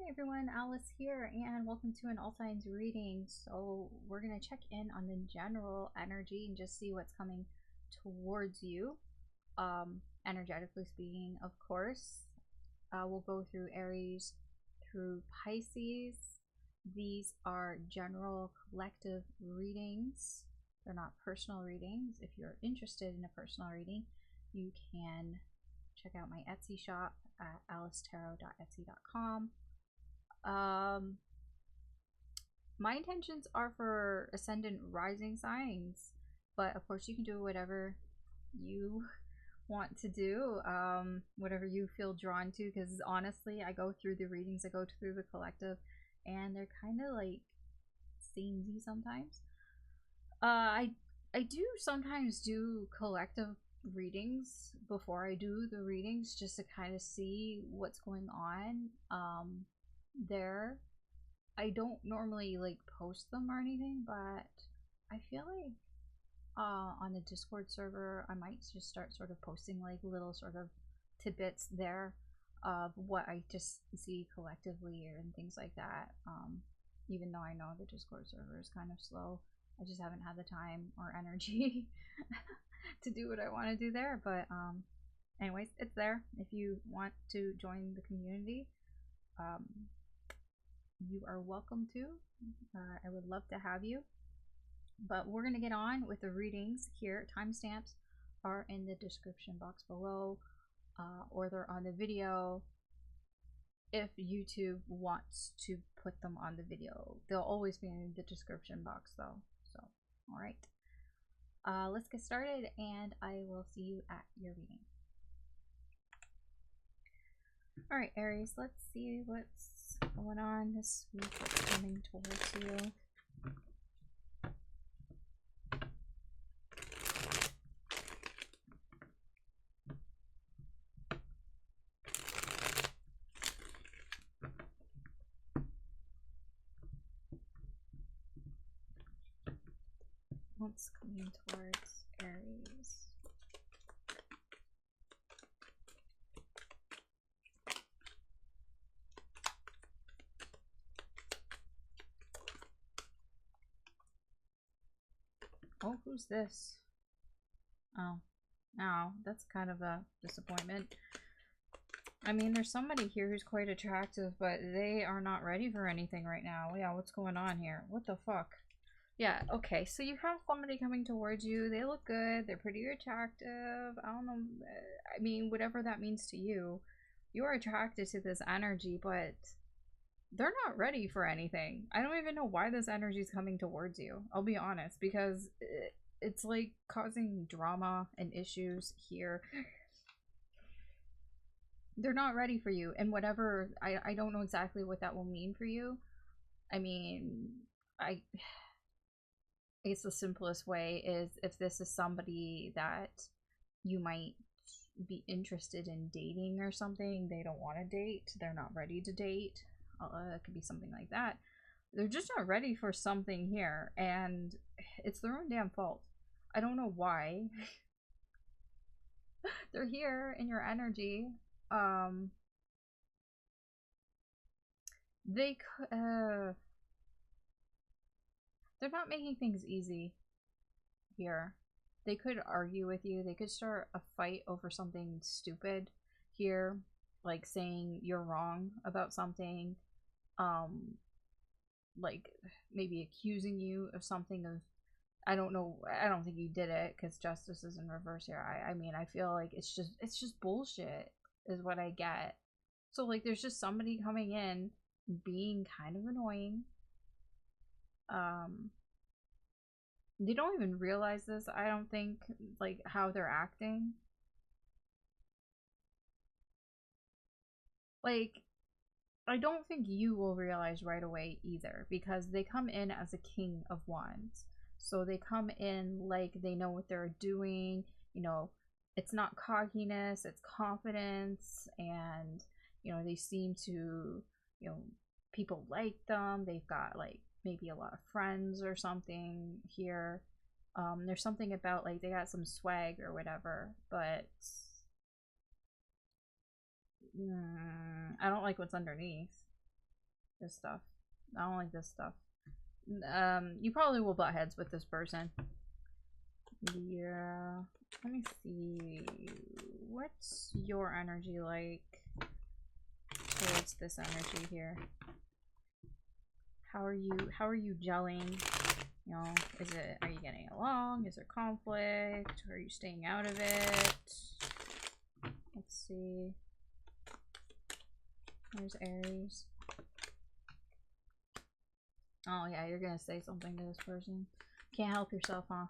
Hey everyone, Alice here, and welcome to an all signs reading. So we're going to check in on the general energy and just see what's coming towards you, energetically speaking, of course. We'll go through Aries through Pisces. These are general collective readings. They're not personal readings. If you're interested in a personal reading, you can check out my Etsy shop at alicetarot.etsy.com. My intentions are for ascendant rising signs, but of course you can do whatever you want to do, whatever you feel drawn to, because honestly I go through the readings, I go through the collective, and they're kind of like samey sometimes. I do sometimes do collective readings before I do the readings, just to kind of see what's going on there. I don't normally like post them or anything, but I feel like on the Discord server I might just start sort of posting like little sort of tidbits there of what I just see collectively and things like that. Even though I know the Discord server is kind of slow, I just haven't had the time or energy to do what I want to do there. But anyways, it's there if you want to join the community. You are welcome to. I would love to have you. But we're going to get on with the readings here. Timestamps are in the description box below, or they're on the video if YouTube wants to put them on the video. They'll always be in the description box though. So, alright. Let's get started, and I will see you at your reading. Alright, Aries, let's see what's going on this week, what's coming towards you. What's coming towards Aries? Oh, who's this? Oh, no, that's kind of a disappointment. I mean, there's somebody here who's quite attractive, but they are not ready for anything right now. Yeah, what's going on here? What the fuck? Yeah, okay, so you have somebody coming towards you. They look good. They're pretty attractive. I don't know. I mean, whatever that means to you. You're attracted to this energy, but they're not ready for anything. I don't even know why this energy is coming towards you. I'll be honest, because it's like causing drama and issues here. They're not ready for you, and whatever, I don't know exactly what that will mean for you. I mean, I guess the simplest way is if this is somebody that you might be interested in dating or something, they don't want to date, they're not ready to date. It could be something like that. They're just not ready for something here, and it's their own damn fault. I don't know why. They're here in your energy. They're not making things easy here. They could argue with you. They could start a fight over something stupid here, like saying you're wrong about something, like maybe accusing you of something of, I don't know, I don't think you did it because justice is in reverse here. I mean, I feel like it's just bullshit is what I get. So like there's just somebody coming in being kind of annoying. They don't even realize this, I don't think, like how they're acting. Like, I don't think you will realize right away either, because they come in as a King of Wands. So they come in like they know what they're doing, you know, it's not cockiness, it's confidence, and, you know, they seem to, you know, people like them, they've got like maybe a lot of friends or something here. There's something about like they got some swag or whatever, but I don't like what's underneath. this stuff. I don't like this stuff. You probably will butt heads with this person. Yeah. Let me see. What's your energy like towards this energy here? How are you gelling? You know, are you getting along? Is there conflict? Are you staying out of it? Let's see. There's Aries. Oh yeah, you're gonna say something to this person. Can't help yourself, huh?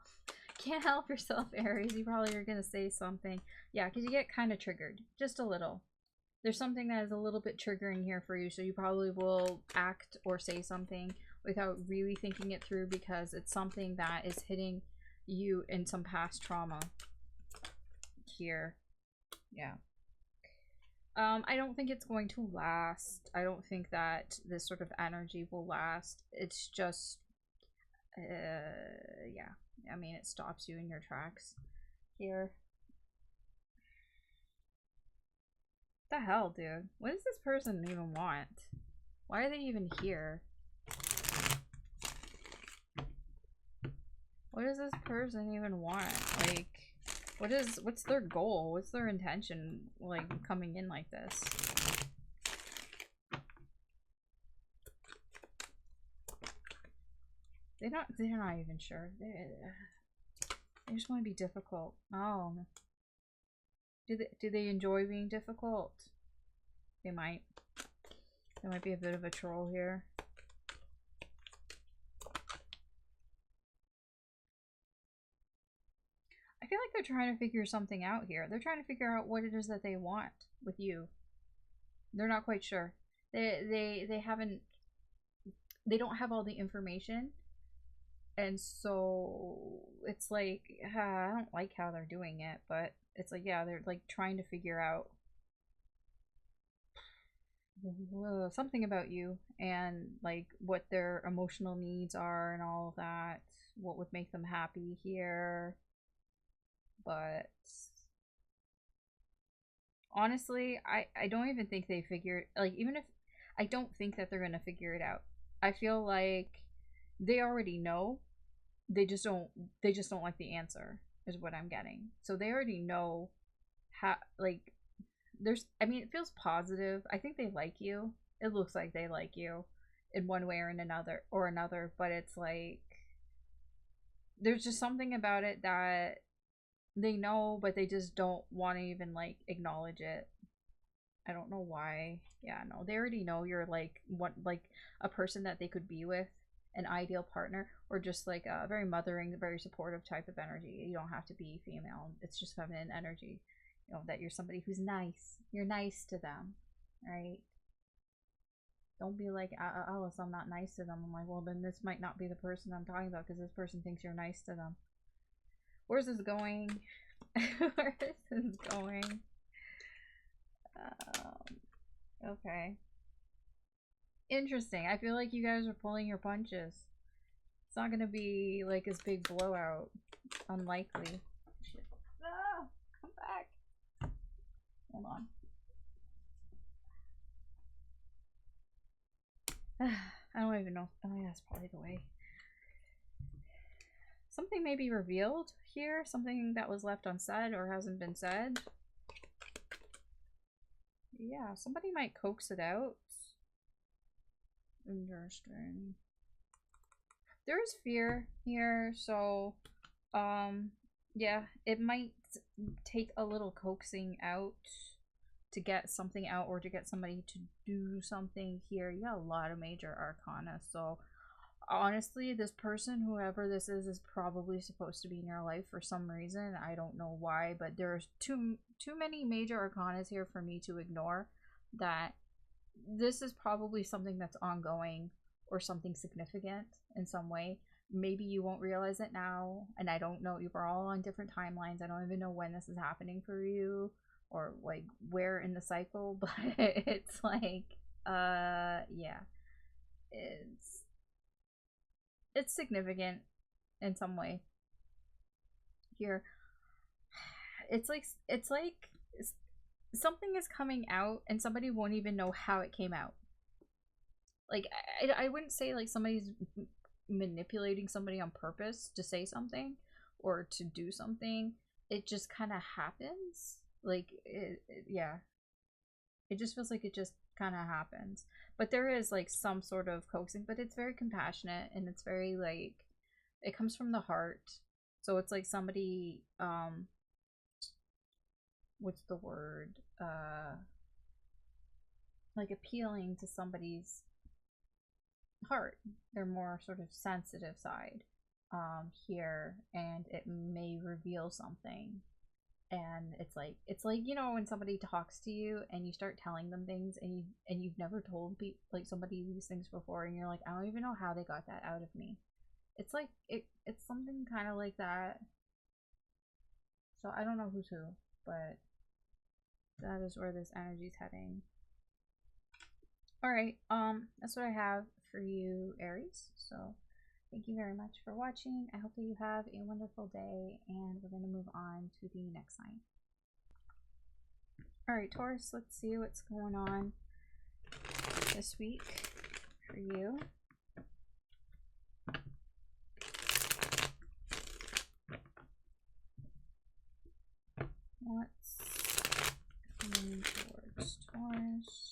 Can't help yourself, Aries. You probably are gonna say something. Yeah, because you get kind of triggered. Just a little. There's something that is a little bit triggering here for you, so you probably will act or say something without really thinking it through because it's something that is hitting you in some past trauma here. Yeah. I don't think it's going to last. I don't think that this sort of energy will last. It's just, yeah. I mean, it stops you in your tracks here. What the hell, dude? What does this person even want? Why are they even here? What does this person even want? Like, what's their goal? What's their intention, like, coming in like this? They're not even sure. They just want to be difficult. Oh. Do they enjoy being difficult? They might. There might be a bit of a troll here. I feel like they're trying to figure something out here. They're trying to figure out what it is that they want with you. They're not quite sure. They don't have all the information. And so it's like, I don't like how they're doing it, but it's like, yeah, they're like trying to figure out something about you and like what their emotional needs are and all of that, what would make them happy here. But honestly, I don't even think they figured, like, even if I don't think that they're gonna figure it out. I feel like they already know. They just don't like the answer is what I'm getting. So they already know how, like, I mean, it feels positive. I think they like you. It looks like they like you in one way or in another, but it's like there's just something about it that they know, but they just don't want to even like acknowledge it. I don't know why. Yeah, no, they already know you're like a person that they could be with, an ideal partner, or just like a very mothering, very supportive type of energy. You don't have to be female. It's just feminine energy. You know, that you're somebody who's nice. You're nice to them, right? Don't be like, Alice, I'm not nice to them. I'm like, well, then this might not be the person I'm talking about because this person thinks you're nice to them. Where's this going? Where is this going? Okay. Interesting. I feel like you guys are pulling your punches. It's not gonna be like this big blowout. Unlikely. Shit. Ah, come back. Hold on. I don't even know. Oh yeah, that's probably the way. Something may be revealed here. Something that was left unsaid or hasn't been said. Yeah, somebody might coax it out. Interesting. There is fear here, so yeah, it might take a little coaxing out to get something out or to get somebody to do something here. You got a lot of major arcana, so honestly, this person, whoever this is probably supposed to be in your life for some reason. I don't know why, but there's too many major arcanas here for me to ignore. That this is probably something that's ongoing or something significant in some way. Maybe you won't realize it now, and I don't know. You're all on different timelines. I don't even know when this is happening for you or like where in the cycle, but it's like yeah, it's significant in some way here. It's like something is coming out and somebody won't even know how it came out. like, I wouldn't say like somebody's manipulating somebody on purpose to say something or to do something. It just kind of happens. Like, yeah. It just feels like it just kind of happens. But there is like some sort of coaxing, but it's very compassionate and it's very like, it comes from the heart. So it's like somebody, what's the word? Like appealing to somebody's heart. They're more sort of sensitive side here, and it may reveal something. And it's like, you know, when somebody talks to you and you start telling them things and you've never told like somebody these things before, and you're like, I don't even know how they got that out of me. It's like it's something kind of like that. So I don't know who's who, but that is where this energy is heading. All right, that's what I have for you, Aries. So thank you very much for watching. I hope that you have a wonderful day, and we're going to move on to the next sign. All right, Taurus, let's see what's going on this week for you. What's coming towards Taurus?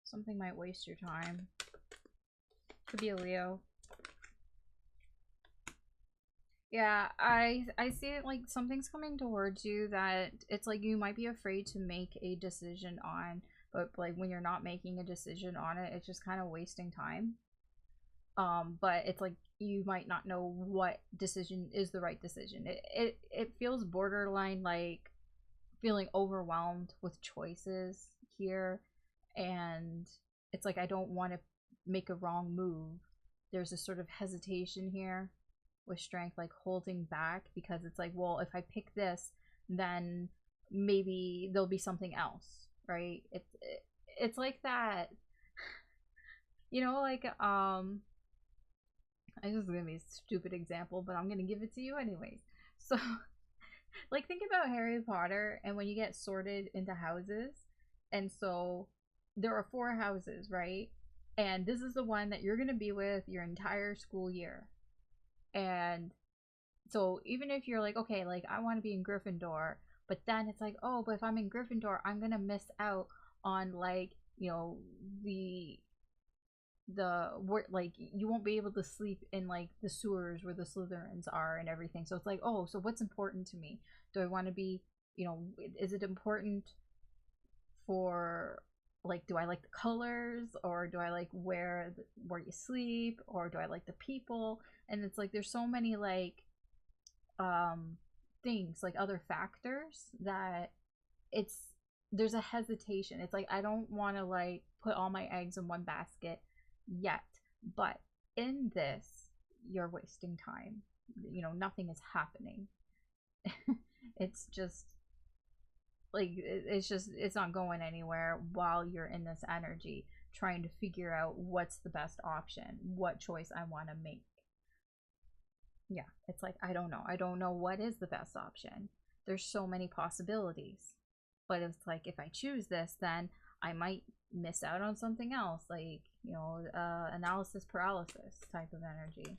Something might waste your time. Could be a Leo. Yeah, I see it like something's coming towards you that it's like you might be afraid to make a decision on, but like when you're not making a decision on it, it's just kind of wasting time. But it's like you might not know what decision is the right decision. It feels borderline like feeling overwhelmed with choices here, and it's like I don't want to make a wrong move. There's a sort of hesitation here with strength, like holding back, because it's like, well, if I pick this, then maybe there'll be something else, right? It's like that, you know, like I just gonna be a stupid example, but I'm gonna give it to you anyways. So like think about Harry Potter and when you get sorted into houses, and so there are 4 houses, right? And this is the one that you're gonna be with your entire school year. And so even if you're like, okay, like I want to be in Gryffindor, but then it's like, oh, but if I'm in Gryffindor, I'm gonna miss out on like, you know, like you won't be able to sleep in like the sewers where the Slytherins are and everything. So it's like, oh, so what's important to me? Do I want to be, you know, is it important for like, do I like the colors, or do I like where you sleep, or do I like the people? And it's like there's so many like things, like other factors, that there's a hesitation. It's like I don't want to like put all my eggs in one basket yet, but in this you're wasting time. You know, nothing is happening. It's just like it's not going anywhere while you're in this energy trying to figure out what's the best option, what choice I want to make. Yeah, it's like I don't know what is the best option. There's so many possibilities, but it's like if I choose this, then I might miss out on something else, like, you know, analysis paralysis type of energy.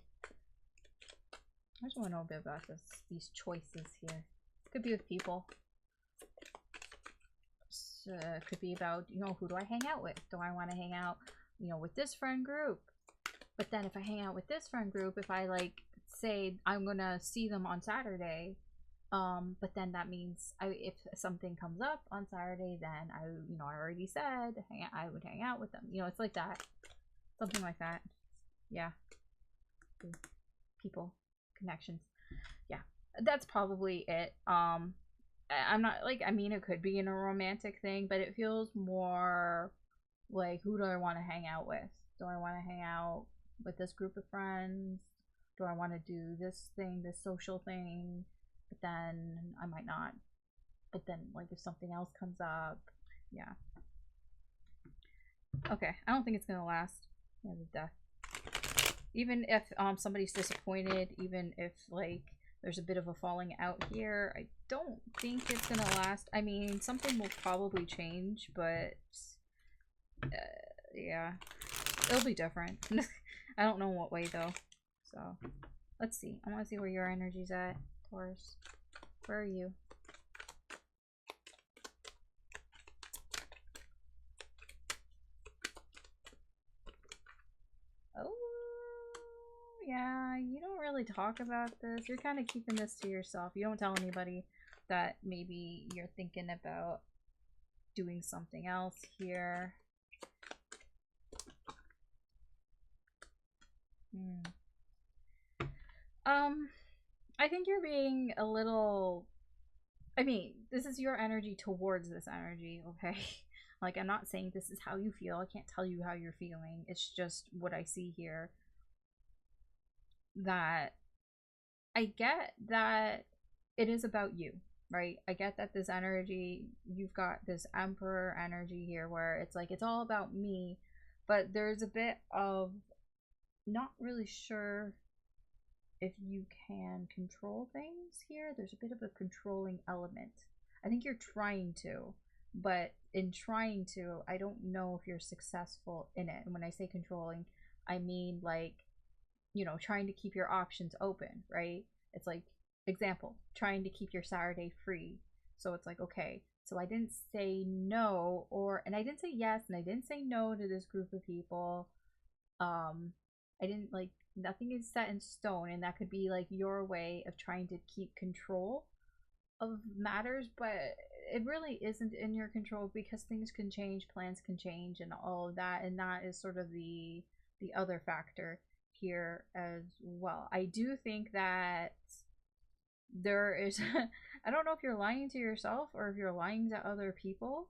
I just want to know a bit about these choices here. Could be with people. Could be about, you know, who do I hang out with? Do I want to hang out, you know, with this friend group? But then if I hang out with this friend group, if I like say I'm gonna see them on Saturday, but then that means if something comes up on Saturday, then I already said I would hang out with them. You know, it's like that, something like that. Yeah, people, connections. Yeah, that's probably it. I'm not like, I mean, it could be in a romantic thing, but it feels more like, who do I want to hang out with? Do I want to hang out with this group of friends? Do I want to do this thing, this social thing? But then I might not but then like if something else comes up, yeah. Okay, I don't think it's gonna last. Yeah, the death. Even if somebody's disappointed, even if like there's a bit of a falling out here, I don't think it's gonna last. I mean, something will probably change, but yeah, it'll be different. I don't know what way though. So let's see. I want to see where your energy's at, Taurus. Where are you? Oh, yeah, you don't really talk about this. You're kind of keeping this to yourself. You don't tell anybody that maybe you're thinking about doing something else here. I think you're being a little... I mean, this is your energy towards this energy, okay? Like, I'm not saying this is how you feel. I can't tell you how you're feeling. It's just what I see here. That I get that it is about you, right? I get that this energy, you've got this Emperor energy here where it's like, it's all about me. But there's a bit of not really sure if you can control things here. There's a bit of a controlling element. I think you're trying to, but in trying to, I don't know if you're successful in it. And when I say controlling, I mean like, you know, trying to keep your options open, right? It's like, example, trying to keep your Saturday free. So it's like, okay, so I didn't say no, and I didn't say yes, and I didn't say no to this group of people. I didn't like, nothing is set in stone, and that could be like your way of trying to keep control of matters, but it really isn't in your control because things can change, plans can change, and all of that, and that is sort of the other factor here as well. I do think that there is I don't know if you're lying to yourself or if you're lying to other people.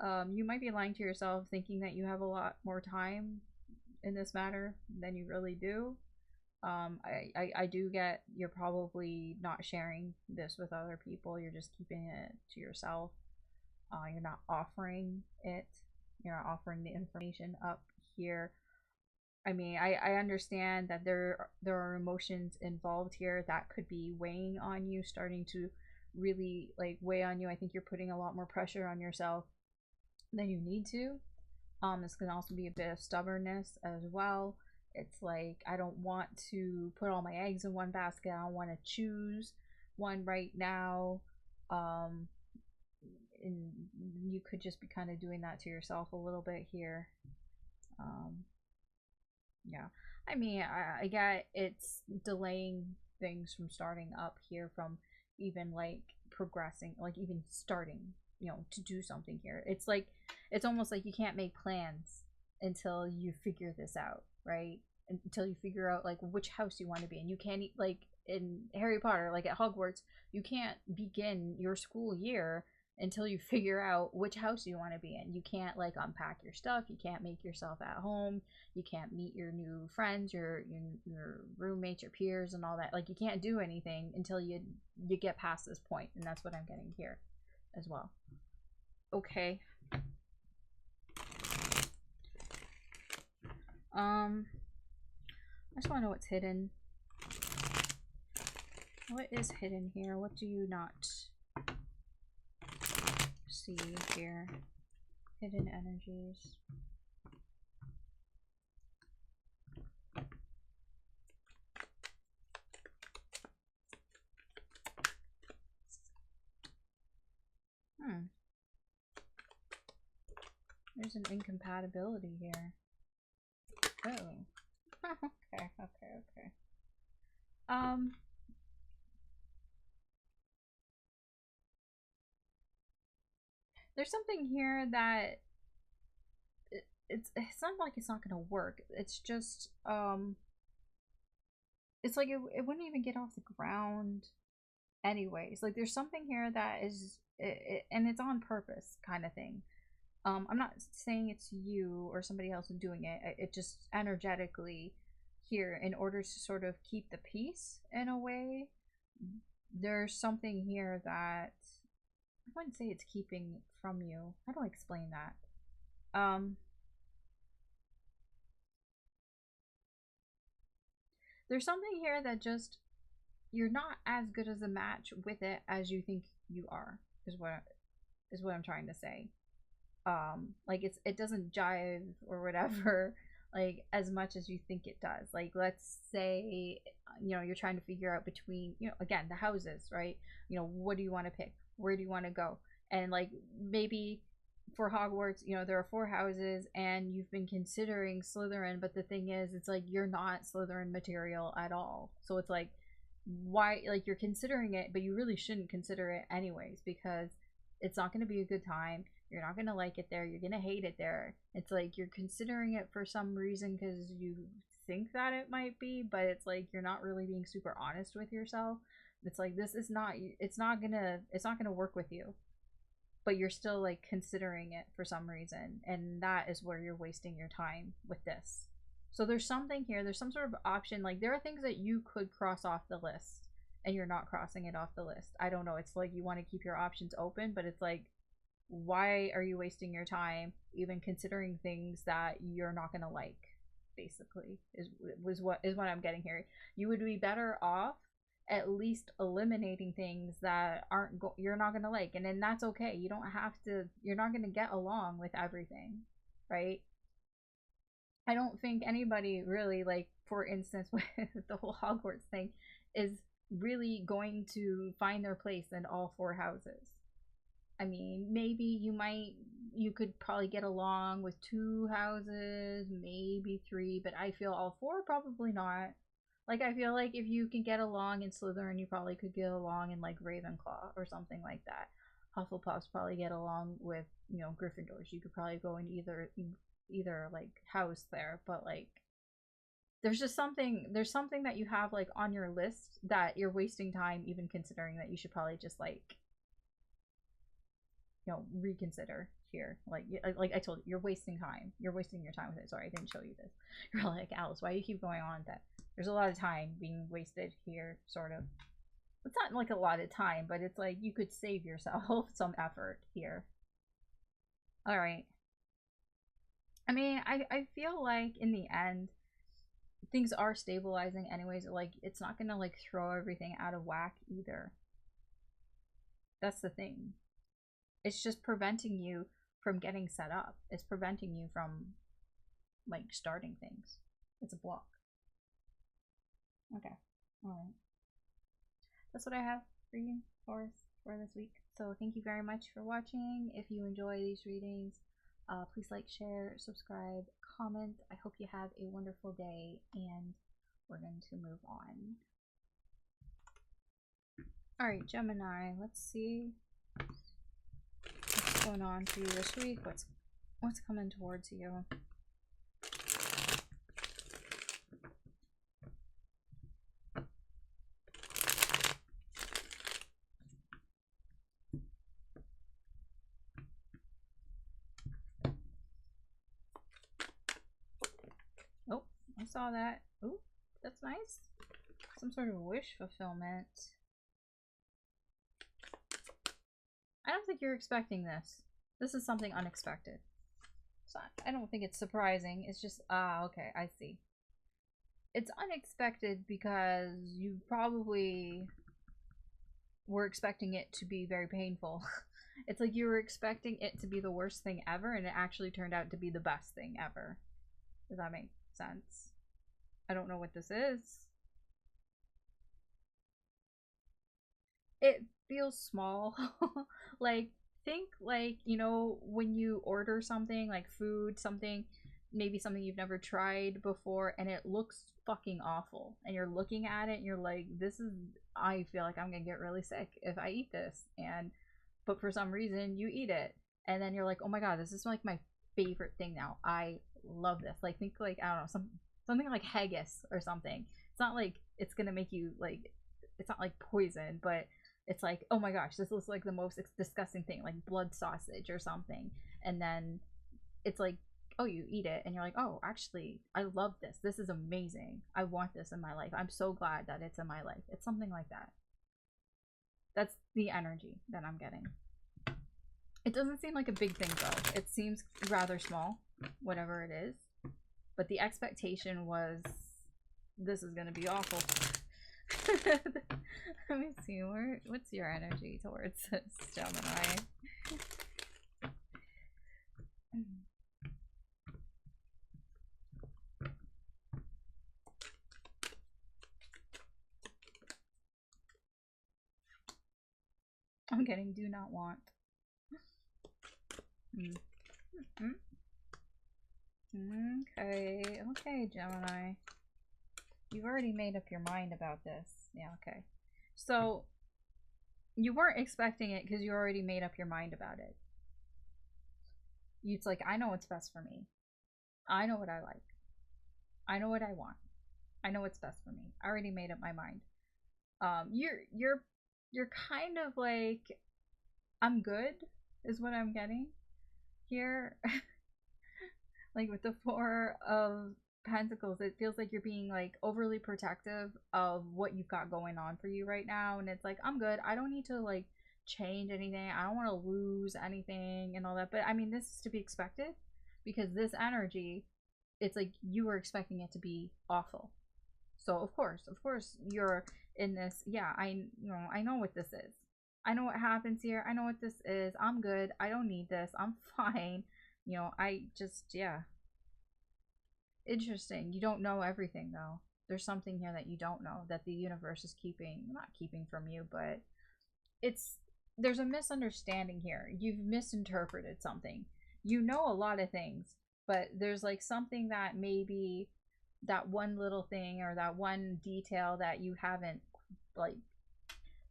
You might be lying to yourself thinking that you have a lot more time in this matter than you really do. I do get you're probably not sharing this with other people. You're just keeping it to yourself. You're not offering it. You're not offering the information up here. I mean, I understand that there are emotions involved here that could be weighing on you, starting to really like weigh on you. I think you're putting a lot more pressure on yourself than you need to. This can also be a bit of stubbornness as well. It's like, I don't want to put all my eggs in one basket. I don't want to choose one right now. And you could just be kind of doing that to yourself a little bit here. Yeah, I mean, I get it's delaying things from starting up here, from even like progressing, like even starting, you know, to do something here. It's like, it's almost like you can't make plans until you figure this out, right? Until you figure out like which house you want to be in. You can't, like in Harry Potter, like at Hogwarts, you can't begin your school year until you figure out which house you want to be in. You can't like unpack your stuff. You can't make yourself at home. You can't meet your new friends, your roommates, your peers, and all that. Like, you can't do anything until you get past this point, and that's what I'm getting here as well. Okay. I just want to know what's hidden. What is hidden here? What do you not see here? Hidden energies. There's an incompatibility here. Oh. Okay. There's something here that it's not like it's not gonna work. It's just it's like it wouldn't even get off the ground anyways. Like, there's something here that is and it's on purpose kind of thing. I'm not saying it's you or somebody else doing it. It just energetically here, in order to sort of keep the peace in a way, there's something here that I wouldn't say it's keeping from you. How do I explain that? There's something here that just, you're not as good as a match with it as you think you are, is what I'm trying to say. Like it doesn't jive or whatever, like as much as you think it does. Like let's say, you know, you're trying to figure out between, you know, again, the houses, right? You know, what do you want to pick? Where do you want to go? And like maybe for Hogwarts, you know, there are 4 houses and you've been considering Slytherin, but the thing is, it's like you're not Slytherin material at all. So it's like, why, like you're considering it, but you really shouldn't consider it anyways, because it's not going to be a good time. You're not going to like it there. You're going to hate it there. It's like you're considering it for some reason because you think that it might be, but it's like you're not really being super honest with yourself. It's like this is not, it's not going to work with you. But you're still like considering it for some reason, and that is where you're wasting your time with this. So there's something here, there's some sort of option, like there are things that you could cross off the list and you're not crossing it off the list. I don't know, it's like you want to keep your options open, but it's like, why are you wasting your time even considering things that you're not going to like, basically, is what I'm getting here. You would be better off at least eliminating things that you're not going to like, and then that's okay. You don't have to, you're not going to get along with everything, right? I don't think anybody really, like for instance with the whole Hogwarts thing, is really going to find their place in all 4 houses. I mean, maybe you could probably get along with 2 houses, maybe 3, but I feel all 4 probably not. Like, I feel like if you can get along in Slytherin, you probably could get along in, like, Ravenclaw or something like that. Hufflepuffs probably get along with, you know, Gryffindors. You could probably go in either like, house there. But, like, there's something that you have, like, on your list that you're wasting time even considering, that you should probably just, like, you know, reconsider here. Like I told you, you're wasting time. You're wasting your time with it. Sorry, I didn't show you this. You're like, Alice, why do you keep going on with that? There's a lot of time being wasted here, sort of. It's not like a lot of time, but it's like you could save yourself some effort here. All right. I mean, I feel like in the end, things are stabilizing anyways. Like, it's not gonna like throw everything out of whack either. That's the thing. It's just preventing you from getting set up. It's preventing you from like starting things. It's a block. Okay. Alright. That's what I have for you, Taurus, for this week. So thank you very much for watching. If you enjoy these readings, please like, share, subscribe, comment. I hope you have a wonderful day, and we're going to move on. Alright, Gemini, let's see what's going on for you this week. What's coming towards you? Oh, I saw that. Ooh, that's nice. Some sort of wish fulfillment. I don't think you're expecting this. This is something unexpected. So I don't think it's surprising. It's just, okay, I see. It's unexpected because you probably were expecting it to be very painful. It's like you were expecting it to be the worst thing ever, and it actually turned out to be the best thing ever. Does that make sense? I don't know what this is. It feels small. Like, think like, you know, when you order something like food, something, maybe something you've never tried before, and it looks fucking awful, and you're looking at it and you're like, this is, I feel like I'm gonna get really sick if I eat this, and but for some reason you eat it, and then you're like, oh my god, this is like my favorite thing now. I love this. Like, think like, I don't know, something like haggis or something. It's not like it's gonna make you like, it's not like poison, but it's like, oh my gosh, this looks like the most disgusting thing, like blood sausage or something. And then it's like, oh, you eat it and you're like, oh, actually, I love this. This is amazing. I want this in my life. I'm so glad that it's in my life. It's something like that. That's the energy that I'm getting. It doesn't seem like a big thing though. It seems rather small, whatever it is. But the expectation was, this is gonna be awful. Let me see, what's your energy towards this, Gemini? I'm getting do not want. Okay, okay, Gemini. You've already made up your mind about this. Yeah, okay. So, you weren't expecting it because you already made up your mind about it. It's like, I know what's best for me. I know what I like. I know what I want. I know what's best for me. I already made up my mind. You're kind of like, I'm good, is what I'm getting here. Like with the Four of Pentacles, it feels like you're being like overly protective of what you've got going on for you right now, and it's like, I'm good. I don't need to like change anything. I don't want to lose anything and all that. But I mean, this is to be expected because this energy, it's like you were expecting it to be awful. So of course you're in this. Yeah, I know what this is. I know what happens here. I know what this is. I'm good. I don't need this. I'm fine. I just, yeah. Interesting. You don't know everything though. There's something here that you don't know that the universe is not keeping from you, but there's a misunderstanding here. You've misinterpreted something. You know a lot of things, but there's like something that maybe that one little thing or that one detail that you haven't, like,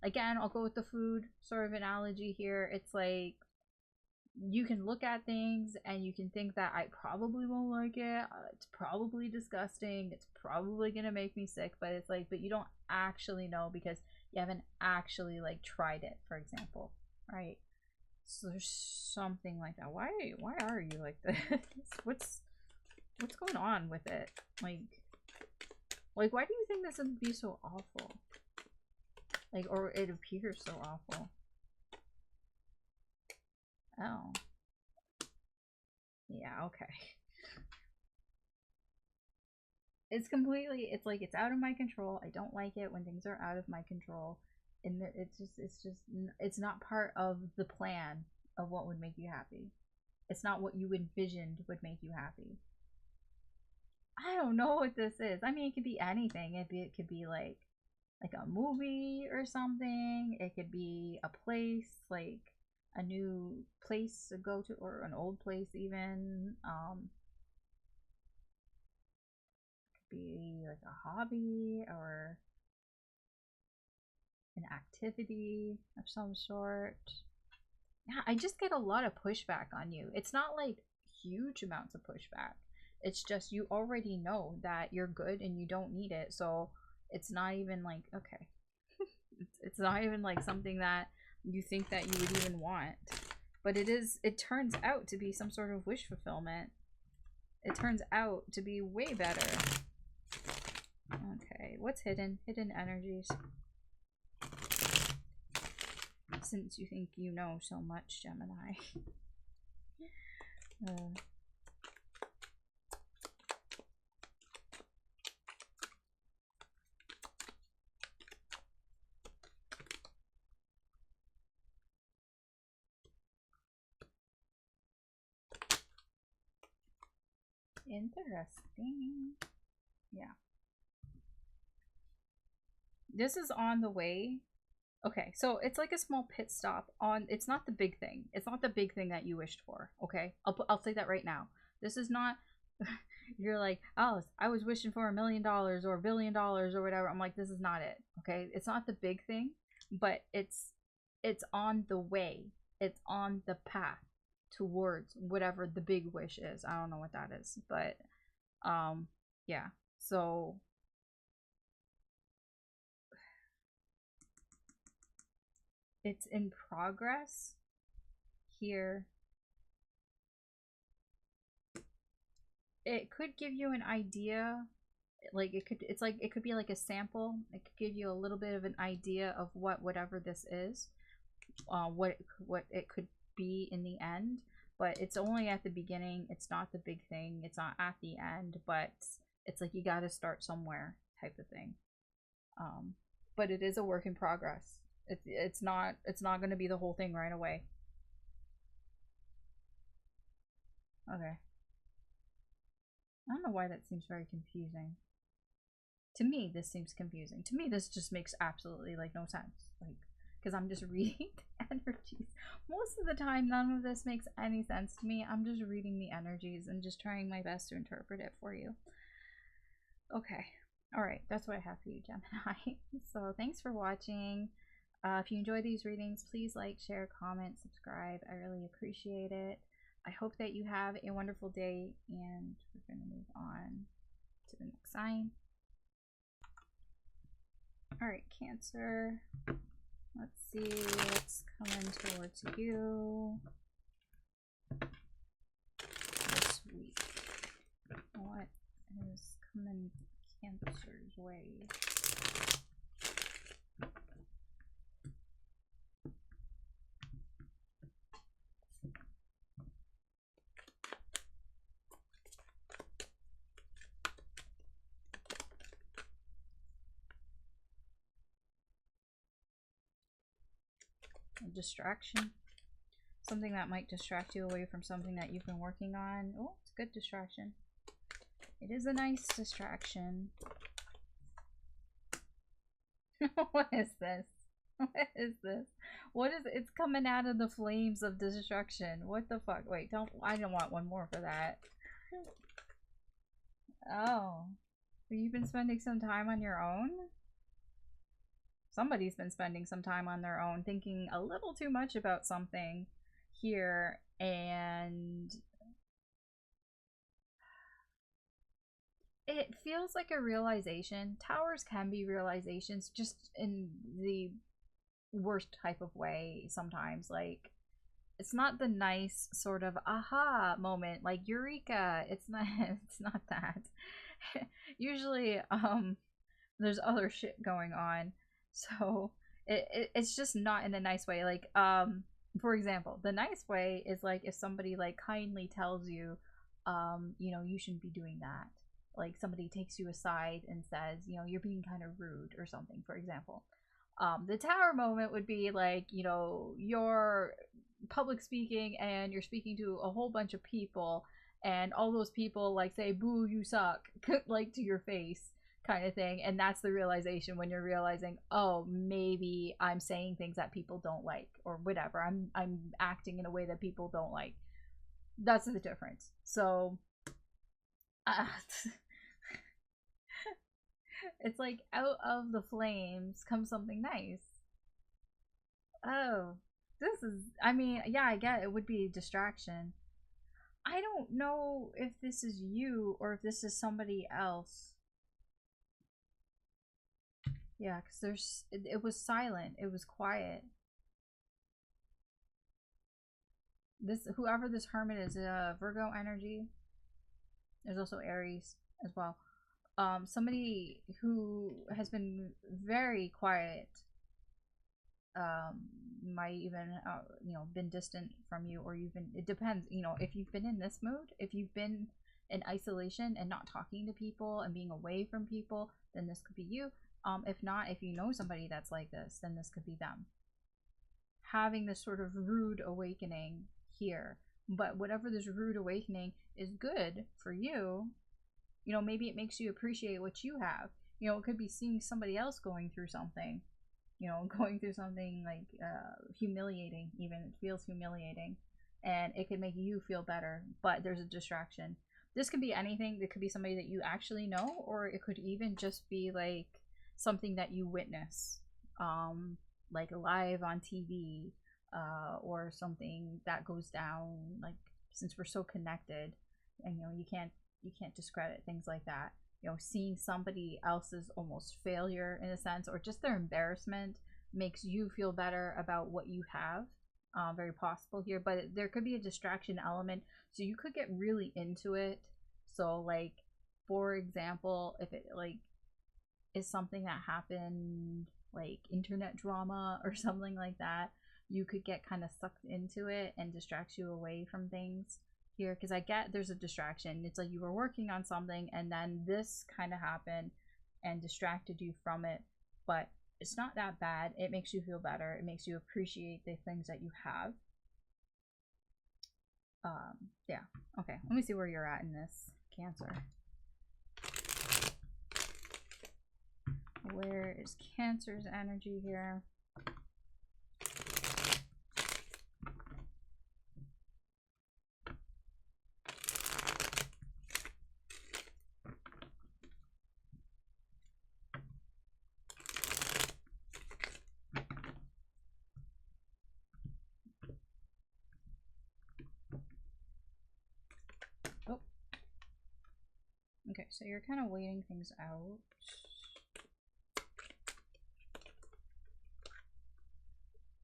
again, I'll go with the food sort of analogy here. It's like you can look at things and you can think that I probably won't like it. It's probably disgusting. It's probably gonna make me sick. But it's like, but you don't actually know because you haven't actually like tried it, for example, right? So there's something like that. Why are you like this? What's going on with it? Like why do you think this would be so awful? Like, or it appears so awful. Oh. Yeah, okay. It's like it's out of my control. I don't like it when things are out of my control. And it's not part of the plan of what would make you happy. It's not what you envisioned would make you happy. I don't know what this is. I mean, it could be anything. It could be like a movie or something. It could be a place, like a new place to go to, or an old place even. It could be like a hobby or an activity of some sort. Yeah, I just get a lot of pushback on you. It's not like huge amounts of pushback. It's just you already know that you're good and you don't need it. So it's not even like, okay. It's not even like something that you think that you would even want. But it turns out to be some sort of wish fulfillment. It turns out to be way better. Okay, what's hidden? Hidden energies. Since you think you know so much, Gemini. Interesting. Yeah. This is on the way. Okay, so it's like a small pit stop on. It's not the big thing. It's not the big thing that you wished for. Okay, I'll say that right now. This is not. You're like, Alice, I was wishing for $1 million or $1 billion or whatever. I'm like, this is not it. Okay, it's not the big thing, but it's on the way. It's on the path towards whatever the big wish is. I don't know what that is, but yeah. So it's in progress here. It could give you an idea, like it could be like a sample. It could give you a little bit of an idea of whatever this is, what it could be in the end, but it's only at the beginning. It's not the big thing. It's not at the end, but it's like you got to start somewhere type of thing. But it is a work in progress. It's not going to be the whole thing right away. Okay. I don't know why that seems very confusing. To me, this seems confusing. To me, this just makes absolutely like no sense. Like, because I'm just reading the energies. Most of the time, none of this makes any sense to me. I'm just reading the energies and just trying my best to interpret it for you. Okay. Alright, that's what I have for you, Gemini. So, thanks for watching. If you enjoy these readings, please like, share, comment, subscribe. I really appreciate it. I hope that you have a wonderful day, and we're going to move on to the next sign. Alright, Cancer. Let's see what's coming towards you this week. What is coming Cancer's way? A distraction. Something that might distract you away from something that you've been working on. Oh, it's a good distraction. It is a nice distraction. What is this? What is this? What is it's coming out of the flames of destruction? What the fuck? Wait, I don't want one more for that. Oh. You've been spending some time on your own? Somebody's been spending some time on their own, thinking a little too much about something here, and it feels like a realization. Towers can be realizations, just in the worst type of way sometimes. Like, it's not the nice sort of aha moment, like eureka. It's not it's not that. Usually there's other shit going on. So it's just not in a nice way. Like, for example, the nice way is like if somebody like kindly tells you, you know, you shouldn't be doing that. Like somebody takes you aside and says, you know, you're being kind of rude or something, for example. The tower moment would be like, you know, you're public speaking and you're speaking to a whole bunch of people, and all those people like say, boo, you suck, like to your face, kind of thing. And that's the realization, when you're realizing, oh, maybe I'm saying things that people don't like, or whatever, I'm acting in a way that people don't like. That's the difference. So it's like out of the flames comes something nice. Oh, this is, I mean, yeah, I get it would be a distraction. I don't know if this is you or if this is somebody else. Yeah, because it was silent. It was quiet. Whoever this hermit is, Virgo energy. There's also Aries as well. Somebody who has been very quiet, might even, you know, been distant from you, or you've been, it depends, you know, if you've been in this mood, if you've been in isolation and not talking to people and being away from people, then this could be you. If not, if you know somebody that's like this, then this could be them. Having this sort of rude awakening here. But whatever this rude awakening is good for you, you know, maybe it makes you appreciate what you have. You know, it could be seeing somebody else going through something, you know, going through something like humiliating, even. It feels humiliating. And it could make you feel better, but there's a distraction. This could be anything. It could be somebody that you actually know, or it could even just be like something that you witness, like live on TV, or something that goes down. Like, since we're so connected, and you know, you can't discredit things like that. You know, seeing somebody else's almost failure in a sense, or just their embarrassment, makes you feel better about what you have. Very possible here, but there could be a distraction element, so you could get really into it. So like, for example, if it like is something that happened, like internet drama or something like that, you could get kind of sucked into it and distracts you away from things here. Because I get there's a distraction. It's like you were working on something and then this kind of happened and distracted you from it. But it's not that bad. It makes you feel better. It makes you appreciate the things that you have. Yeah. Okay, let me see where you're at in this, Cancer. Where is Cancer's energy here? Oh. Okay, so you're kind of waiting things out.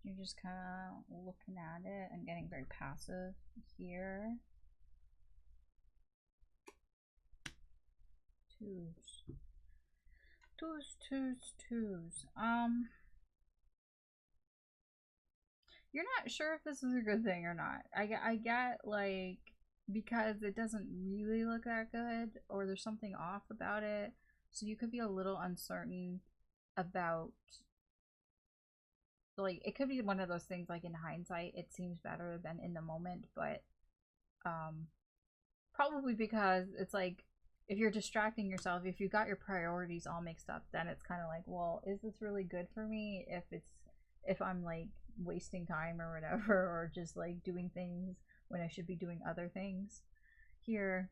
You're just kind of looking at it and getting very passive here. Twos. You're not sure if this is a good thing or not. I get, like, because it doesn't really look that good, or there's something off about it. So you could be a little uncertain about, like, it could be one of those things, like, in hindsight, it seems better than in the moment, but, probably because it's like, if you're distracting yourself, if you got your priorities all mixed up, then it's kind of like, well, is this really good for me if I'm, like, wasting time or whatever, or just, like, doing things when I should be doing other things here.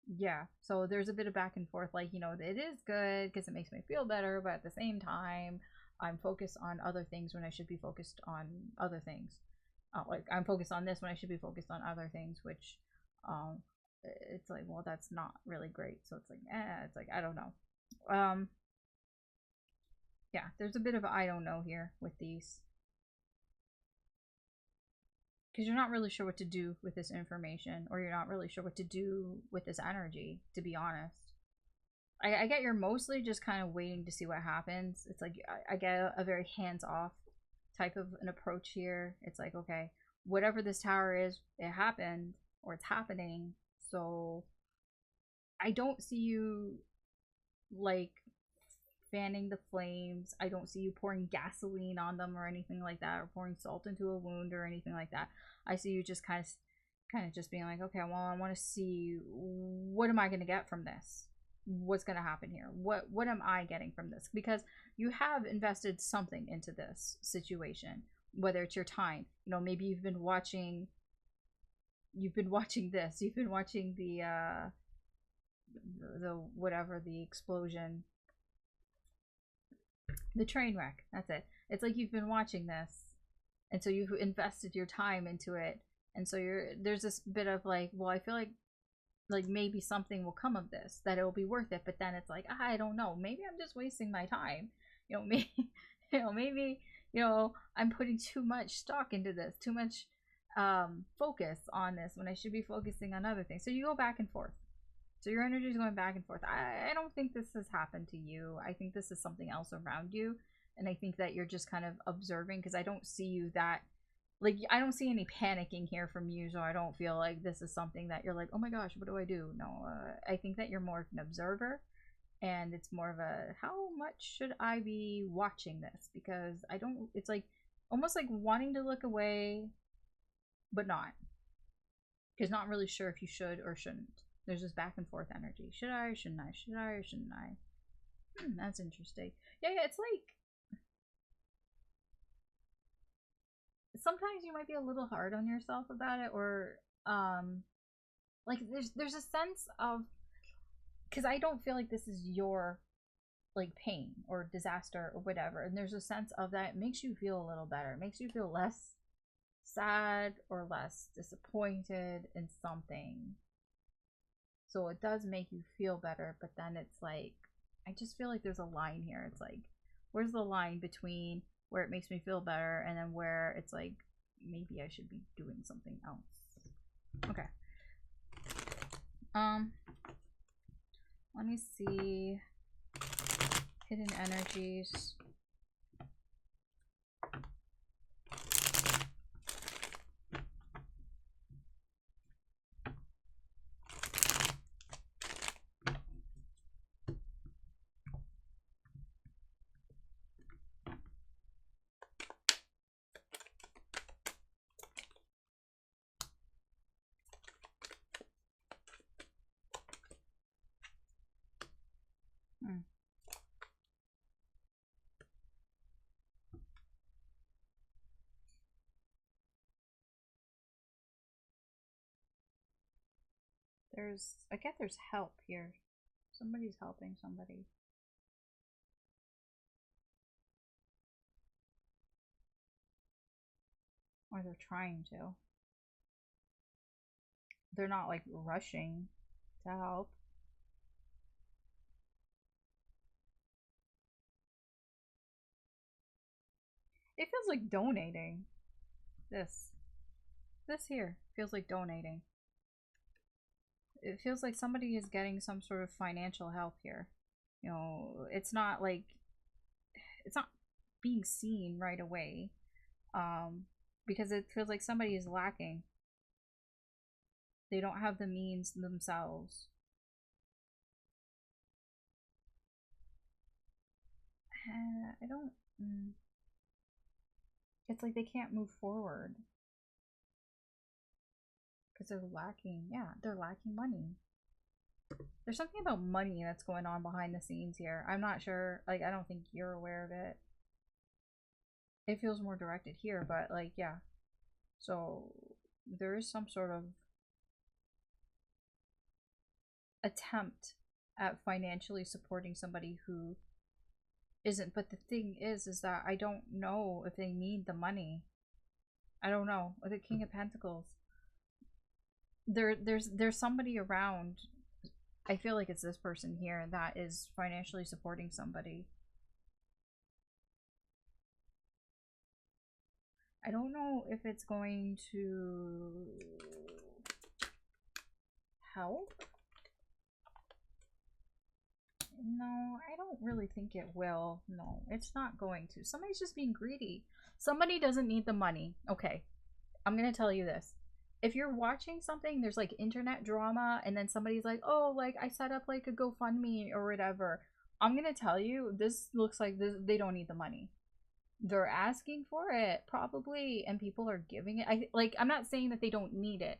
Yeah, so there's a bit of back and forth, like, you know, it is good because it makes me feel better, but at the same time, I'm focused on other things when I should be focused on other things. Like, I'm focused on this when I should be focused on other things, which, it's like, well, that's not really great. So it's like, it's like, I don't know. Yeah, there's a bit of I don't know here with these. Because you're not really sure what to do with this information, or you're not really sure what to do with this energy, to be honest. I get you're mostly just kind of waiting to see what happens. It's like, I get a very hands-off type of an approach here. It's like, okay, whatever this tower is, it happened, or it's happening. So I don't see you, like, fanning the flames. I don't see you pouring gasoline on them or anything like that, or pouring salt into a wound or anything like that. I see you just kind of just being like, okay, well, I want to see, what am I going to get from this? What's going to happen here? What am I getting from this? Because you have invested something into this situation, whether it's your time. You know, maybe you've been watching this. You've been watching the whatever, the explosion, the train wreck. That's it. It's like you've been watching this, and so you've invested your time into it, and so there's this bit of like, well, I feel like maybe something will come of this, that it will be worth it. But then it's like, I don't know, maybe I'm just wasting my time. You know, maybe maybe, you know, I'm putting too much stock into this, too much focus on this, when I should be focusing on other things. So you go back and forth. So your energy is going back and forth. I don't think this has happened to you. I think this is something else around you. And I think that you're just kind of observing, because I don't see you that, like, I don't see any panicking here from you. So I don't feel like this is something that you're like, oh my gosh, what do I do? No, I think that you're more of an observer. And it's more of a, how much should I be watching this? Because I don't, it's like almost like wanting to look away, but not. Because not really sure if you should or shouldn't. There's this back and forth energy. Should I or shouldn't I? Should I or shouldn't I? That's interesting. Yeah, it's like, sometimes you might be a little hard on yourself about it, or like there's a sense of, because I don't feel like this is your, like, pain or disaster or whatever, and there's a sense of that it makes you feel a little better. It makes you feel less sad or less disappointed in something. So it does make you feel better, but then it's like, I just feel like there's a line here. It's like, where's the line between where it makes me feel better and then where it's like, maybe I should be doing something else. Okay. Let me see. Hidden energies. I get there's help here. Somebody's helping somebody. Or they're trying to. They're not like rushing to help. It feels like donating. This here feels like donating. It feels like somebody is getting some sort of financial help here. You know, it's not like, it's not being seen right away. Because it feels like somebody is lacking. They don't have the means themselves. I don't... It's like they can't move forward. Because they're lacking... Yeah, they're lacking money. There's something about money that's going on behind the scenes here. I'm not sure. Like, I don't think you're aware of it. It feels more directed here, but, like, yeah. So, there is some sort of attempt at financially supporting somebody who isn't. But the thing is that I don't know if they need the money. I don't know. The King of Pentacles. There's somebody around. I feel like it's this person here that is financially supporting somebody. I don't know if it's going to help. No, I don't really think it will. No, it's not going to. Somebody's just being greedy. Somebody doesn't need the money. Okay, I'm gonna tell you this. If you're watching something, there's like internet drama, and then somebody's like, oh, like I set up like a GoFundMe or whatever. I'm gonna tell you, this looks like they don't need the money. They're asking for it, probably, and people are giving it. I'm not saying that they don't need it.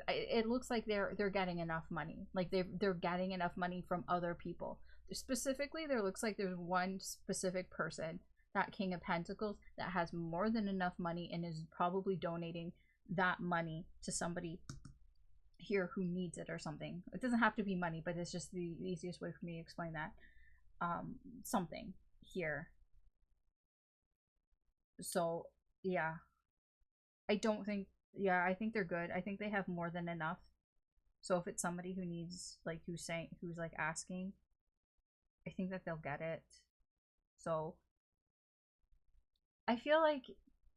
It looks like they're getting enough money. Like they're getting enough money from other people. Specifically, there looks like there's one specific person, that King of Pentacles, that has more than enough money and is probably donating that money to somebody here who needs it or something. It doesn't have to be money, but it's just the easiest way for me to explain that. Something here. So yeah, I don't think, yeah, I think they're good. I think they have more than enough. So if it's somebody who needs, like, who's like asking, I think that they'll get it. So I feel like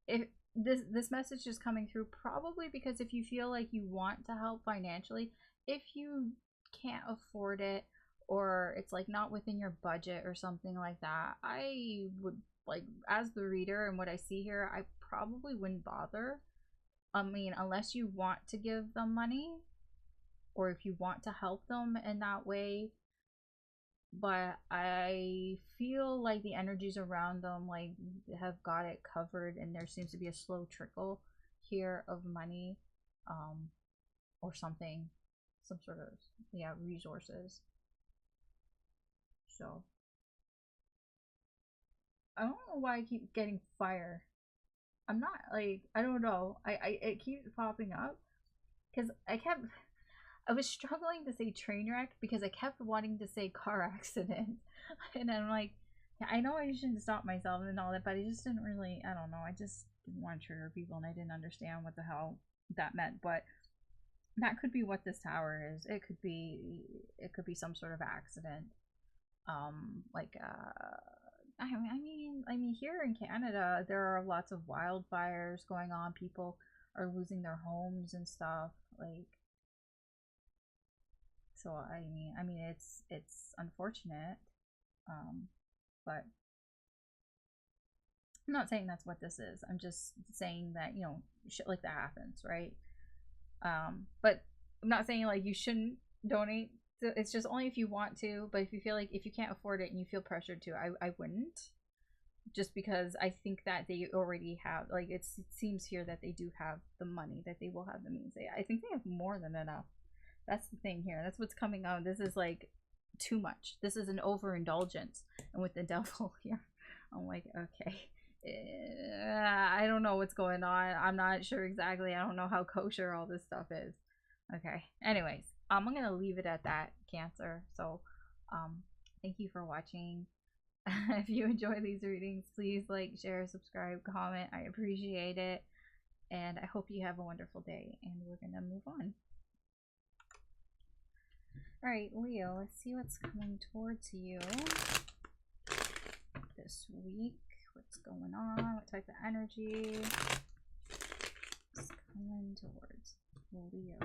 if this message is coming through, probably because if you feel like you want to help financially, if you can't afford it, or it's like not within your budget or something like that, I would, like, as the reader and what I see here, I probably wouldn't bother. I mean, unless you want to give them money, or if you want to help them in that way. But I feel like the energies around them, like, have got it covered, and there seems to be a slow trickle here of money, or something, some sort of, yeah, resources. So I don't know why I keep getting fire. I'm not, like, I don't know. It keeps popping up because I was struggling to say train wreck because I kept wanting to say car accident, and I'm like, yeah, I know I shouldn't stop myself and all that, but I just didn't really. I don't know. I just didn't want to trigger people, and I didn't understand what the hell that meant. But that could be what this tower is. It could be some sort of accident. I mean, here in Canada, there are lots of wildfires going on. People are losing their homes and stuff. Like, so I mean, it's unfortunate, but I'm not saying that's what this is. I'm just saying that, you know, shit like that happens, right? But I'm not saying like you shouldn't donate. It's just only if you want to. But if you feel like, if you can't afford it and you feel pressured to, I wouldn't. Just because I think that they already have, like, it seems here that they do have the money, that they will have the means. I think they have more than enough. That's the thing here. That's what's coming out. This is like too much. This is an overindulgence. And with the devil here, I'm like, okay. I don't know what's going on. I'm not sure exactly. I don't know how kosher all this stuff is. Okay. Anyways, I'm gonna leave it at that, Cancer. So thank you for watching. If you enjoy these readings, please like, share, subscribe, comment. I appreciate it. And I hope you have a wonderful day. And we're gonna move on. Alright, Leo, let's see what's coming towards you this week. What's going on? What type of energy is coming towards Leo?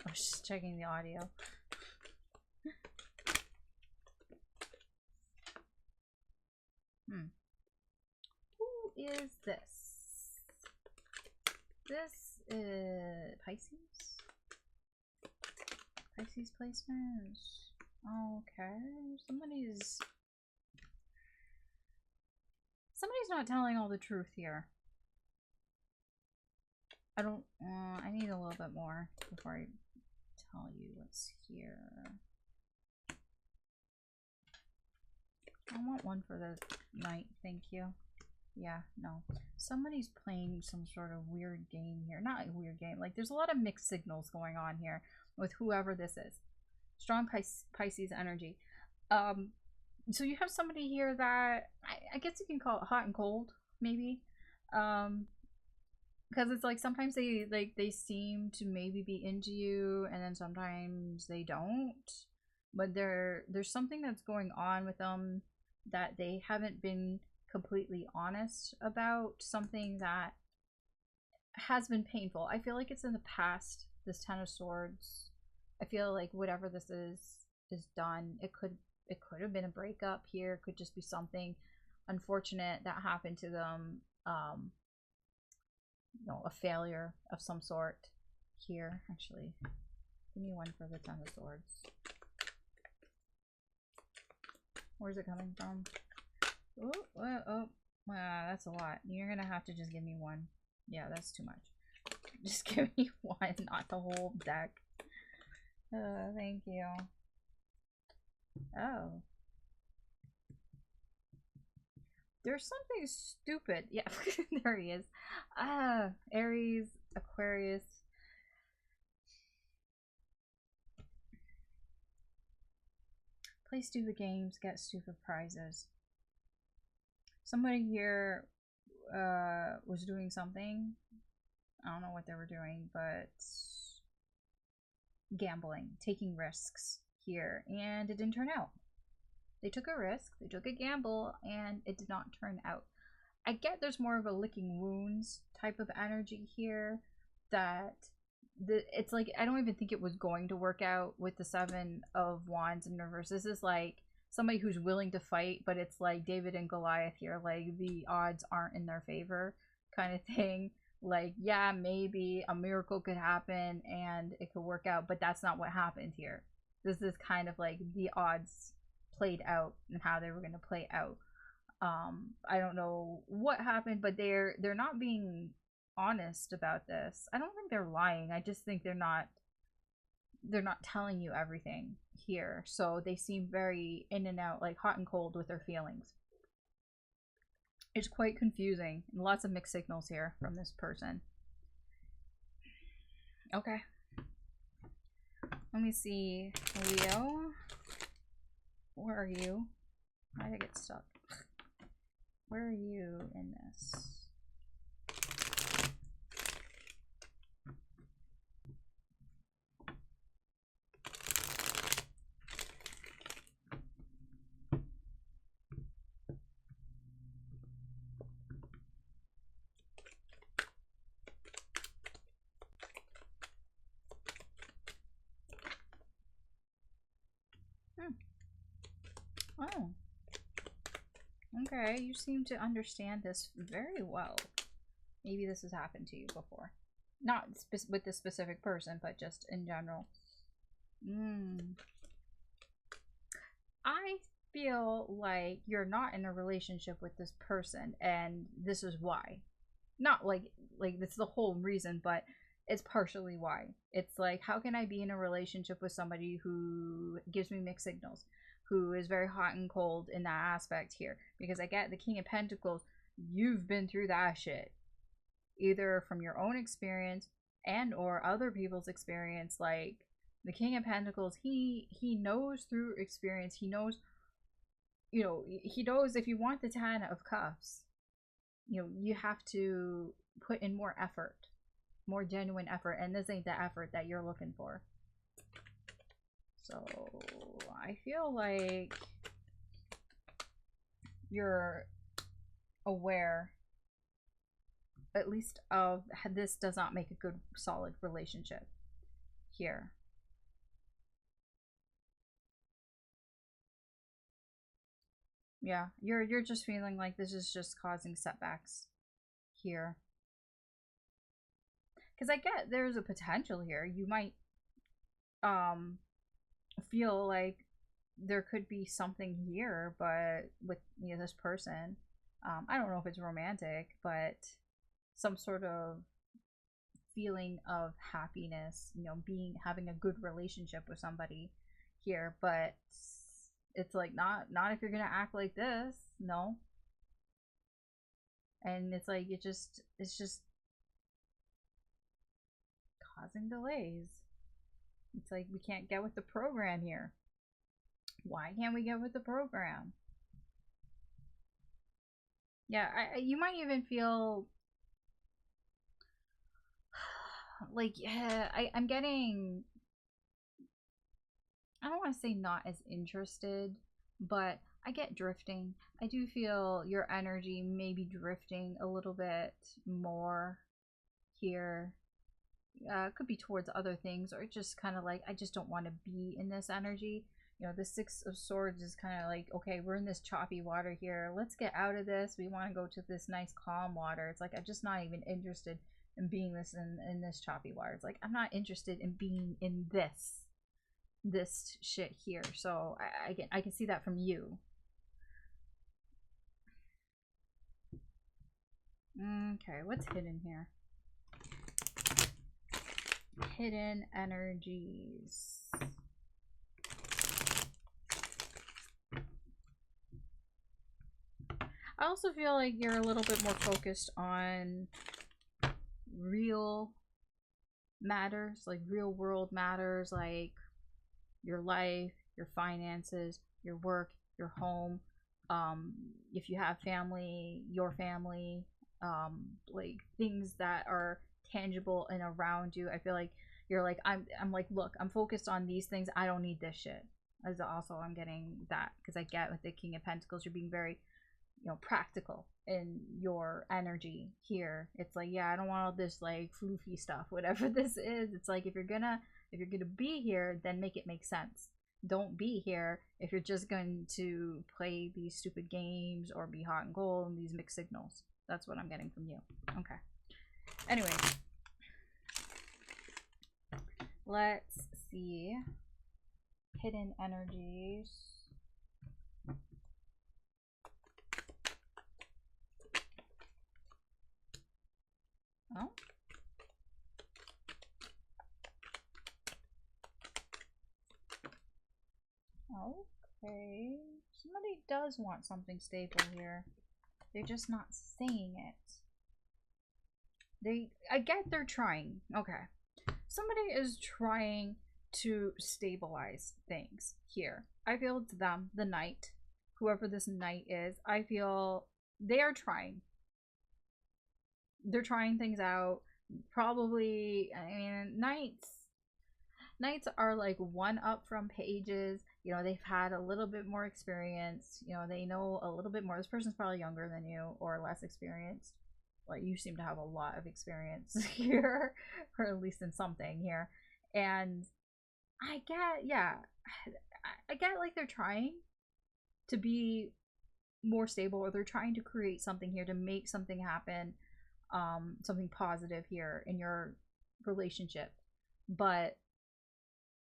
I was just checking the audio. Who is this? This is Pisces? Pisces placements. Okay. Somebody's not telling all the truth here. I need a little bit more before I tell you what's here. I want one for the night, thank you. Yeah, no. Somebody's playing some sort of weird game here. Not a weird game. Like, there's a lot of mixed signals going on here with whoever this is. Strong Pisces energy. So you have somebody here that I guess you can call it hot and cold, maybe. Because it's like sometimes they seem to maybe be into you, and then sometimes they don't. But there's something that's going on with them that they haven't been completely honest about, something that has been painful. I feel like it's in the past, this Ten of Swords. I feel like whatever this is done. It could have been a breakup here. It could just be something unfortunate that happened to them. You know, a failure of some sort here. Actually, give me one for the Ten of Swords. Where's it coming from? Oh, that's a lot. You're gonna have to just give me one. Yeah, that's too much. Just give me one, not the whole deck. Thank you. Oh. There's something stupid. Yeah, there he is. Aries, Aquarius. Play stupid games, get stupid prizes. Somebody here was doing something. I don't know what they were doing, but gambling, taking risks here, and it didn't turn out. They took a risk, they took a gamble, and it did not turn out. I get there's more of a licking wounds type of energy here, that it's like, I don't even think it was going to work out with the Seven of Wands in reverse. This is like somebody who's willing to fight, but it's like David and Goliath here, like the odds aren't in their favor kind of thing. Like, yeah, maybe a miracle could happen and it could work out, but that's not what happened here. This is kind of like the odds played out and how they were going to play out. I don't know what happened, but they're not being honest about this. I don't think they're lying. I just think they're not telling you everything here. So they seem very in and out, like hot and cold with their feelings. It's quite confusing. Lots of mixed signals here from this person. Okay. Let me see. Leo. Where are you? How did I get stuck? Where are you in this? Oh. Okay, you seem to understand this very well. Maybe this has happened to you before. Not with this specific person, but just in general. I feel like you're not in a relationship with this person, and this is why. not like that's the whole reason, but it's partially why. It's like, how can I be in a relationship with somebody who gives me mixed signals, who is very hot and cold in that aspect here? Because I get the King of Pentacles, you've been through that shit, either from your own experience and or other people's experience. Like the King of Pentacles, he knows through experience. He knows, you know, he knows if you want the 10 of cups, you know, you have to put in more effort, more genuine effort, and this ain't the effort that you're looking for. So I feel like you're aware, at least, of this does not make a good solid relationship here. Yeah, you're just feeling like this is just causing setbacks here. Because I get there's a potential here. You might feel like there could be something here, but with, you know, this person, I don't know if it's romantic, but some sort of feeling of happiness, you know, having a good relationship with somebody here. But it's like, not if you're gonna act like this. No. And it's like, it's just causing delays. It's like, we can't get with the program here. Why can't we get with the program? Yeah, you might even feel like, yeah, I'm getting, I don't want to say not as interested, but I get drifting. I do feel your energy may be drifting a little bit more here. Could be towards other things, or just kind of like, I just don't want to be in this energy. You know, the Six of Swords is kind of like, okay, we're in this choppy water here. Let's get out of this. We want to go to this nice calm water. It's like, I'm just not even interested in being this in this choppy water. It's like, I'm not interested in being in this shit here. So I can see that from you. Okay, what's hidden here? Hidden energies. I also feel like you're a little bit more focused on real matters, like real world matters, like your life, your finances, your work, your home. If you have family, your family, like things that are tangible and around you. I feel like you're like, I'm like, look, I'm focused on these things. I don't need this shit. As also, I'm getting that because I get with the King of Pentacles, you're being very, you know, practical in your energy here. It's like, yeah, I don't want all this like floofy stuff, whatever this is. It's like, if you're gonna be here, then make it make sense. Don't be here if you're just going to play these stupid games or be hot and cold and these mixed signals. That's what I'm getting from you. Okay. Anyway, let's see. Hidden energies. Oh. Okay. Somebody does want something stable here. They're just not saying it. I get they're trying. Okay. Somebody is trying to stabilize things here. I feel it's them, the knight. Whoever this knight is, I feel they are trying. They're trying things out. Probably, I mean, knights are like one up from pages. You know, they've had a little bit more experience. You know, they know a little bit more. This person's probably younger than you or less experienced. Like, you seem to have a lot of experience here, or at least in something here. And I get, yeah, I get like they're trying to be more stable, or they're trying to create something here to make something happen, something positive here in your relationship. But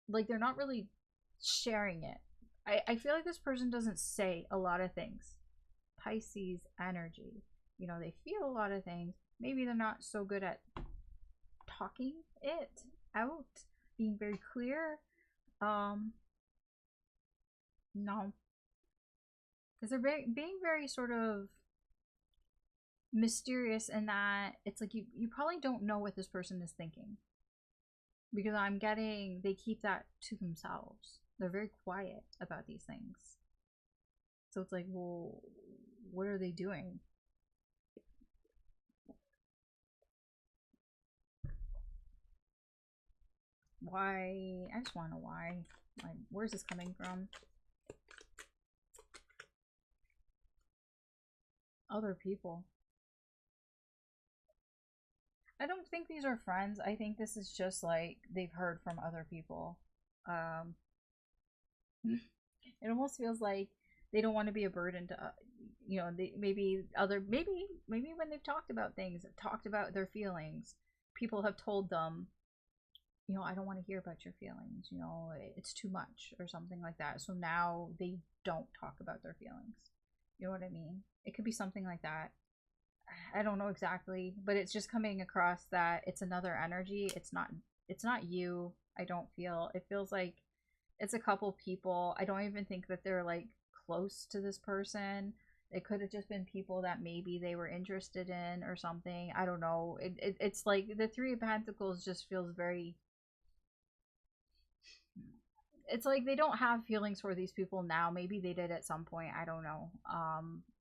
like, they're not really sharing it. I feel like this person doesn't say a lot of things. Pisces energy. You know, they feel a lot of things. Maybe they're not so good at talking it out, being very clear. No, because they're being very sort of mysterious in that it's like you probably don't know what this person is thinking, because I'm getting they keep that to themselves. They're very quiet about these things. So it's like, well, what are they doing? Why? I just want to know why. Like, where's this coming from? Other people. I don't think these are friends. I think this is just like they've heard from other people. Um, it almost feels like they don't want to be a burden to, you know, they maybe when they've talked about things, talked about their feelings, people have told them, you know, I don't want to hear about your feelings. You know, it's too much or something like that. So now they don't talk about their feelings. You know what I mean? It could be something like that. I don't know exactly, but it's just coming across that it's another energy. It's not you. I don't feel. It feels like it's a couple people. I don't even think that they're like close to this person. It could have just been people that maybe they were interested in or something. I don't know. It's like the Three of Pentacles just feels very, it's like they don't have feelings for these people now. Maybe they did at some point. I don't know.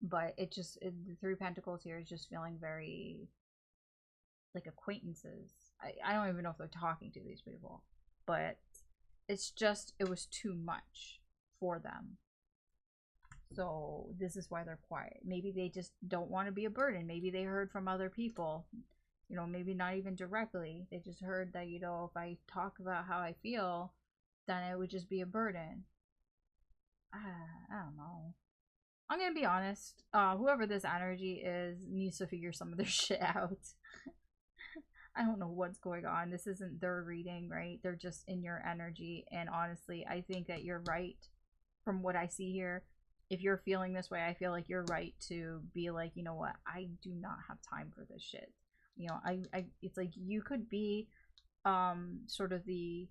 But the Three of Pentacles here is just feeling very like acquaintances. I don't even know if they're talking to these people, but it's just, it was too much for them. So this is why they're quiet. Maybe they just don't want to be a burden. Maybe they heard from other people, you know, maybe not even directly. They just heard that, you know, if I talk about how I feel, then it would just be a burden. I don't know. I'm gonna be honest. Whoever this energy is needs to figure some of their shit out. I don't know what's going on. This isn't their reading, right? They're just in your energy. And honestly, I think that you're right from what I see here. If you're feeling this way, I feel like you're right to be like, you know what? I do not have time for this shit. You know, it's like you could be sort of the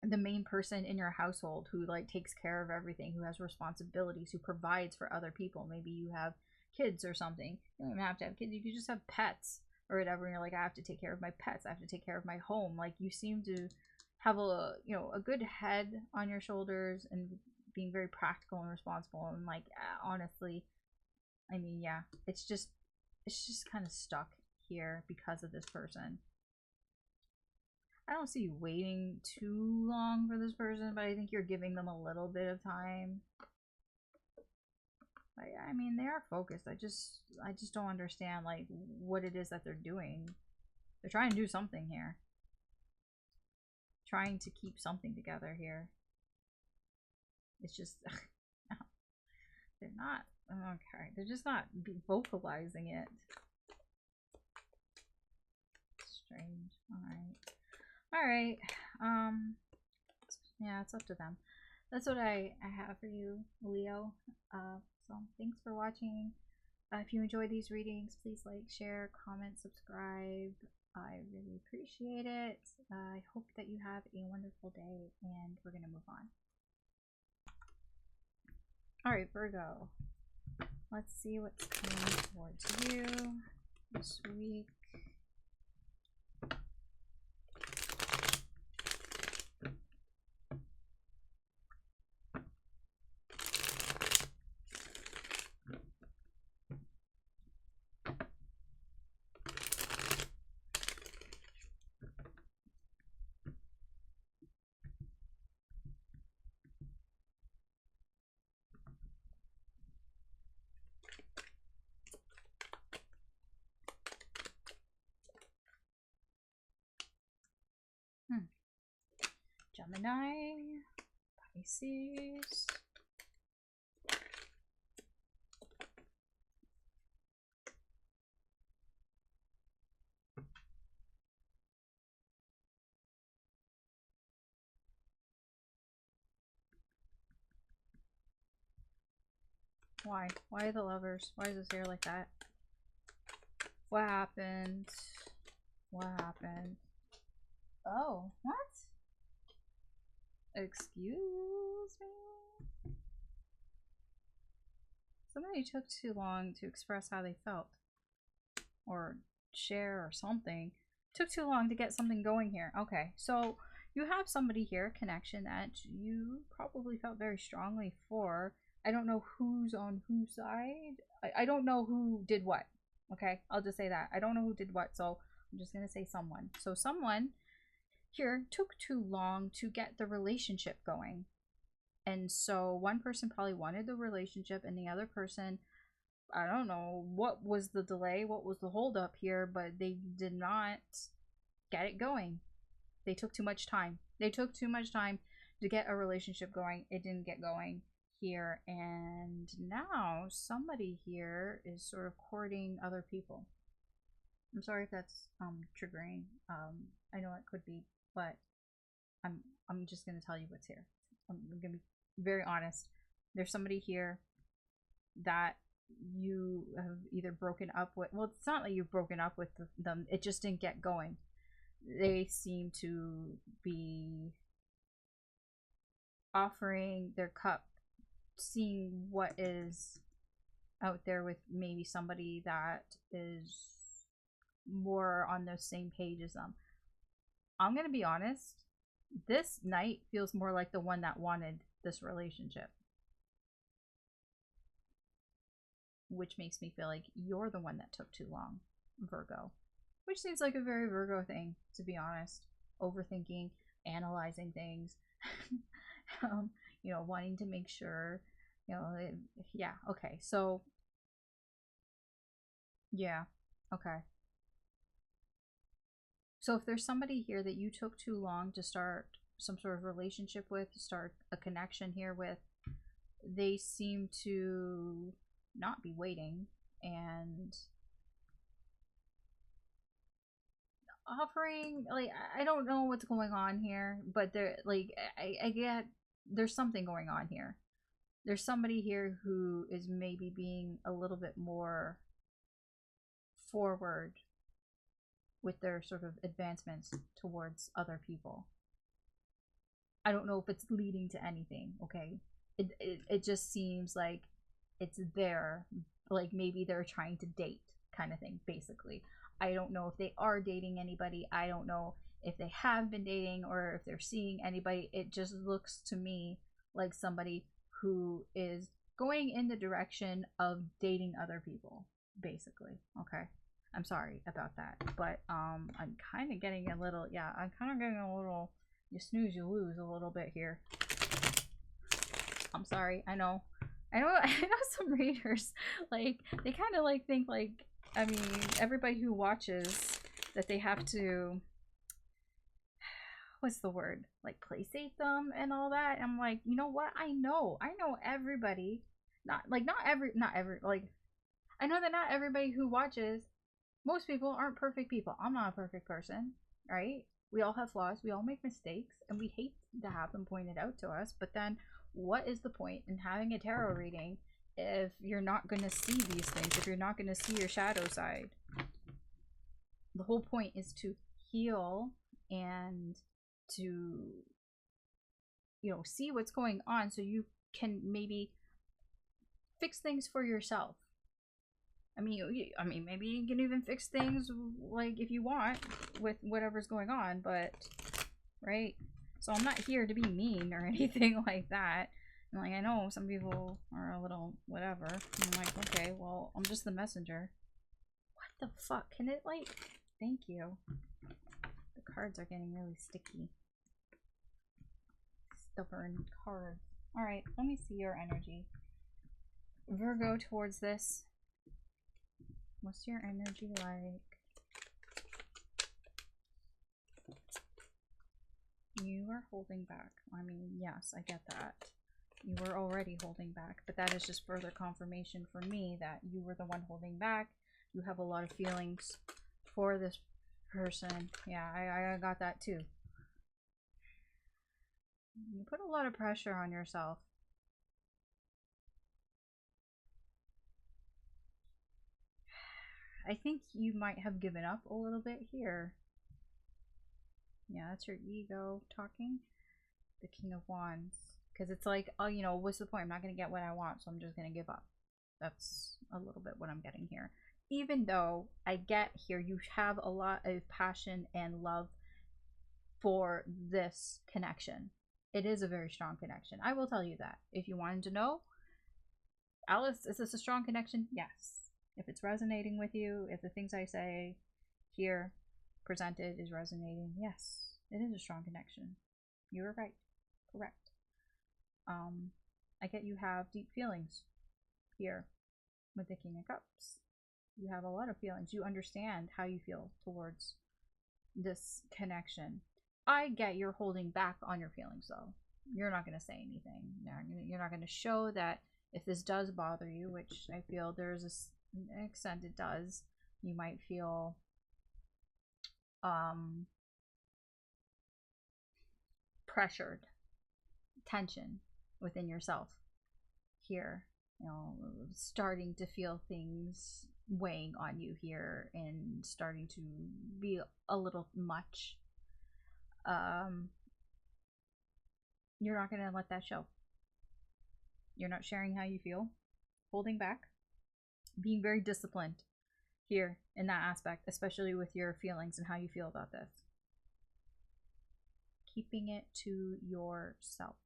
main person in your household who like takes care of everything, who has responsibilities, who provides for other people. Maybe you have kids or something. You don't even have to have kids. You could just have pets or whatever. And you're like, I have to take care of my pets. I have to take care of my home. Like you seem to have a, you know, a good head on your shoulders and being very practical and responsible. And like, honestly, I mean, yeah, it's just kind of stuck here because of this person. I don't see you waiting too long for this person, but I think you're giving them a little bit of time. But yeah, I mean, they are focused. I just don't understand like what it is that they're doing. They're trying to do something here. Trying to keep something together here. It's just they're not okay. They're just not vocalizing it. Strange. All right. Yeah, it's up to them. That's what I have for you, Leo. So thanks for watching. If you enjoy these readings, please like, share, comment, subscribe. I really appreciate it. I hope that you have a wonderful day, and we're gonna move on. All right, Virgo. Let's see what's coming towards you this week. Gemini, Pisces. Why? Why the Lovers? Why is this here like that? What happened? What happened? Oh, what? Excuse me? Somebody took too long to express how they felt. Or share or something. Took too long to get something going here. Okay, so you have somebody here, connection that you probably felt very strongly for. I don't know who's on whose side. I don't know who did what. Okay, I'll just say that. I don't know who did what, so I'm just going to say someone. So someone here took too long to get the relationship going. And so one person probably wanted the relationship and the other person, I don't know what was the delay, what was the holdup here, but they did not get it going. They took too much time. They took too much time to get a relationship going. It didn't get going here, and now somebody here is sort of courting other people. I'm sorry if that's triggering. I know it could be, but I'm just gonna tell you what's here. I'm gonna be very honest. There's somebody here that you have either broken up with. Well, it's not like you've broken up with them, it just didn't get going. They seem to be offering their cup, seeing what is out there with maybe somebody that is more on the same page as them. I'm gonna be honest, this knight feels more like the one that wanted this relationship, which makes me feel like you're the one that took too long, Virgo. Which seems like a very Virgo thing, to be honest. Overthinking, analyzing things, you know, wanting to make sure, you know, yeah, okay, so, yeah, okay. So if there's somebody here that you took too long to start some sort of relationship with, to start a connection here with, they seem to not be waiting and offering, like, I don't know what's going on here, but there, like, I get there's something going on here. There's somebody here who is maybe being a little bit more forward with their sort of advancements towards other people. I don't know if it's leading to anything, okay? It just seems like it's there, like maybe they're trying to date kind of thing, basically. I don't know if they are dating anybody. I don't know if they have been dating or if they're seeing anybody. It just looks to me like somebody who is going in the direction of dating other people, basically. Okay, I'm sorry about that, but I'm kind of getting a little, yeah, I'm kind of getting a little, you snooze you lose a little bit here. I'm sorry. I know some readers, like, they kind of like think like, I mean, everybody who watches that they have to, what's the word, like, placate them and all that. I'm like, you know what, I know everybody, not every, like, I know that not everybody who watches, most people aren't perfect people. I'm not a perfect person, right? We all have flaws, we all make mistakes, and we hate to have them pointed out to us. But then what is the point in having a tarot reading if you're not going to see these things, if you're not going to see your shadow side? The whole point is to heal and to, you know, see what's going on so you can maybe fix things for yourself. I mean, maybe you can even fix things, like, if you want, with whatever's going on, but, right? So I'm not here to be mean or anything like that. And, like, I know some people are a little whatever. I'm like, okay, well, I'm just the messenger. What the fuck? Can it, like, thank you. The cards are getting really sticky. Stubborn cards. Alright, let me see your energy. Virgo, towards this. What's your energy like? You are holding back. I mean, yes, I get that. You were already holding back, but that is just further confirmation for me that you were the one holding back. You have a lot of feelings for this person. Yeah, I got that too. You put a lot of pressure on yourself. I think you might have given up a little bit here. Yeah, that's your ego talking. The King of Wands. Because it's like, oh, you know, what's the point? I'm not going to get what I want, so I'm just going to give up. That's a little bit what I'm getting here. Even though I get here, you have a lot of passion and love for this connection. It is a very strong connection. I will tell you that. If you wanted to know, Alice, is this a strong connection? Yes. If it's resonating with you, if the things I say here presented is resonating, yes, it is a strong connection. You were right. Correct. I get you have deep feelings here with the King of Cups. You have a lot of feelings. You understand how you feel towards this connection. I get you're holding back on your feelings though. You're not going to say anything. You're not going to show that if this does bother you, which I feel there's an extent it does, you might feel pressured, tension within yourself here, you know, starting to feel things weighing on you here and starting to be a little much. You're not going to let that show. You're not sharing how you feel, holding back, being very disciplined here in that aspect, especially with your feelings and how you feel about this. Keeping it to yourself.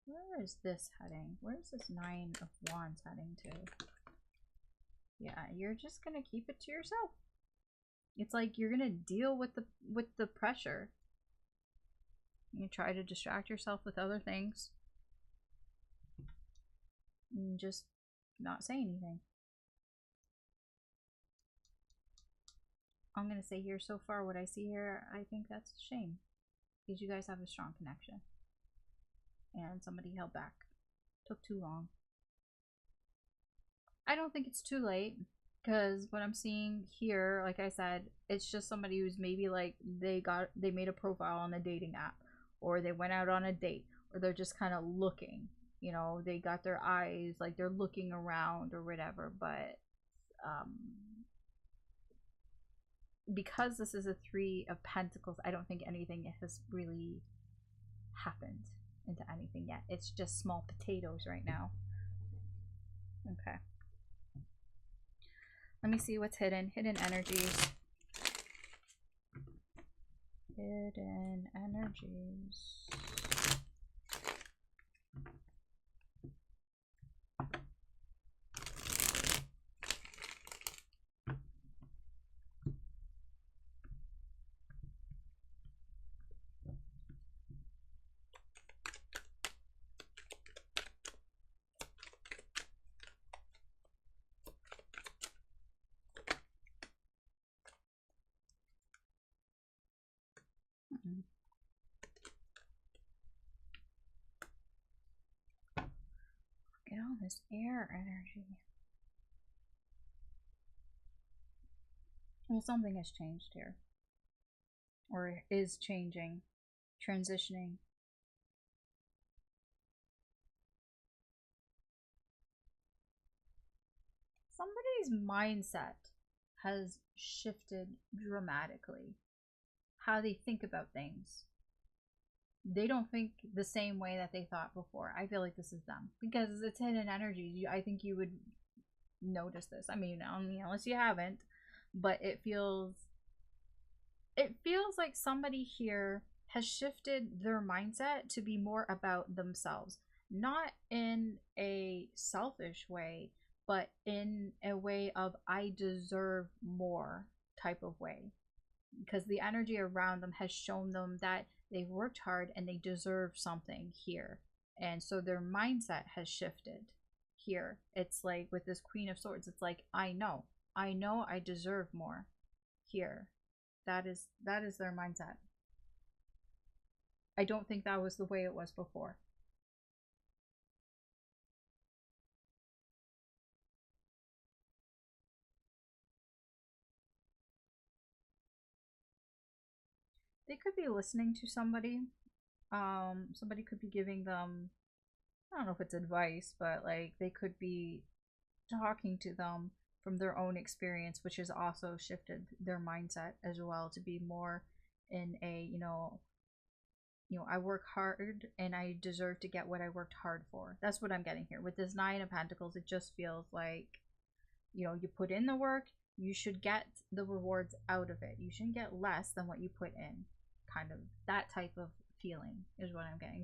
Where is this heading? Where is this Nine of Wands heading to? Yeah, you're just gonna keep it to yourself. It's like you're gonna deal with the pressure. You try to distract yourself with other things and just not say anything. I'm gonna say here, so far what I see here, I think that's a shame, because you guys have a strong connection and somebody held back. Took too long. I don't think it's too late, because what I'm seeing here, like I said, it's just somebody who's maybe like they made a profile on a dating app, or they went out on a date, or they're just kind of looking, you know, they got their eyes, like they're looking around or whatever. But because this is a Three of Pentacles, I don't think anything has really happened into anything yet. It's just small potatoes right now. Okay. Let me see what's hidden. Hidden energies. Hidden energies. Get all this air energy. Well, something has changed here. Or is changing. Transitioning. Somebody's mindset has shifted dramatically. How they think about things. They don't think the same way that they thought before. I feel like this is them, because it's hidden energy. I think you would notice this. I mean, unless you haven't, but it feels like somebody here has shifted their mindset to be more about themselves, not in a selfish way, but in a way of I deserve more type of way, because the energy around them has shown them that they've worked hard and they deserve something here. And so their mindset has shifted here. It's like with this Queen of Swords, it's like I know I deserve more here. That is their mindset. I don't think that was the way it was before. They could be listening to somebody. Somebody could be giving them, I don't know if it's advice, but like they could be talking to them from their own experience, which has also shifted their mindset as well to be more in a, I work hard and I deserve to get what I worked hard for. That's what I'm getting here. With this Nine of Pentacles, it just feels like, you put in the work, you should get the rewards out of it. You shouldn't get less than what you put in. Kind of that type of feeling is what I'm getting.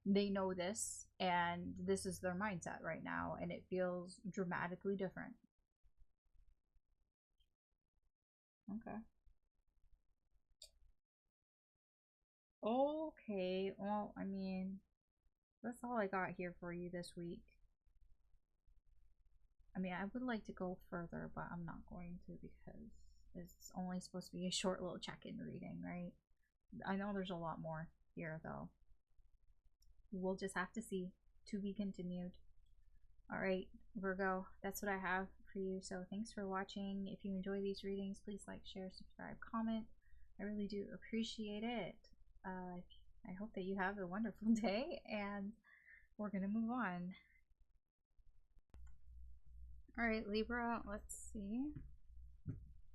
They know this, and this is their mindset right now, and it feels dramatically different. Okay. Okay, well, I mean, that's all I got here for you this week. I mean, I would like to go further, but I'm not going to because it's only supposed to be a short little check-in reading, right? I know there's a lot more here, though. We'll just have to see. To be continued. Alright, Virgo, that's what I have for you. So thanks for watching. If you enjoy these readings, please like, share, subscribe, comment. I really do appreciate it. I hope that you have a wonderful day, and we're going to move on. Alright, Libra, let's see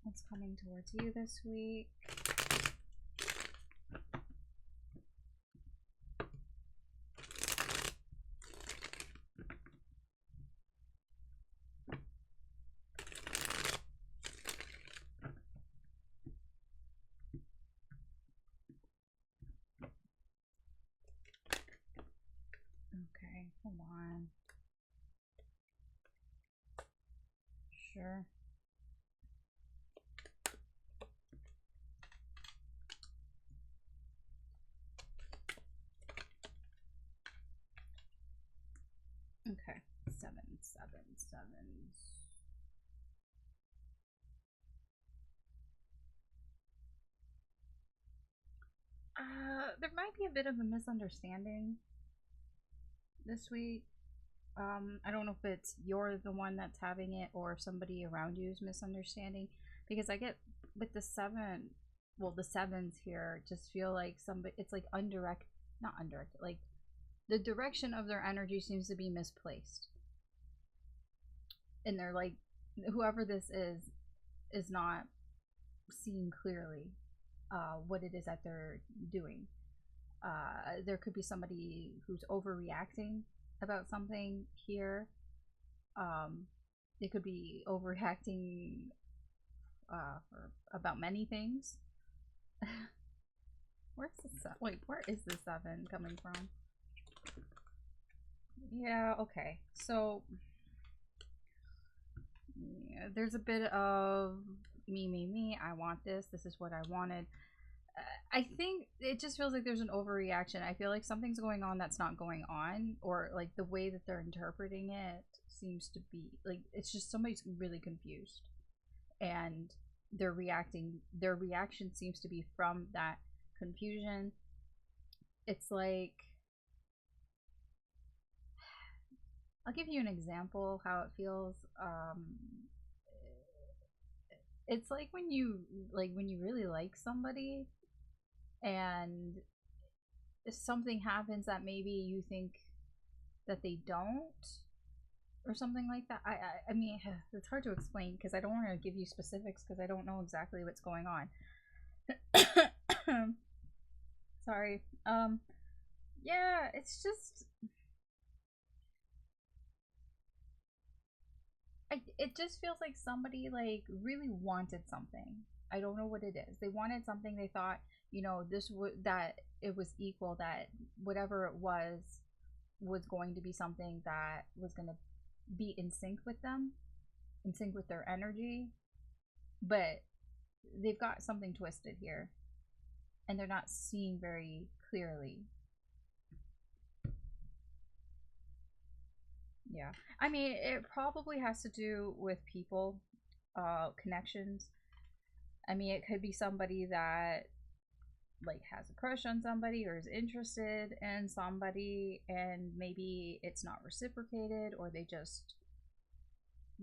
what's coming towards you this week. Okay, hold on. Sure. Okay, 7, 7, 7. There might be a bit of a misunderstanding this week. I don't know if it's you're the one that's having it or if somebody around you is misunderstanding, because I get with the 7, well, the 7s here just feel like it's like not undirected, like the direction of their energy seems to be misplaced, and they're like, whoever this is not seeing clearly what it is that they're doing. There could be somebody who's overreacting about something here. They could be overreacting about many things. Where's the wait? Where is the 7 coming from? Yeah. Okay. So yeah, there's a bit of me. I want this. This is what I wanted. I think it just feels like there's an overreaction. I feel like something's going on that's not going on, or like the way that they're interpreting it seems to be like it's just somebody's really confused, and their reaction seems to be from that confusion. It's like, I'll give you an example how it feels. It's like when you really like somebody, and if something happens that maybe you think that they don't, or something like that. I mean, it's hard to explain because I don't want to give you specifics because I don't know exactly what's going on. Sorry. Yeah, it's just it just feels like somebody like really wanted something. I don't know what it is. They wanted something. They thought, this would that it was equal, that whatever it was going to be something that was going to be in sync with them, in sync with their energy. But they've got something twisted here, and they're not seeing very clearly. Yeah, I mean, it probably has to do with people, connections. I mean, it could be somebody that like has a crush on somebody or is interested in somebody, and maybe it's not reciprocated, or they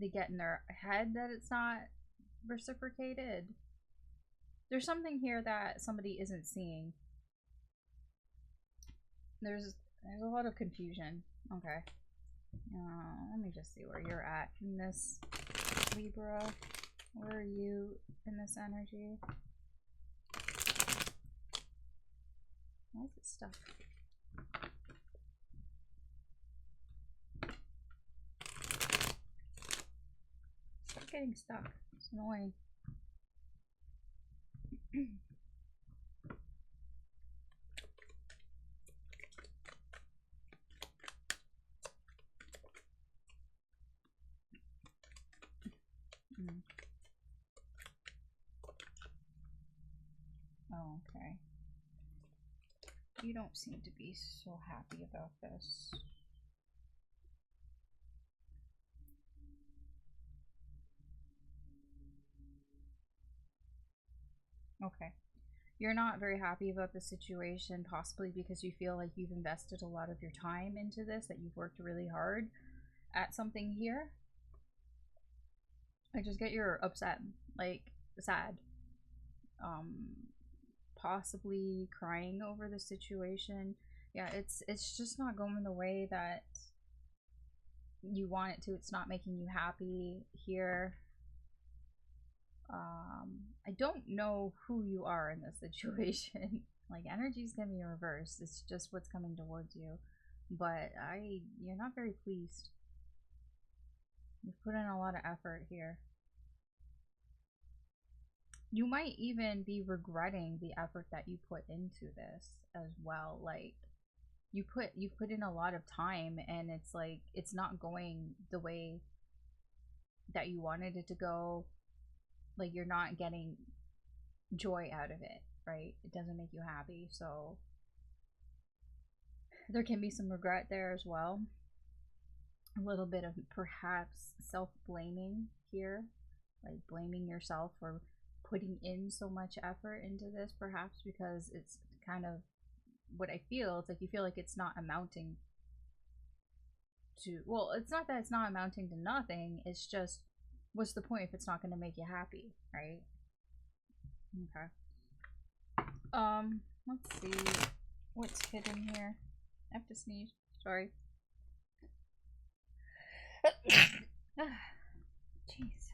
get in their head that it's not reciprocated. There's something here that somebody isn't seeing. There's a lot of confusion. Okay. Let me just see where you're at in this Libra, where are you in this energy? Why is it stuck? Stop getting stuck. It's annoying. Oh, okay. You don't seem to be so happy about this. Okay. You're not very happy about the situation, possibly because you feel like you've invested a lot of your time into this, that you've worked really hard at something here. I just get you're upset, like sad. Possibly crying over the situation. Yeah, it's just not going the way that you want it to. It's not making you happy here. I don't know who you are in this situation. Like, energy's gonna be reversed. It's just what's coming towards you. But you're not very pleased. You've put in a lot of effort here. You might even be regretting the effort that you put into this as well. Like, you put in a lot of time, and it's like it's not going the way that you wanted it to go. Like, you're not getting joy out of it, right? It doesn't make you happy, so there can be some regret there as well. A little bit of perhaps self-blaming here, like blaming yourself for putting in so much effort into this, perhaps because it's kind of what I feel. It's like you feel like it's not amounting to, well, it's not that it's not amounting to nothing, it's just, what's the point if it's not going to make you happy, right? Okay. Let's see what's hidden here. I have to sneeze. Sorry. Jeez.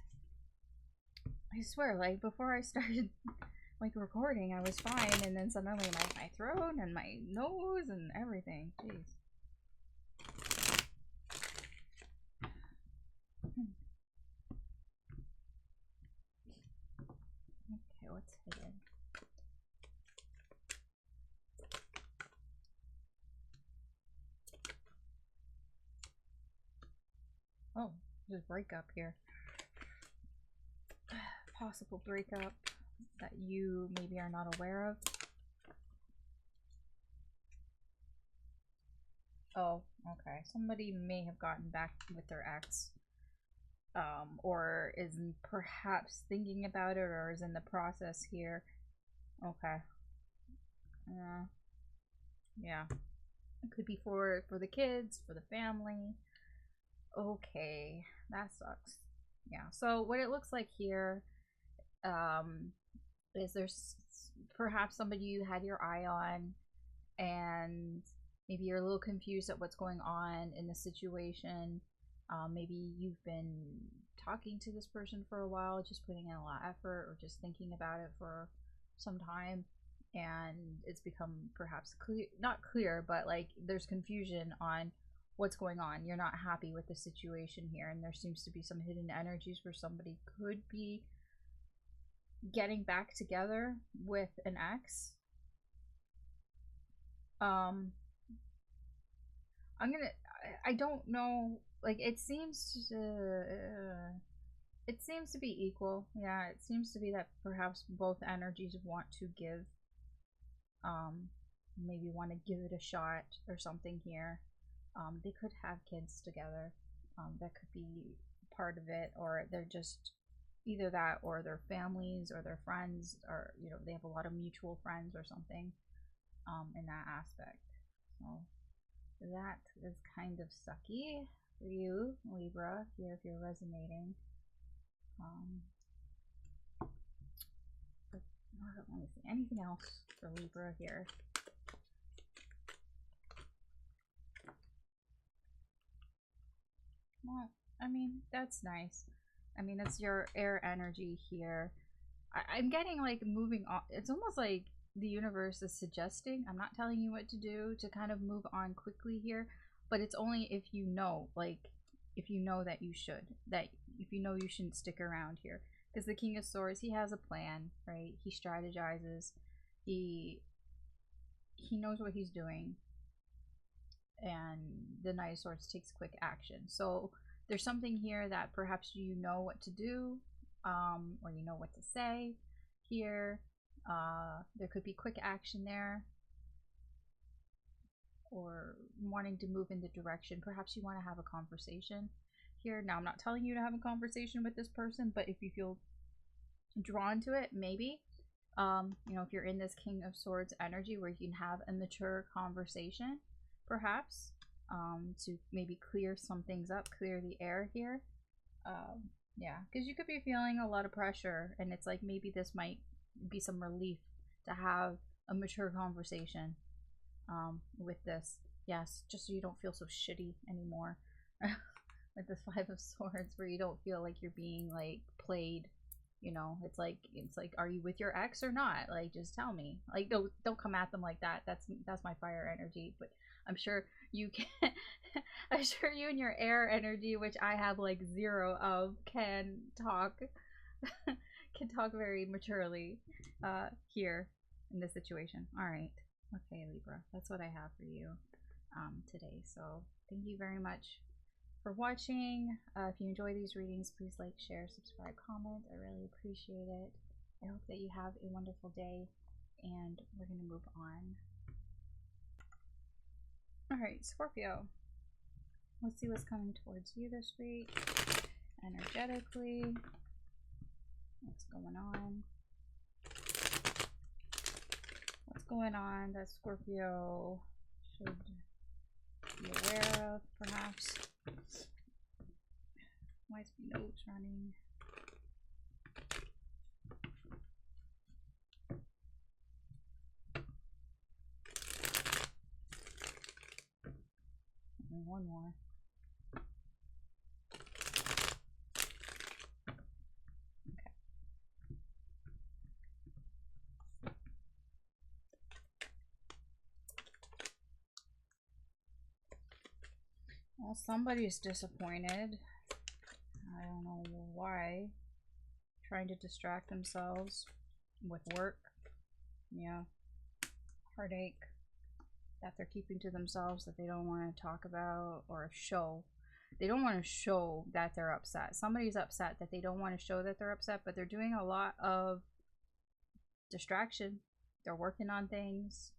I swear, like, before I started, like, recording, I was fine, and then suddenly my throat and my nose and everything. Jeez. Okay, what's hidden? Oh, there's a breakup here. Possible breakup that you maybe are not aware of. Oh, okay. Somebody may have gotten back with their ex. Or is perhaps thinking about it, or is in the process here. Okay. Yeah. It could be for the kids, for the family. Okay, that sucks. Yeah. So what it looks like here, is there's perhaps somebody you had your eye on, and maybe you're a little confused at what's going on in the situation. Maybe you've been talking to this person for a while, just putting in a lot of effort, or just thinking about it for some time, and it's become perhaps clear, not clear, but like there's confusion on what's going on. You're not happy with the situation here, and there seems to be some hidden energies where somebody could be getting back together with an ex. I don't know, like it seems to be equal. Yeah, it seems to be that perhaps both energies want to give, maybe want to give it a shot or something here. They could have kids together. That could be part of it, or they're just either that, or their families or their friends, or they have a lot of mutual friends or something, in that aspect. So that is kind of sucky for you, Libra, here, if you're resonating. But let me see, anything else for Libra here? Well, I mean, that's nice. I mean, it's your air energy here. I'm getting like moving on. It's almost like the universe is suggesting, I'm not telling you what to do, to kind of move on quickly here, but it's only if you know, like, if you know that you should, that if you know you shouldn't stick around here. Because the King of Swords, he has a plan, right? He strategizes. He knows what he's doing. And the Knight of Swords takes quick action. So there's something here that perhaps you know what to do, or you know what to say here. There could be quick action there, or wanting to move in the direction. Perhaps you want to have a conversation here. Now, I'm not telling you to have a conversation with this person, but if you feel drawn to it, maybe. You know, if you're in this King of Swords energy where you can have a mature conversation, perhaps, to maybe clear some things up, clear the air here. Yeah, because you could be feeling a lot of pressure, and it's like maybe this might be some relief to have a mature conversation with this. Yes, just so you don't feel so shitty anymore. With this Five of Swords, where you don't feel like you're being like played. You know, it's like, are you with your ex or not? Like, just tell me. Like, don't come at them like that. That's my fire energy. But I'm sure you can. I'm sure you and your air energy, which I have like 0 of, can talk. Can talk very maturely here in this situation. All right. Okay, Libra. That's what I have for you today. So thank you very much for watching. If you enjoy these readings, please like, share, subscribe, comment. I really appreciate it. I hope that you have a wonderful day, and we're going to move on. Alright, Scorpio. Let's see what's coming towards you this week. Energetically. What's going on? What's going on that Scorpio should be aware of, perhaps? Why is my notes running? And one more. Okay. Well, somebody's disappointed. I don't know why. Trying to distract themselves with work. Yeah. Heartache that they're keeping to themselves, that they don't want to talk about or show. They don't want to show that they're upset. Somebody's upset that they don't want to show that they're upset, but they're doing a lot of distraction. They're working on things.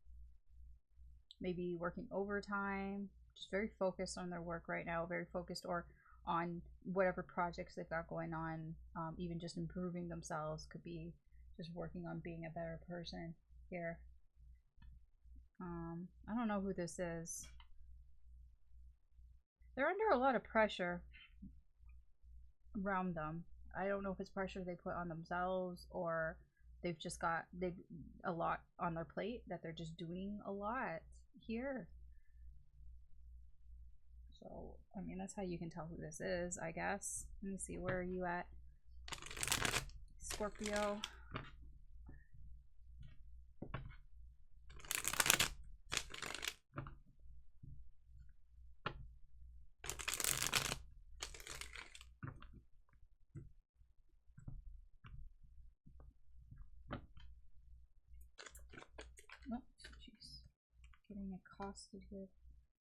Maybe working overtime. Just very focused on their work right now. Very focused, or on whatever projects they've got going on. Even just improving themselves. Could be just working on being a better person here. I don't know who this is. They're under a lot of pressure around them. I don't know if it's pressure they put on themselves, or they've a lot on their plate that they're just doing a lot here. So, I mean, that's how you can tell who this is, I guess. Let me see, where are you at, Scorpio? Oh, jeez. Getting accosted here.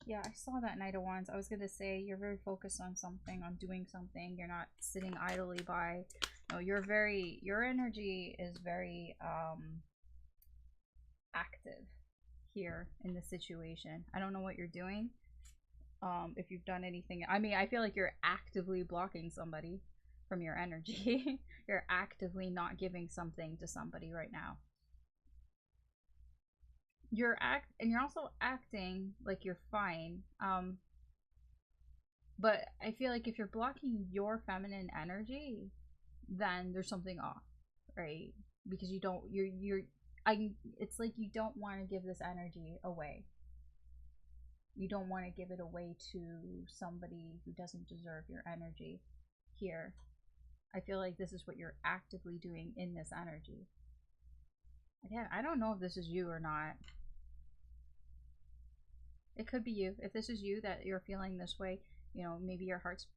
Yeah, I saw that Knight of Wands. I was going to say, you're very focused on something, on doing something. You're not sitting idly by. No, your energy is very active here in the situation. I don't know what you're doing. If you've done anything. I mean, I feel like you're actively blocking somebody from your energy. You're actively not giving something to somebody right now. You're also acting like you're fine. But I feel like if you're blocking your feminine energy, then there's something off, right? Because you don't, it's like you don't want to give this energy away. You don't want to give it away to somebody who doesn't deserve your energy here. I feel like this is what you're actively doing in this energy. Again, I don't know if this is you or not. It could be you. If this is you that you're feeling this way, you know, maybe your heart's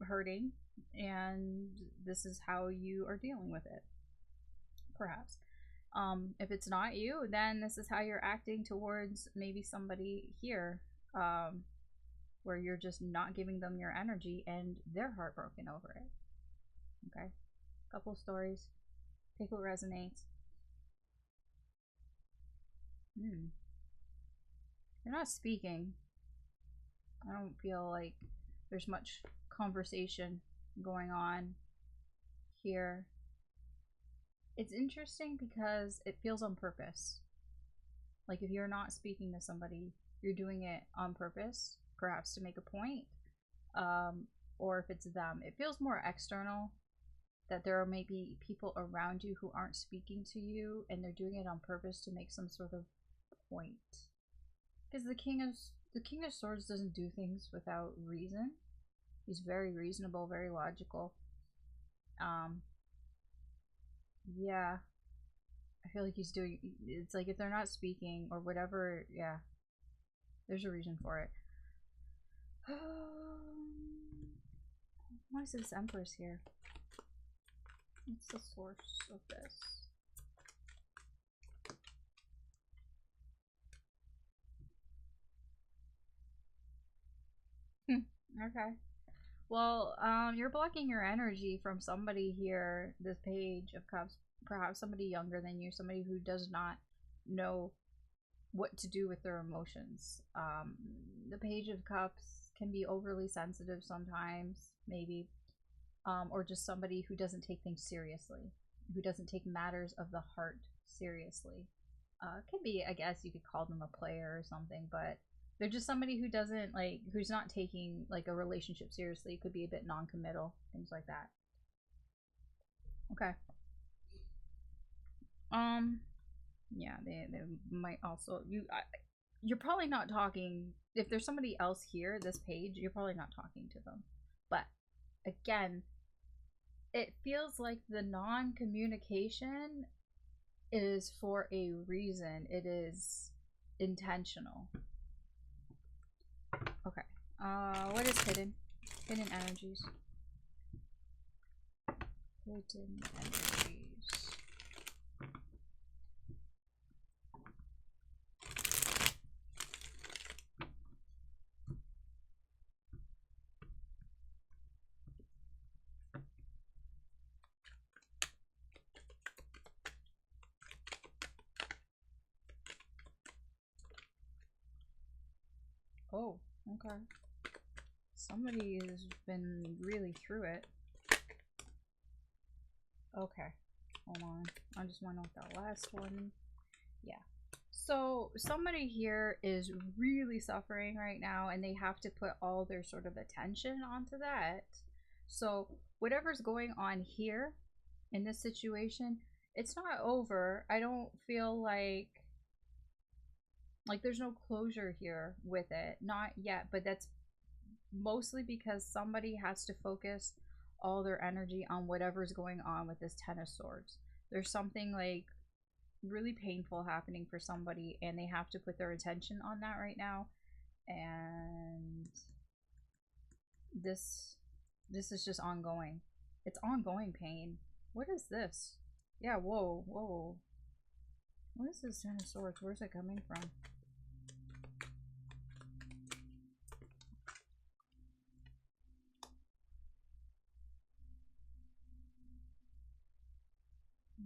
hurting and this is how you are dealing with it. Perhaps. If it's not you, then this is how you're acting towards maybe somebody here, where you're just not giving them your energy and they're heartbroken over it. Okay? Couple stories. Take what resonates. You're not speaking. I don't feel like there's much conversation going on here. It's interesting because it feels on purpose. Like if you're not speaking to somebody, you're doing it on purpose, perhaps to make a point. Or if it's them, it feels more external, that there are maybe people around you who aren't speaking to you and they're doing it on purpose to make some sort of point. Because the King of Swords doesn't do things without reason. He's very reasonable, very logical. Yeah. I feel like he's doing, it's like if they're not speaking or whatever, yeah. There's a reason for it. Why is this Empress here? What's the source of this? Okay. Well, you're blocking your energy from somebody here, this Page of Cups, perhaps somebody younger than you, somebody who does not know what to do with their emotions. The Page of Cups can be overly sensitive sometimes, maybe, or just somebody who doesn't take things seriously, who doesn't take matters of the heart seriously. Could be, I guess you could call them a player or something, but they're just somebody who doesn't like, who's not taking like a relationship seriously. It could be a bit non-committal, things like that. Okay. Yeah, they might also, you're probably not talking, if there's somebody else here, this Page, you're probably not talking to them. But again, it feels like the non-communication is for a reason. It is intentional. Okay. What is hidden? Hidden energies. Hidden energies. Oh, okay. Somebody has been really through it. Okay. Hold on. I just went with that last one. Yeah. So somebody here is really suffering right now and they have to put all their sort of attention onto that. So whatever's going on here in this situation, it's not over. I don't feel like there's no closure here with it. Not yet, but that's mostly because somebody has to focus all their energy on whatever's going on with this Ten of Swords. There's something like really painful happening for somebody and they have to put their attention on that right now. And this is just ongoing. It's ongoing pain. What is this? Yeah, whoa, whoa. What is this Ten of Swords? Where's it coming from?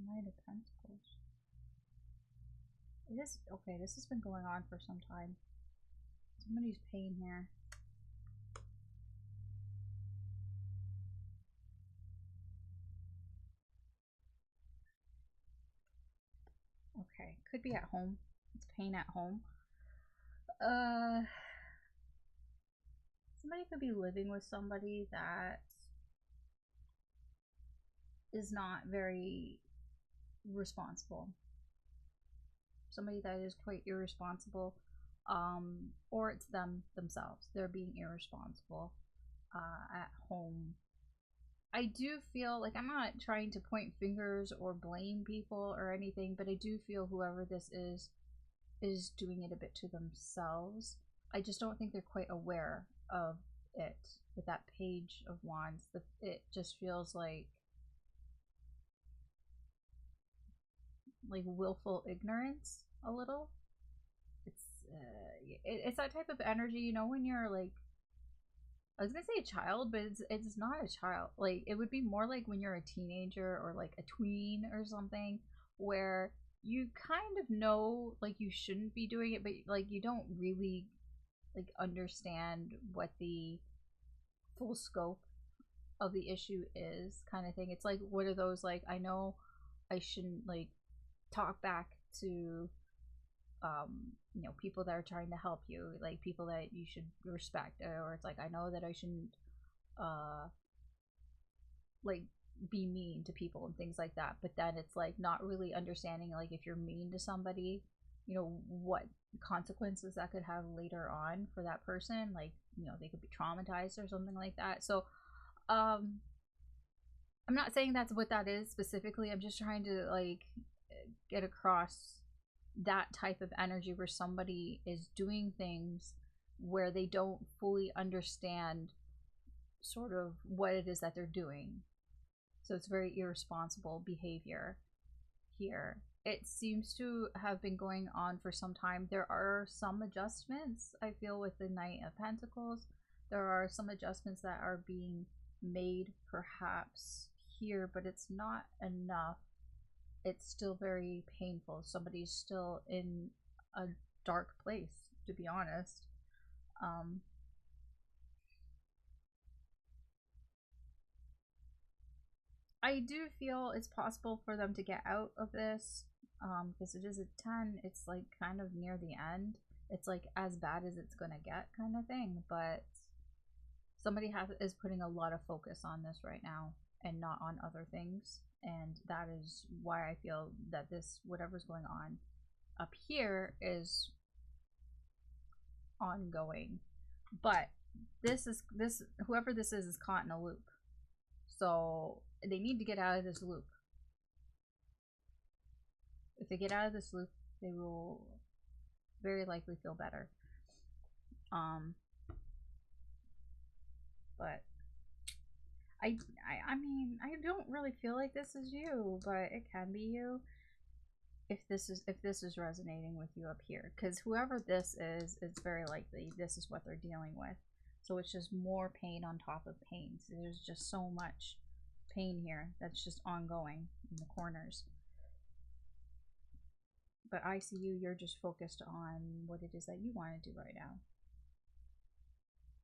Knight of Pentacles. It is okay. This has been going on for some time. Somebody's pain here. Okay, could be at home. It's pain at home. Somebody could be living with somebody that is not very responsible. Somebody that is quite irresponsible. Or it's them themselves. They're being irresponsible at home. I do feel like I'm not trying to point fingers or blame people or anything, but I do feel whoever this is doing it a bit to themselves. I just don't think they're quite aware of it with that Page of Wands. It just feels like willful ignorance a little. It's that type of energy, you know, when you're like, I was gonna say a child, but it's not a child. Like, it would be more like when you're a teenager or like a tween or something, where you kind of know like you shouldn't be doing it, but like you don't really like understand what the full scope of the issue is, kind of thing. It's like, what are those, like, I know I shouldn't like talk back to you know, people that are trying to help you, like people that you should respect, or it's like, I know that I shouldn't like be mean to people and things like that, but then it's like not really understanding, like, if you're mean to somebody, you know, what consequences that could have later on for that person. Like, you know, they could be traumatized or something like that. So I'm not saying that's what that is specifically. I'm just trying to like get across that type of energy where somebody is doing things where they don't fully understand sort of what it is that they're doing. So it's very irresponsible behavior here. It seems to have been going on for some time. There are some adjustments, I feel, with the Knight of Pentacles. There are some adjustments that are being made perhaps here, but it's not enough. It's still very painful. Somebody's still in a dark place, to be honest. I do feel it's possible for them to get out of this, because it is a 10. It's like kind of near the end. It's like as bad as it's gonna get, kind of thing. But somebody is putting a lot of focus on this right now and not on other things, and that is why I feel that this, whatever's going on up here, is ongoing. But this whoever this is caught in a loop, so they need to get out of this loop. If they get out of this loop, they will very likely feel better. But I mean, I don't really feel like this is you, but it can be you if this is resonating with you up here, because whoever this is, it's very likely this is what they're dealing with. So it's just more pain on top of pain. So there's just so much pain here that's just ongoing in the corners. But I see you're just focused on what it is that you want to do right now.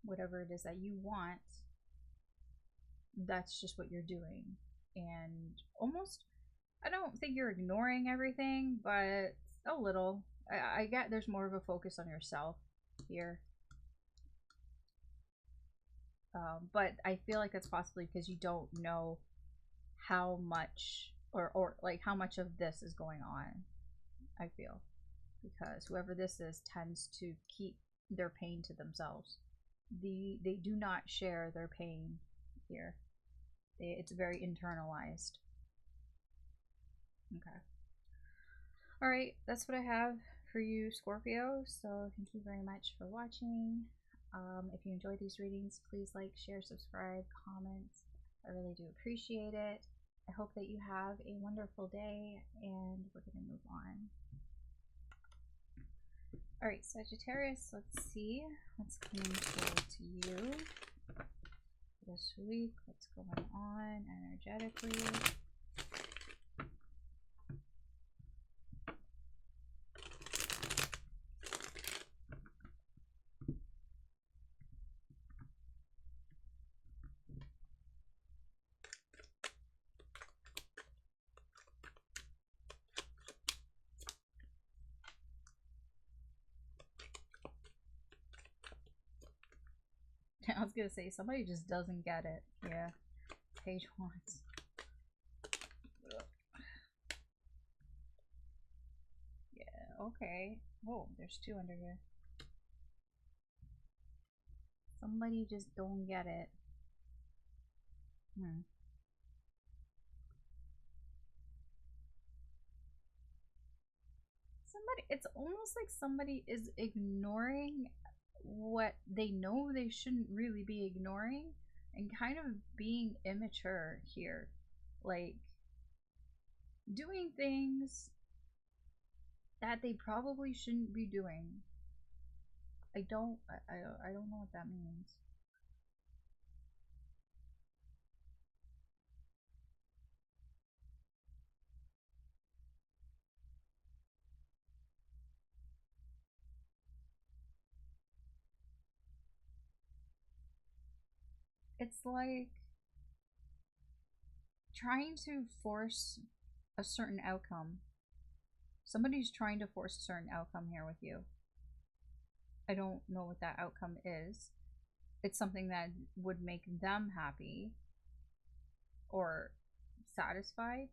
Whatever it is that you want, that's just what you're doing. And almost, I don't think you're ignoring everything, but a little. I get there's more of a focus on yourself here. But I feel like that's possibly because you don't know how much, or like how much of this is going on, I feel. Because whoever this is tends to keep their pain to themselves. They do not share their pain here. It's very internalized. Okay. Alright, that's what I have for you, Scorpio. So thank you very much for watching. If you enjoy these readings, please like, share, subscribe, comment. I really do appreciate it. I hope that you have a wonderful day, and we're going to move on. Alright, Sagittarius, let's see what's coming forward to you this week. What's going on energetically? I was gonna say, somebody just doesn't get it. Yeah. Page Wands. Yeah, okay. Whoa, there's two under here. Somebody just don't get it. what? It's almost like somebody is ignoring what they know they shouldn't really be ignoring and kind of being immature here. Like, doing things that they probably shouldn't be doing. I don't know what that means. It's like trying to force a certain outcome. Somebody's trying to force a certain outcome here with you. I don't know what that outcome is. It's something that would make them happy or satisfied.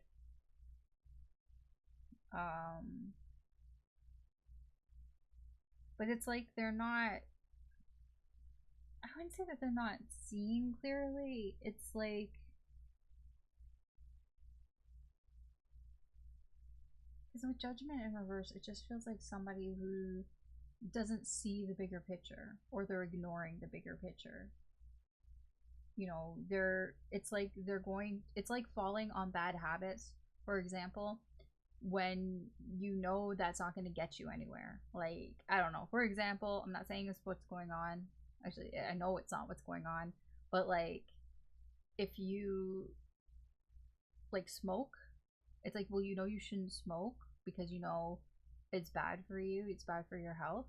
But it's like they're not, I wouldn't say that they're not seeing clearly. It's like, because with Judgment in reverse, it just feels like somebody who doesn't see the bigger picture, or they're ignoring the bigger picture. You know, it's like it's like falling on bad habits, for example, when you know that's not going to get you anywhere. Like, I don't know, for example, I'm not saying it's what's going on. Actually, I know it's not what's going on, but like, if you like smoke, it's like, well, you know you shouldn't smoke because you know it's bad for you, it's bad for your health,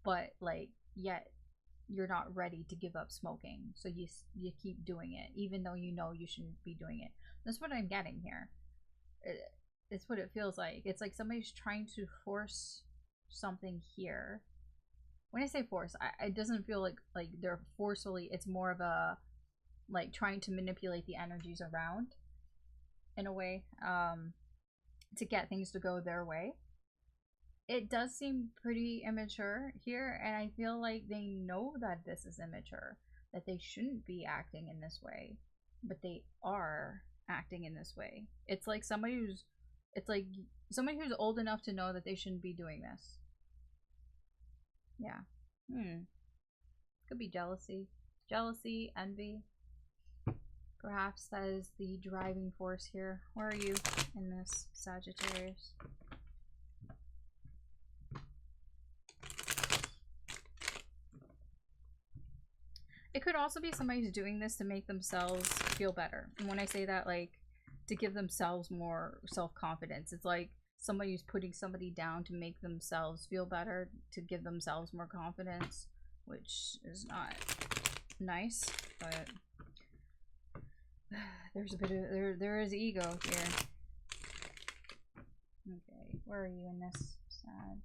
but like, yet you're not ready to give up smoking, so you keep doing it even though you know you shouldn't be doing it. That's what I'm getting here. It's what it feels like. It's like somebody's trying to force something here. When I say force, it doesn't feel like they're forcefully. It's more of a like trying to manipulate the energies around in a way, to get things to go their way. It does seem pretty immature here, and I feel like they know that this is immature, that they shouldn't be acting in this way, but they are acting in this way. It's like somebody who's old enough to know that they shouldn't be doing this. Yeah. Could be jealousy. Jealousy, envy. Perhaps that is the driving force here. Where are you in this, Sagittarius? It could also be somebody who's doing this to make themselves feel better. And when I say that, like, to give themselves more self-confidence, it's like somebody who's putting somebody down to make themselves feel better, to give themselves more confidence, which is not nice, but there's a bit of, there is ego here. Okay, where are you in this, Sag?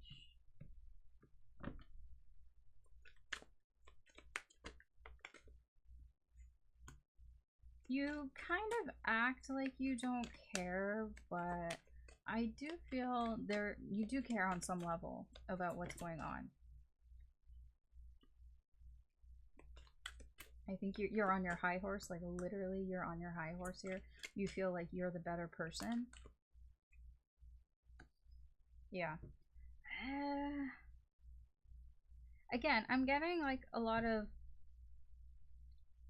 You kind of act like you don't care, but I do feel you do care on some level about what's going on. I think you're on your high horse, like literally you're on your high horse here. You feel like you're the better person. Yeah. Again, I'm getting like a lot of,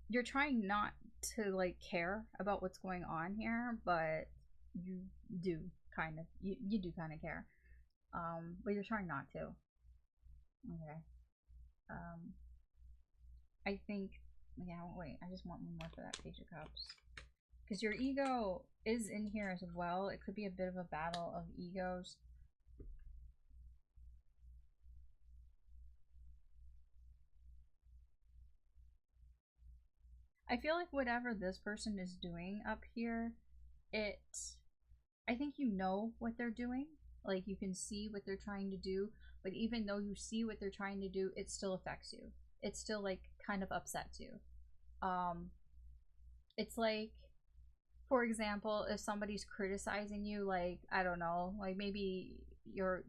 you're trying not to like care about what's going on here, but you do kind of, you do kind of care, but you're trying not to. Okay. I think, yeah, wait, I just want one more for that Page of Cups, because your ego is in here as well. It could be a bit of a battle of egos. I feel like whatever this person is doing up here, I think you know what they're doing. Like, you can see what they're trying to do, but even though you see what they're trying to do, it still affects you. It still, like, kind of upsets you. It's like, for example, if somebody's criticizing you, like, I don't know, like maybe you're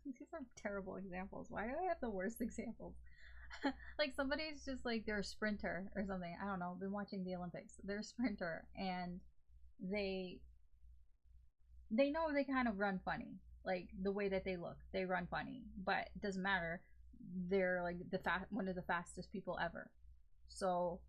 these are terrible examples. Why do I have the worst examples? Like, somebody's just like, they're a sprinter or something. I don't know. I've been watching the Olympics. They're a sprinter, and they they know they kind of run funny. Like the way that they look, they run funny, but it doesn't matter. They're like one of the fastest people ever. So,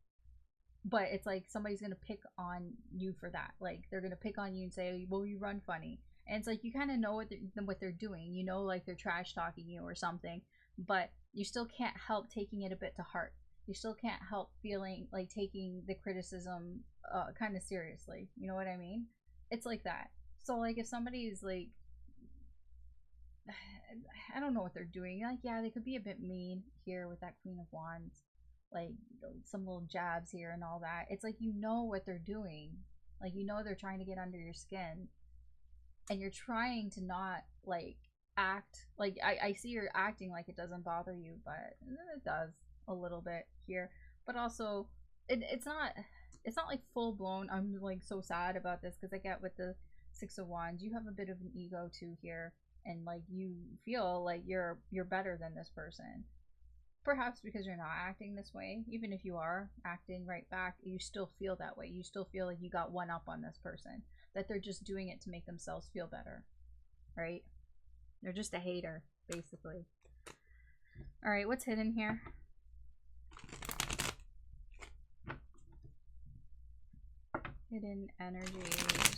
but it's like somebody's gonna pick on you for that. Like they're gonna pick on you and say, "Well, you run funny," and it's like you kind of know what they're doing. You know, like they're trash talking you or something, but you still can't help taking it a bit to heart. You still can't help feeling like taking the criticism kind of seriously. You know what I mean? It's like that. So like if somebody's like, I don't know what they're doing. Like, yeah, they could be a bit mean here with that Queen of Wands, like some little jabs here and all that. It's like you know what they're doing. Like you know they're trying to get under your skin, and you're trying to not like act like I see you're acting like it doesn't bother you, but it does a little bit here. But also, it's not like full blown. I'm like so sad about this because I get with the Six of Wands, you have a bit of an ego too here, and like you feel like you're better than this person. Perhaps because you're not acting this way. Even if you are acting right back, you still feel that way. You still feel like you got one up on this person, that they're just doing it to make themselves feel better, right? They're just a hater, basically. All right, what's hidden here? Hidden energies.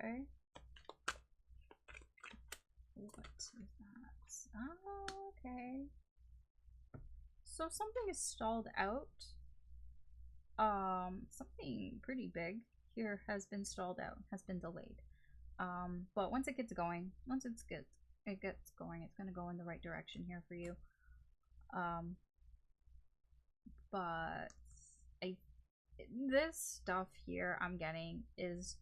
Okay. What is that? Oh, okay. So something is stalled out. Something pretty big here has been stalled out, has been delayed. But once it gets going, it gets going, it's gonna go in the right direction here for you. But this stuff here I'm getting is,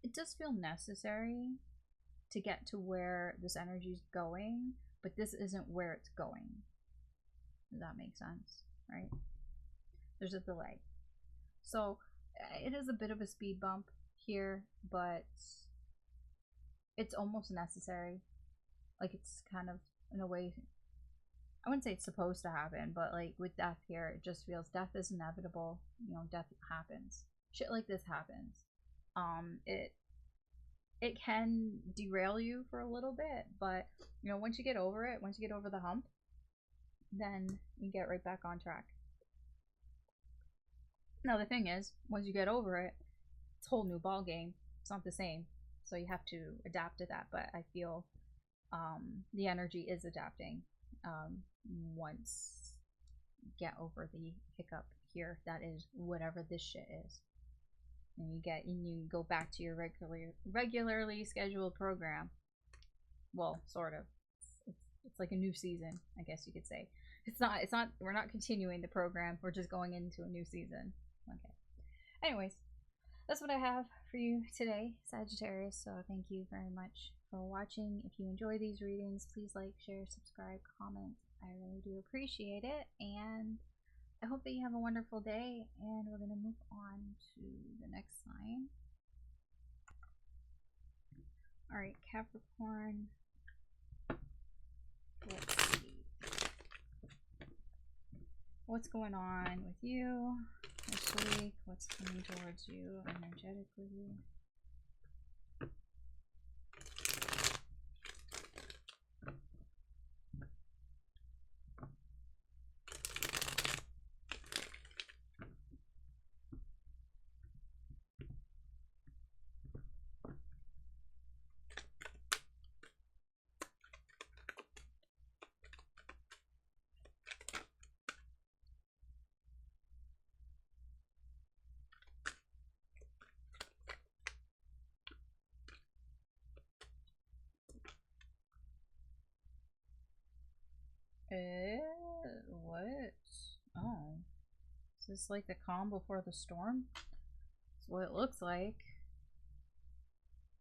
it does feel necessary to get to where this energy is going, but this isn't where it's going. Does that make sense? Right? There's a delay. So it is a bit of a speed bump here, but it's almost necessary. Like it's kind of, in a way, I wouldn't say it's supposed to happen, but like with death here, it just feels death is inevitable. You know, death happens. Shit like this happens. It can derail you for a little bit, but you know, once you get over it, once you get over the hump, then you get right back on track. Now the thing is, once you get over it, it's a whole new ball game. It's not the same, so you have to adapt to that. But I feel the energy is adapting once you get over the hiccup here. That is whatever this shit is, and you go back to your regularly scheduled program. Well, sort of. It's like a new season, I guess you could say. It's not we're not continuing the program, we're just going into a new season. Okay. Anyways, that's what I have for you today, Sagittarius. So thank you very much for watching. If you enjoy these readings, please like, share, subscribe, comment. I really do appreciate it. And I hope that you have a wonderful day. And we're going to move on to the next sign. Alright, Capricorn. Let's see. What's going on with you this week? What's coming towards you energetically? What? Oh. Is this like the calm before the storm? That's what it looks like.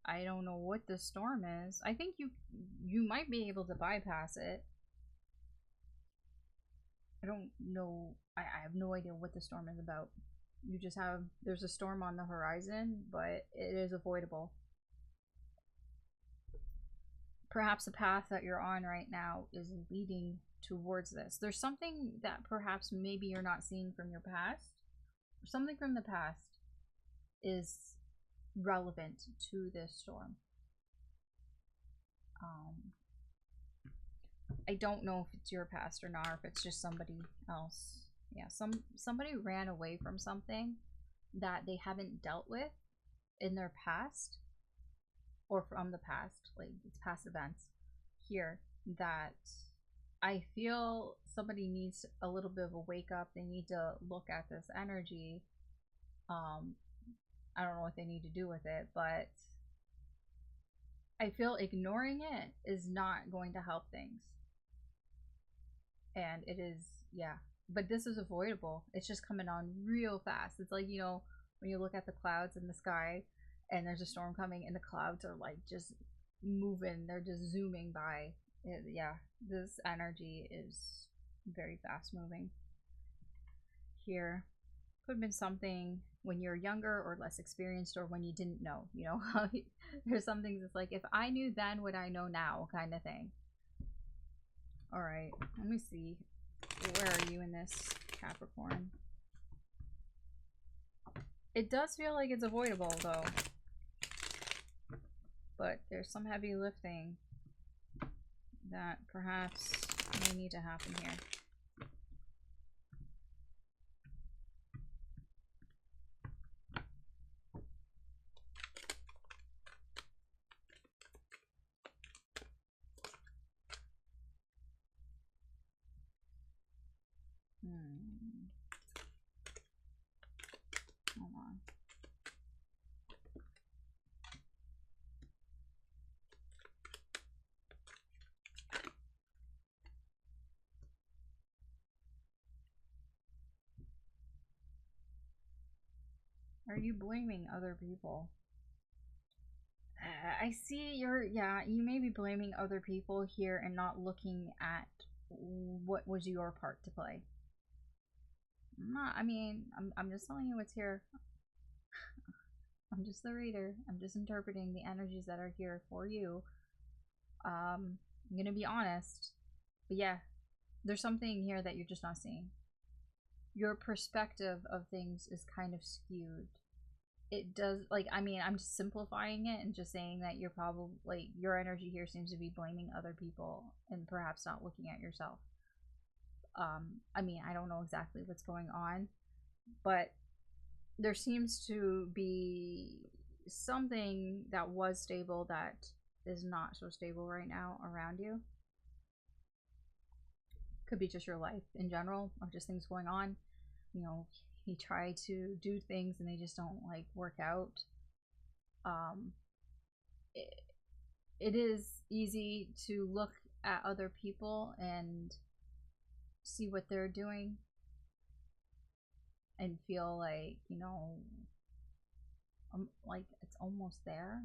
I don't know what the storm is. I think you might be able to bypass it. I don't know. I have no idea what the storm is about. You just have, there's a storm on the horizon, but it is avoidable. Perhaps the path that you're on right now is leading towards this. There's something that perhaps maybe you're not seeing from your past. Something from the past is relevant to this storm. I don't know if it's your past or not, or if it's just somebody else. Yeah, somebody ran away from something that they haven't dealt with in their past, or from the past, like it's past events here, that I feel somebody needs a little bit of a wake up. They need to look at this energy. I don't know what they need to do with it, but I feel ignoring it is not going to help things. And it is, yeah. But this is avoidable. It's just coming on real fast. It's like, you know, when you look at the clouds in the sky and there's a storm coming and the clouds are like just moving, they're just zooming by. Yeah, this energy is very fast moving here. Could have been something when you're younger or less experienced, or when you didn't know, you know. There's some things that's like, if I knew then what I know now, kind of thing. All right, let me see, where are you in this, Capricorn? It does feel like it's avoidable though, but there's some heavy lifting that perhaps may need to happen here. Hold on. Are you blaming other people? I see yeah, you may be blaming other people here and not looking at what was your part to play. I mean, I'm just telling you what's here. I'm just the reader. I'm just interpreting the energies that are here for you. I'm gonna be honest, but yeah, there's something here that you're just not seeing. Your perspective of things is kind of skewed. It does, like, I mean, I'm just simplifying it and just saying that you're probably, like, your energy here seems to be blaming other people and perhaps not looking at yourself. I mean, I don't know exactly what's going on, but there seems to be something that was stable that is not so stable right now around you. Could be just your life in general, or just things going on. You know, you try to do things and they just don't like work out. It is easy to look at other people and see what they're doing and feel like, you know, like it's almost there,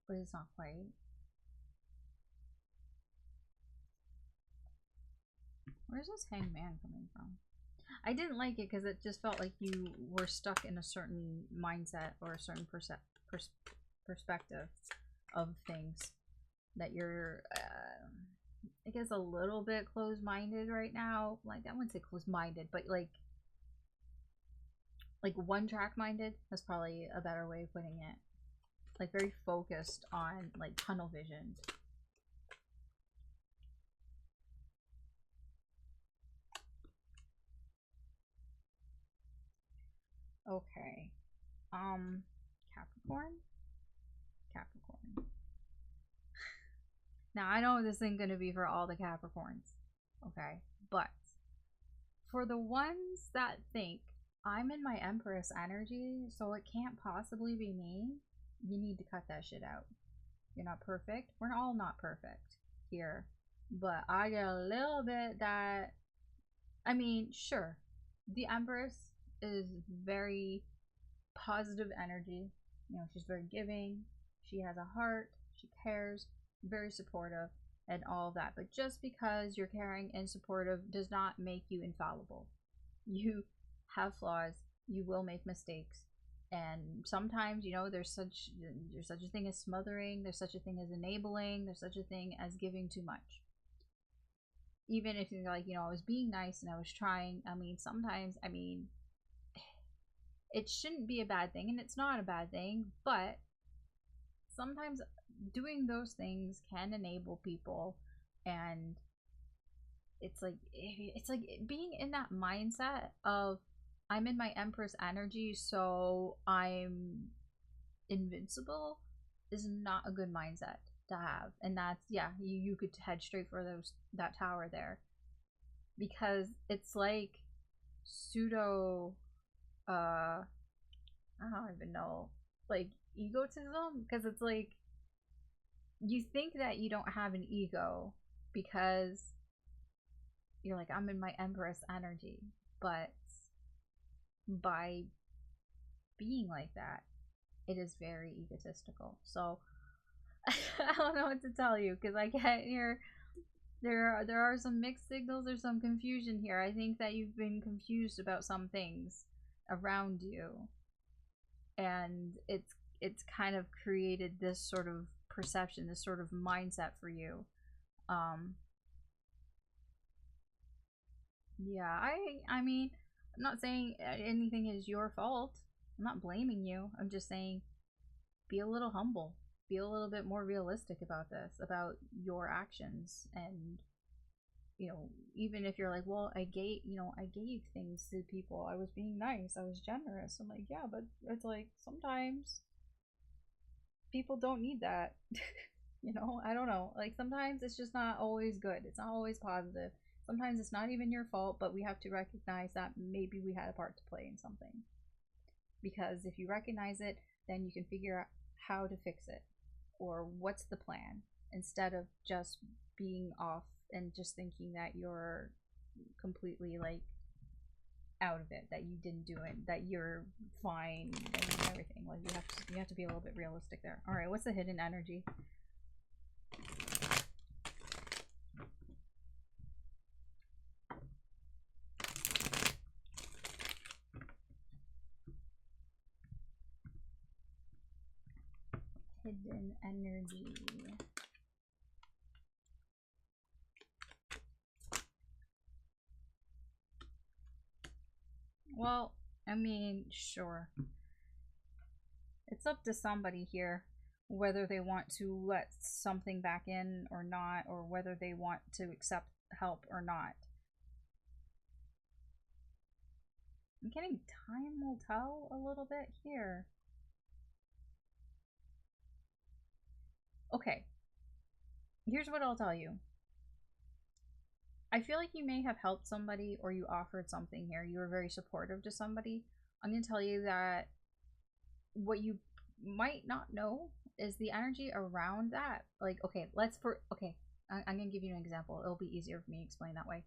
but it's not quite. Where's this hangman coming from? I didn't like it because it just felt like you were stuck in a certain mindset or a certain perspective of things, that you're I guess a little bit closed-minded right now. Like, I wouldn't say closed-minded, but like one-track minded. That's probably a better way of putting it. Like very focused on like tunnel vision. Okay. Capricorn? Capricorn. Now, I know this ain't gonna be for all the Capricorns, okay? But for the ones that think, I'm in my Empress energy, so it can't possibly be me, you need to cut that shit out. You're not perfect. We're all not perfect here. But I get a little bit that, I mean, sure, the Empress is very positive energy. You know, she's very giving. She has a heart. She cares. Very supportive. and all of that. But just because you're caring and supportive does not make you infallible. You have flaws. You will make mistakes. And sometimes, you know, there's such a thing as smothering, there's such a thing as enabling, there's such a thing as giving too much. Even if you're like, you know, I was being nice and I was trying, I mean, sometimes, I mean, it shouldn't be a bad thing, and it's not a bad thing, but sometimes doing those things can enable people, and it's like being in that mindset of, I'm in my Empress energy, so I'm invincible, is not a good mindset to have. And that's, yeah, you could head straight for that tower there, because it's like pseudo I don't even know, like egotism, because it's like you think that you don't have an ego because you're like, I'm in my Empress energy, but by being like that, it is very egotistical. So I don't know what to tell you, because I get here, there are some mixed signals, there's some confusion here. I think that you've been confused about some things around you, and it's kind of created this sort of perception, this sort of mindset for you. Yeah, I mean, I'm not saying anything is your fault. I'm not blaming you. I'm just saying, be a little humble. Be a little bit more realistic about this, about your actions. And, you know, even if you're like, well, I gave things to people. I was being nice. I was generous. I'm like, yeah, but it's like, sometimes people don't need that. You know, I don't know. Like, sometimes it's just not always good. It's not always positive. Sometimes it's not even your fault, but we have to recognize that maybe we had a part to play in something. Because if you recognize it, then you can figure out how to fix it, or what's the plan, instead of just being off and just thinking that you're completely like out of it, that you didn't do it, that you're fine and everything. Like, you have to be a little bit realistic there. All right, what's the hidden energy? Hidden energy. Well, I mean, sure. It's up to somebody here whether they want to let something back in or not, or whether they want to accept help or not. I'm getting time will tell a little bit here. Okay. Here's what I'll tell you. I feel like you may have helped somebody, or you offered something here. You were very supportive to somebody. I'm going to tell you that what you might not know is the energy around that. Like, okay, I'm going to give you an example. It'll be easier for me to explain that way.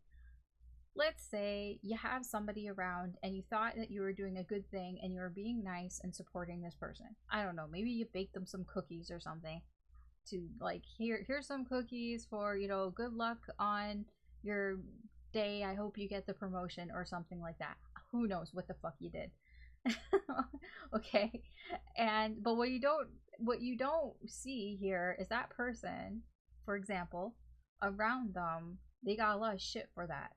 Let's say you have somebody around and you thought that you were doing a good thing and you were being nice and supporting this person. I don't know, maybe you baked them some cookies or something to like, here's some cookies for, you know, good luck on your day. I hope you get the promotion or something like that. Who knows what the fuck you did. Okay. But what you don't see here is that person, for example, around them, they got a lot of shit for that.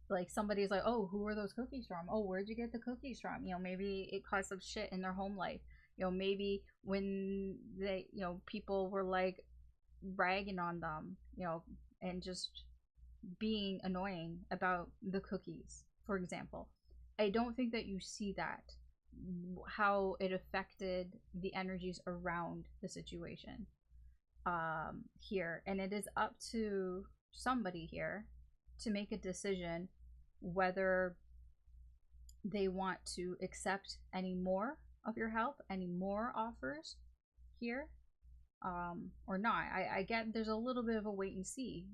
Like, somebody's like, oh, who are those cookies from? Oh, where'd you get the cookies from? You know, maybe it caused some shit in their home life. You know, maybe when they, you know, people were like ragging on them, you know, and just being annoying about the cookies, for example. I don't think that you see that, how it affected the energies around the situation here. And it is up to somebody here to make a decision whether they want to accept any more of your help, any more offers here, or not. I get there's a little bit of a wait and see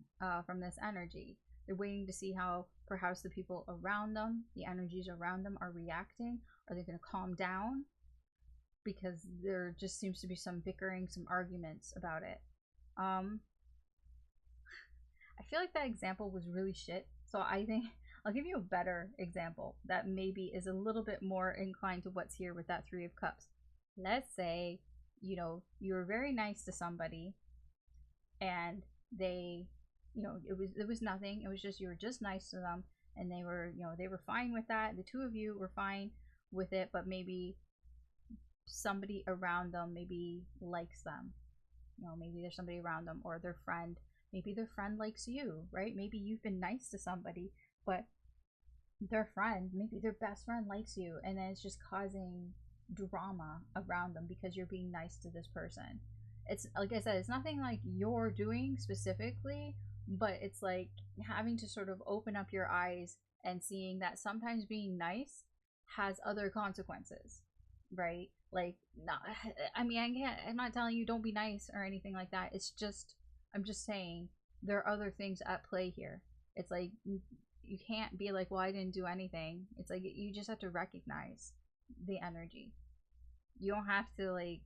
from this energy. They're waiting to see how perhaps the people around them, the energies around them, are reacting. Are they going to calm down? Because there just seems to be some bickering, some arguments about it. feel like that example was really shit. So I think I'll give you a better example that maybe is a little bit more inclined to what's here with that Three of Cups. Let's say, you know, you were very nice to somebody and they, you know, it was nothing. It was just, you were just nice to them and they were, you know, they were fine with that. The two of you were fine with it, but maybe somebody around them maybe likes them. You know, maybe there's somebody around them, or their friend, maybe their friend likes you, right? Maybe you've been nice to somebody, but their friend, maybe their best friend likes you, and then it's just causing drama around them because you're being nice to this person. It's like I said, it's nothing like you're doing specifically, but it's like having to sort of open up your eyes and seeing that sometimes being nice has other consequences, right? Like, not, I mean, I'm not telling you don't be nice or anything like that. It's just, I'm just saying there are other things at play here. It's like you can't be like, well, I didn't do anything. It's like you just have to recognize the energy. You don't have to like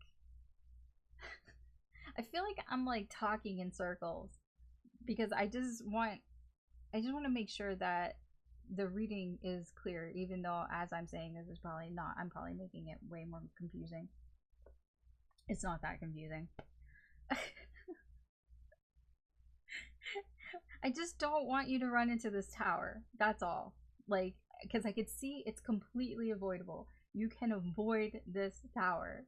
I feel like I'm like talking in circles because I just want to make sure that the reading is clear, even though as I'm saying this is probably not, I'm probably making it way more confusing. It's not that confusing. I just don't want you to run into this tower. That's all. Like, because I could see it's completely avoidable. You can avoid this tower.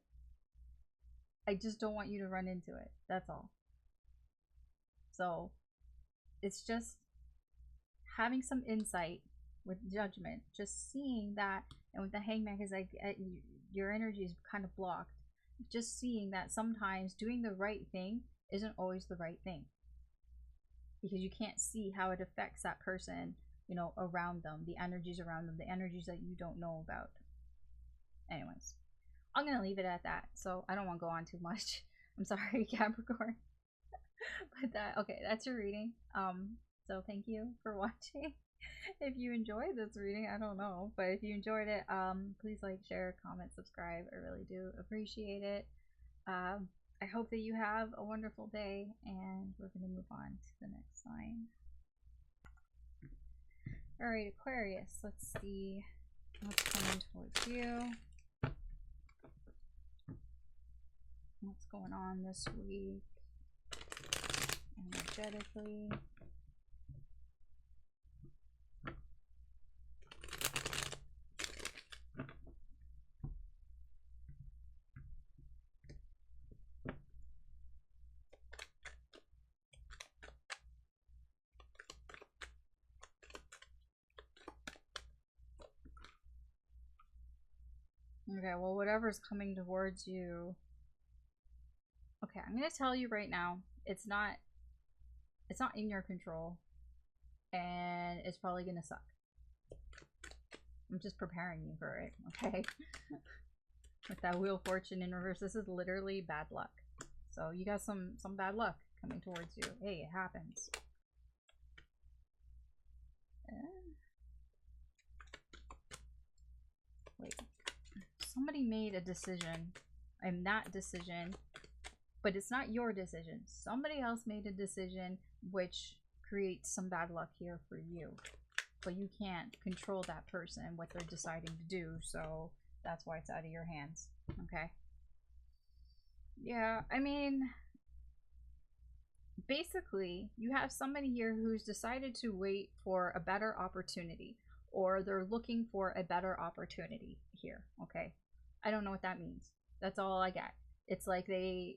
I just don't want you to run into it. That's all. So, it's just having some insight with judgment. Just seeing that, and with the hangman, because like your energy is kind of blocked. Just seeing that sometimes doing the right thing isn't always the right thing, because you can't see how it affects that person, you know, around them, the energies around them, the energies that you don't know about. Anyways, I'm gonna leave it at that, so I don't want to go on too much. I'm sorry, Capricorn. But okay, that's your reading. So thank you for watching. If you enjoyed this reading, I don't know, but if you enjoyed it, please like, share, comment, subscribe. I really do appreciate it. I hope that you have a wonderful day, and we're going to move on to the next sign. Alright, Aquarius, let's see what's coming towards you. What's going on this week energetically. Okay, well, whatever's coming towards you. Okay, I'm gonna tell you right now, it's not in your control, and it's probably gonna suck. I'm just preparing you for it, okay? With that Wheel of Fortune in reverse, this is literally bad luck. So you got some bad luck coming towards you. Hey, it happens. Wait. Somebody made a decision, and that decision, but it's not your decision. Somebody else made a decision which creates some bad luck here for you. But you can't control that person and what they're deciding to do, so that's why it's out of your hands. Okay? Yeah, I mean, basically, you have somebody here who's decided to wait for a better opportunity, or they're looking for a better opportunity here, okay? I don't know what that means. That's all I get. It's like they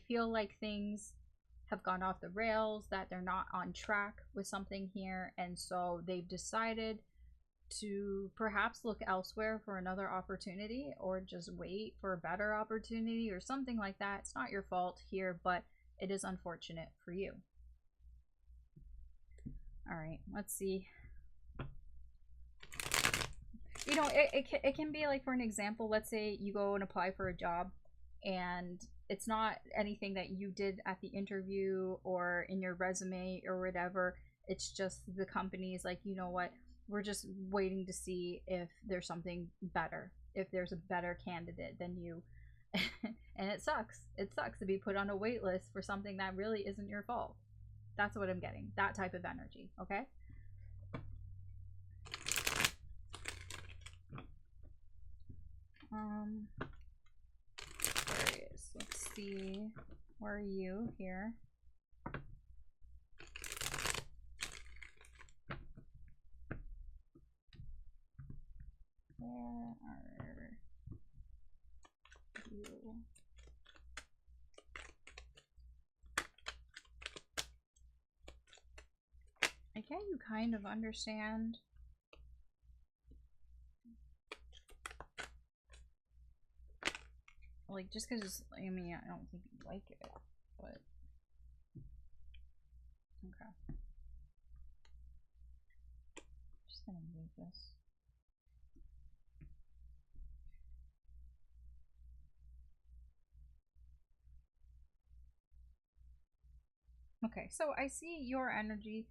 feel like things have gone off the rails, that they're not on track with something here, and so they've decided to perhaps look elsewhere for another opportunity, or just wait for a better opportunity or something like that. It's not your fault here, but it is unfortunate for you. All right, let's see. You know, it can be like, for an example, let's say you go and apply for a job, and it's not anything that you did at the interview or in your resume or whatever. It's just the company is like, you know what, we're just waiting to see if there's something better, if there's a better candidate than you. And it sucks. It sucks to be put on a wait list for something that really isn't your fault. That's what I'm getting. That type of energy, okay? Aquarius. Let's see. Where are you here? Where are you? I get you kind of understand. Like, just because, I mean, I don't think you like it, but... Okay. Just gonna move this. Okay, so I see your energy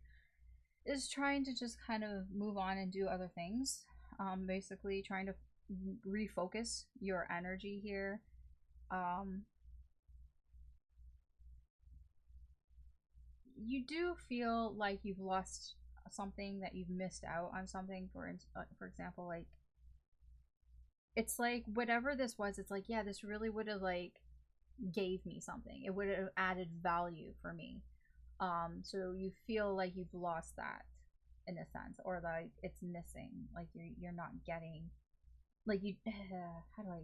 is trying to just kind of move on and do other things. Basically trying to refocus your energy here. You do feel like you've lost something, that you've missed out on something. For example, like, it's like whatever this was, it's like, yeah, this really would have like gave me something. It would have added value for me. So you feel like you've lost that in a sense, or like it's missing, like you're not getting, like you how do I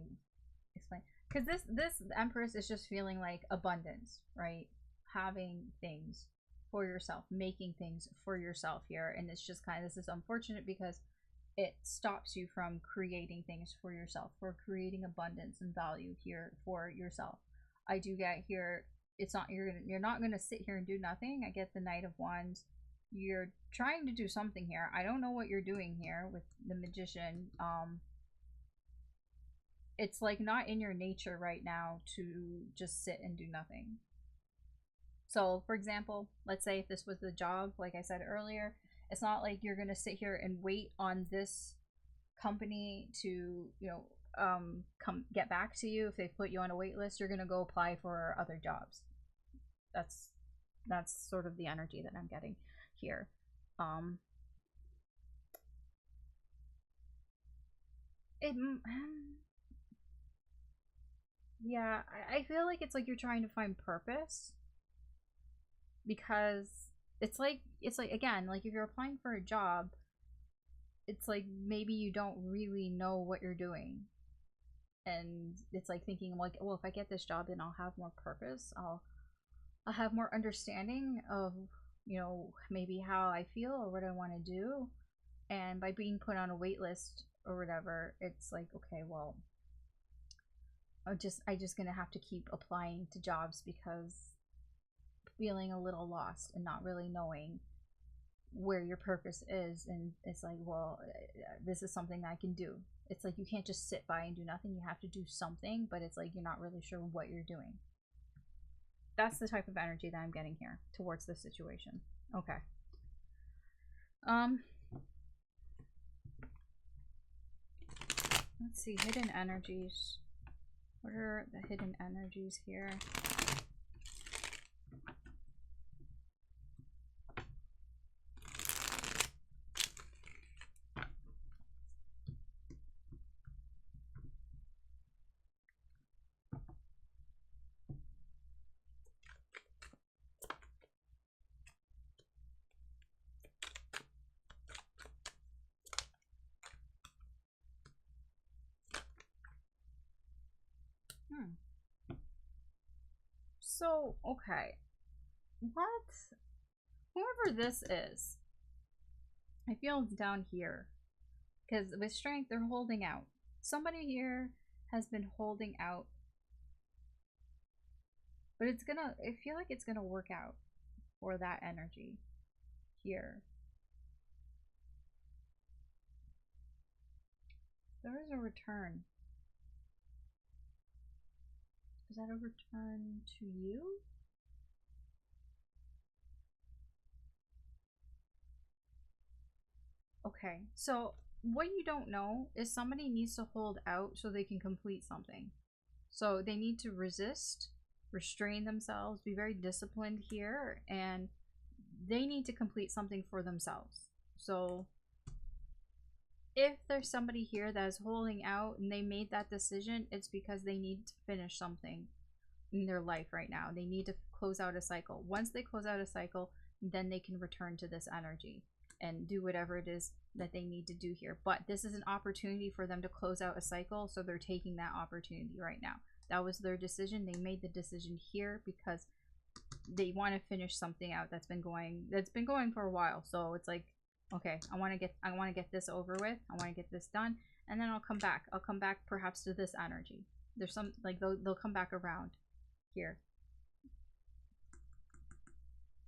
explain? Because this Empress is just feeling like abundance, right? Having things for yourself, making things for yourself here, and it's just kind of, this is unfortunate because it stops you from creating things for yourself, for creating abundance and value here for yourself. I do get here, it's not, you're not gonna sit here and do nothing. I get the Knight of Wands. You're trying to do something here. I don't know what you're doing here with the Magician. It's like not in your nature right now to just sit and do nothing. So, for example, let's say if this was the job, like I said earlier, it's not like you're gonna sit here and wait on this company to, come get back to you. If they put you on a wait list, you're gonna go apply for other jobs. That's sort of the energy that I'm getting here. It yeah, I feel like it's like you're trying to find purpose, because it's like again, like if you're applying for a job, it's like maybe you don't really know what you're doing, and it's like thinking like, well, if I get this job, then I'll have more purpose. I'll have more understanding of, maybe how I feel or what I want to do. And by being put on a wait list or whatever, it's like, okay, well, I just gonna have to keep applying to jobs because feeling a little lost and not really knowing where your purpose is. And it's like, well, this is something I can do. It's like you can't just sit by and do nothing. You have to do something, but it's like you're not really sure what you're doing. That's the type of energy that I'm getting here towards this situation. Okay. Let's see, hidden energies. What are the hidden energies here? So, okay. What? Whoever this is, I feel down here. Because with strength, they're holding out. Somebody here has been holding out. But I feel like it's gonna work out for that energy here. There is a return. Is that a return to you? Okay, so what you don't know is somebody needs to hold out so they can complete something. So they need to resist, restrain themselves, be very disciplined here, and they need to complete something for themselves. So if there's somebody here that is holding out and they made that decision, it's because they need to finish something in their life right now. They need to close out a cycle. Once they close out a cycle, then they can return to this energy and do whatever it is that they need to do here. But this is an opportunity for them to close out a cycle, so they're taking that opportunity right now. That was their decision. They made the decision here because they want to finish something out that's been going for a while. So it's like, okay, I want to get this over with. I want to get this done, and then I'll come back. I'll come back perhaps to this energy. There's some, like, they'll come back around here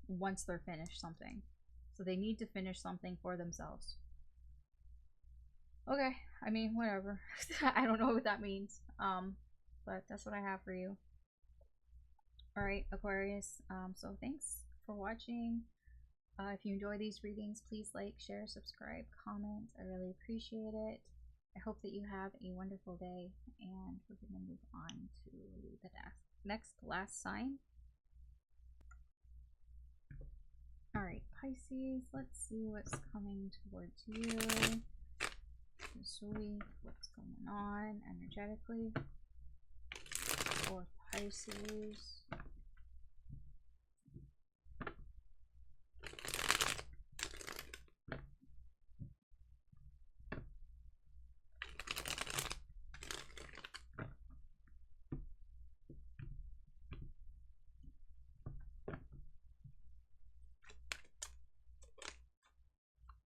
once they're finished something. So they need to finish something for themselves. Okay, I mean, whatever. I don't know what that means. But that's what I have for you. Alright, Aquarius. So thanks for watching. If you enjoy these readings, please like, share, subscribe, comment. I really appreciate it. I hope that you have a wonderful day, and we're going to move on to the last sign. Alright, Pisces, let's see what's coming towards you this week. What's going on energetically for Pisces?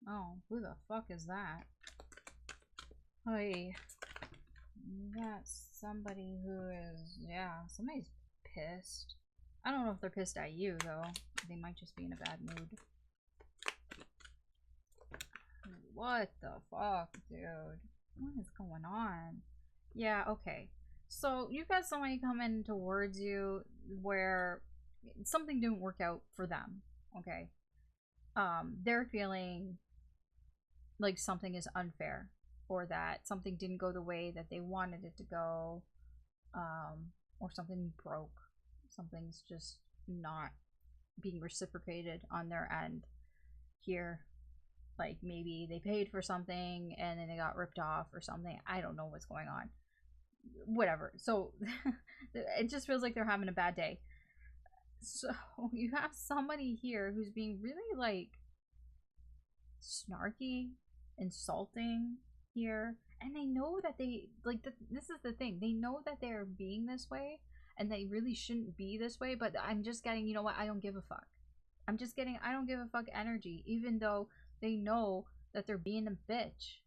Oh, who the fuck is that? Hey, you got somebody who is, yeah, somebody's pissed. I don't know if they're pissed at you, though. They might just be in a bad mood. What the fuck, dude? What is going on? Yeah, okay. So, you've got somebody coming towards you where something didn't work out for them, okay? They're feeling like something is unfair, or that something didn't go the way that they wanted it to go, or something broke. Something's just not being reciprocated on their end here. Like, maybe they paid for something and then they got ripped off or something. I don't know what's going on. Whatever. So it just feels like they're having a bad day. So you have somebody here who's being really, like, snarky, insulting here, and they know that they, like, this is the thing, they know that they're being this way and they really shouldn't be this way, but I'm just getting, you know what, I don't give a fuck. I'm just getting I don't give a fuck energy, even though they know that they're being a bitch.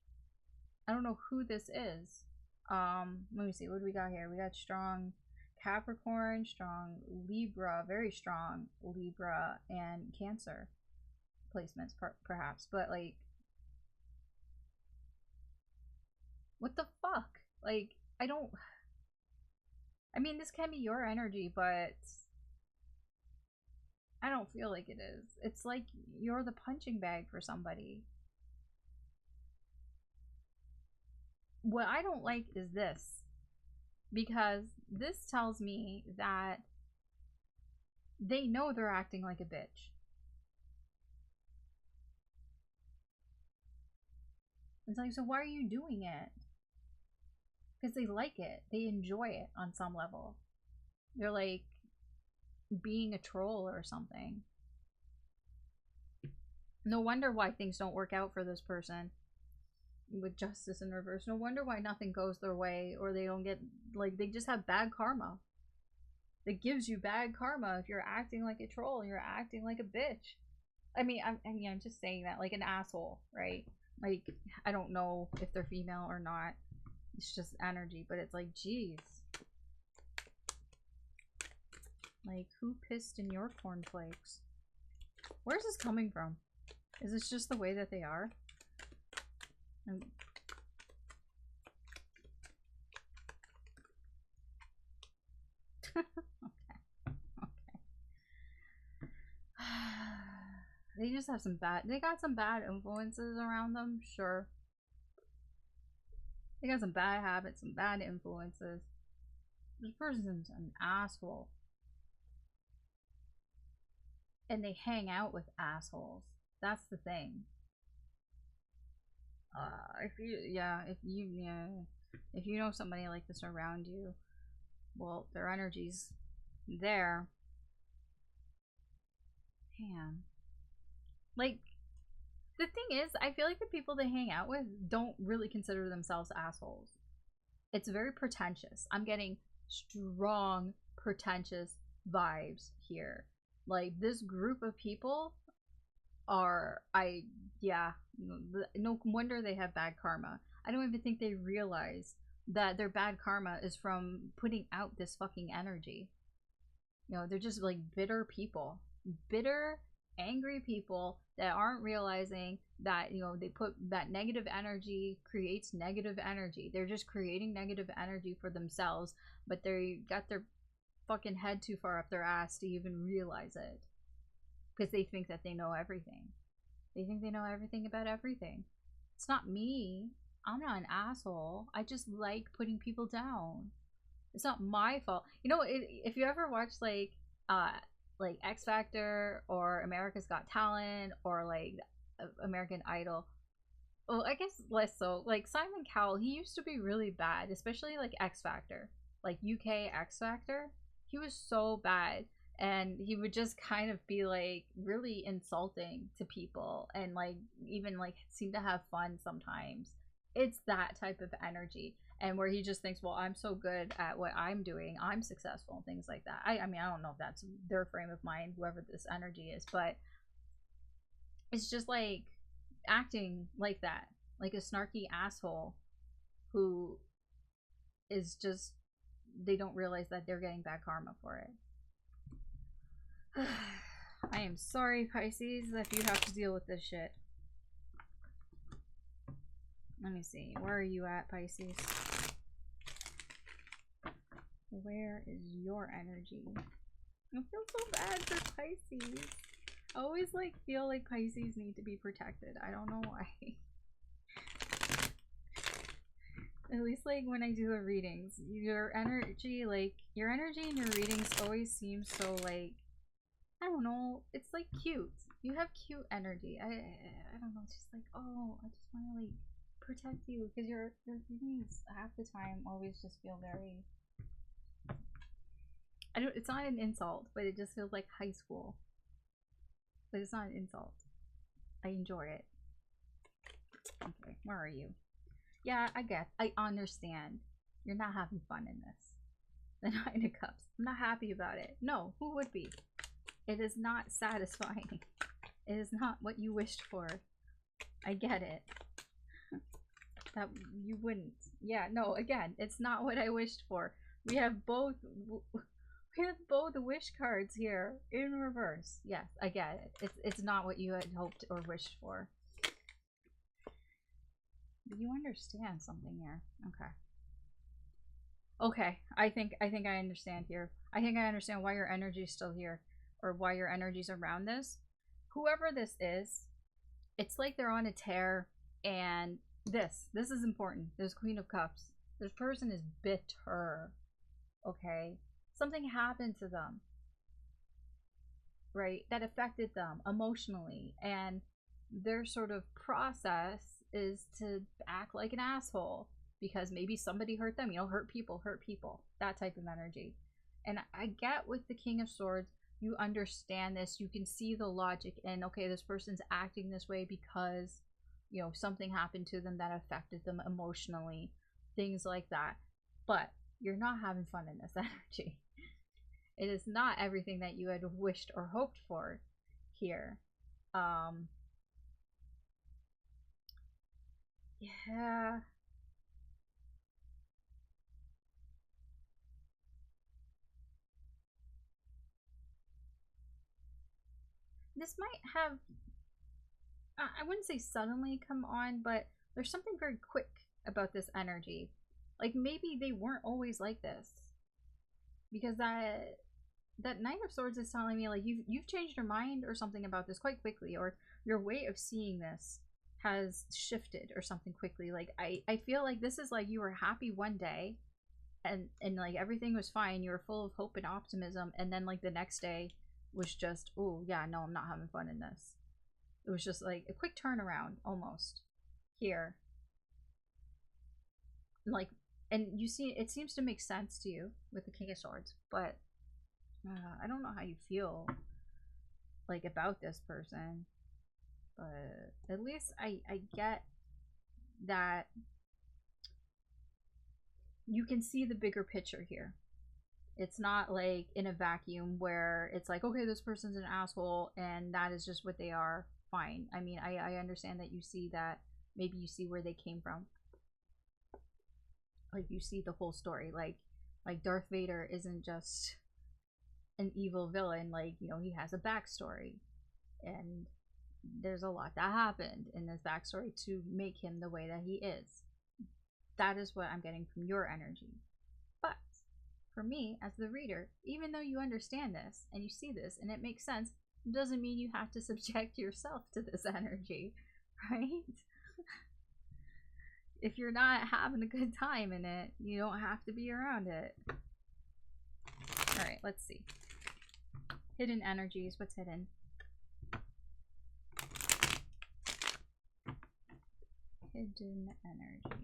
I don't know who this is. Let me see, what do we got here? We got strong Capricorn, strong Libra, very strong Libra and Cancer placements, perhaps, but, like, what the fuck? Like, I mean, this can be your energy, but I don't feel like it is. It's like you're the punching bag for somebody. What I don't like is this, because this tells me that they know they're acting like a bitch. It's like, so why are you doing it? Because they like it. They enjoy it on some level. They're like being a troll or something. No wonder why things don't work out for this person with justice in reverse. No wonder why nothing goes their way, or they don't get, like, they just have bad karma. It gives you bad karma if you're acting like a troll, you're acting like a bitch. I mean, I'm just saying that, like, an asshole, right? Like, I don't know if they're female or not. It's just energy, but it's like, geez. Like, who pissed in your cornflakes? Where's this coming from? Is this just the way that they are? Okay. They just have they got some bad influences around them, sure. They got some bad habits, some bad influences. This person's an asshole. And they hang out with assholes. That's the thing. If you know somebody like this around you, well, their energy's there. Man. Like, the thing is, I feel like the people they hang out with don't really consider themselves assholes. It's very pretentious. I'm getting strong, pretentious vibes here. Like, this group of people are, no wonder they have bad karma. I don't even think they realize that their bad karma is from putting out this fucking energy. You know, they're just like bitter people. Bitter, angry people that aren't realizing that, you know, they put that negative energy creates negative energy. They're just creating negative energy for themselves, but they got their fucking head too far up their ass to even realize it. Because they think that they know everything. They think they know everything about everything. It's not me. I'm not an asshole. I just like putting people down. It's not my fault. You know, if you ever watch like X Factor or America's Got Talent or like American Idol, well, I guess less so. Like Simon Cowell, he used to be really bad, especially like X Factor, like UK X Factor. He was so bad, and he would just kind of be like really insulting to people, and like even like seem to have fun sometimes. It's that type of energy. And where he just thinks, well, I'm so good at what I'm doing, I'm successful, and things like that. I mean, I don't know if that's their frame of mind, whoever this energy is, but it's just like acting like that, like a snarky asshole who is just, they don't realize that they're getting bad karma for it. I am sorry, Pisces, that you have to deal with this shit. Let me see. Where are you at, Pisces? Where is your energy? I feel so bad for Pisces. I always like feel like Pisces need to be protected. I don't know why. At least like when I do the readings, your energy in your readings always seems so like, I don't know, it's like cute. You have cute energy. I don't know, it's just like, oh, I just want to like protect you, because your readings half the time always just feel very, it's not an insult, but it just feels like high school. But it's not an insult. I enjoy it. Okay, where are you? Yeah, I understand. You're not having fun in this. The Nine of Cups. I'm not happy about it. No, who would be? It is not satisfying. It is not what you wished for. I get it. That you wouldn't. Yeah, no, again, it's not what I wished for. We have both wish cards here in reverse. Yes, I get it. It's not what you had hoped or wished for. You understand something here. Okay. Okay, I think I understand here. I think I understand why your energy is still here, or why your energy's around this. Whoever this is, it's like they're on a tear, and this is important. This Queen of Cups. This person is bitter. Okay? Something happened to them, right? That affected them emotionally, and their sort of process is to act like an asshole because maybe somebody hurt them. You know, hurt people, that type of energy. And I get with the King of Swords, you understand this, you can see the logic, and okay, this person's acting this way because, you know, something happened to them that affected them emotionally, things like that. But you're not having fun in this energy. It is not everything that you had wished or hoped for here. Yeah. This might have, I wouldn't say suddenly come on, but there's something very quick about this energy. Like maybe they weren't always like this. Because that Knight of Swords is telling me like you've changed your mind or something about this quite quickly, or your way of seeing this has shifted or something quickly. Like I feel like this is like you were happy one day and like everything was fine, you were full of hope and optimism, and then like the next day was just, oh yeah, no, I'm not having fun in this. It was just like a quick turnaround almost here. Like, and you see, it seems to make sense to you with the King of Swords, but I don't know how you feel like about this person. But at least I get that you can see the bigger picture here. It's not like in a vacuum where it's like, okay, this person's an asshole and that is just what they are. Fine. I mean, I understand that you see that. Maybe you see where they came from. Like, you see the whole story. Like Darth Vader isn't just an evil villain. Like, you know, he has a backstory. And there's a lot that happened in this backstory to make him the way that he is. That is what I'm getting from your energy. But for me, as the reader, even though you understand this and you see this and it makes sense, it doesn't mean you have to subject yourself to this energy, right? If you're not having a good time in it, you don't have to be around it. Alright, let's see. Hidden energies. What's hidden? Hidden energy.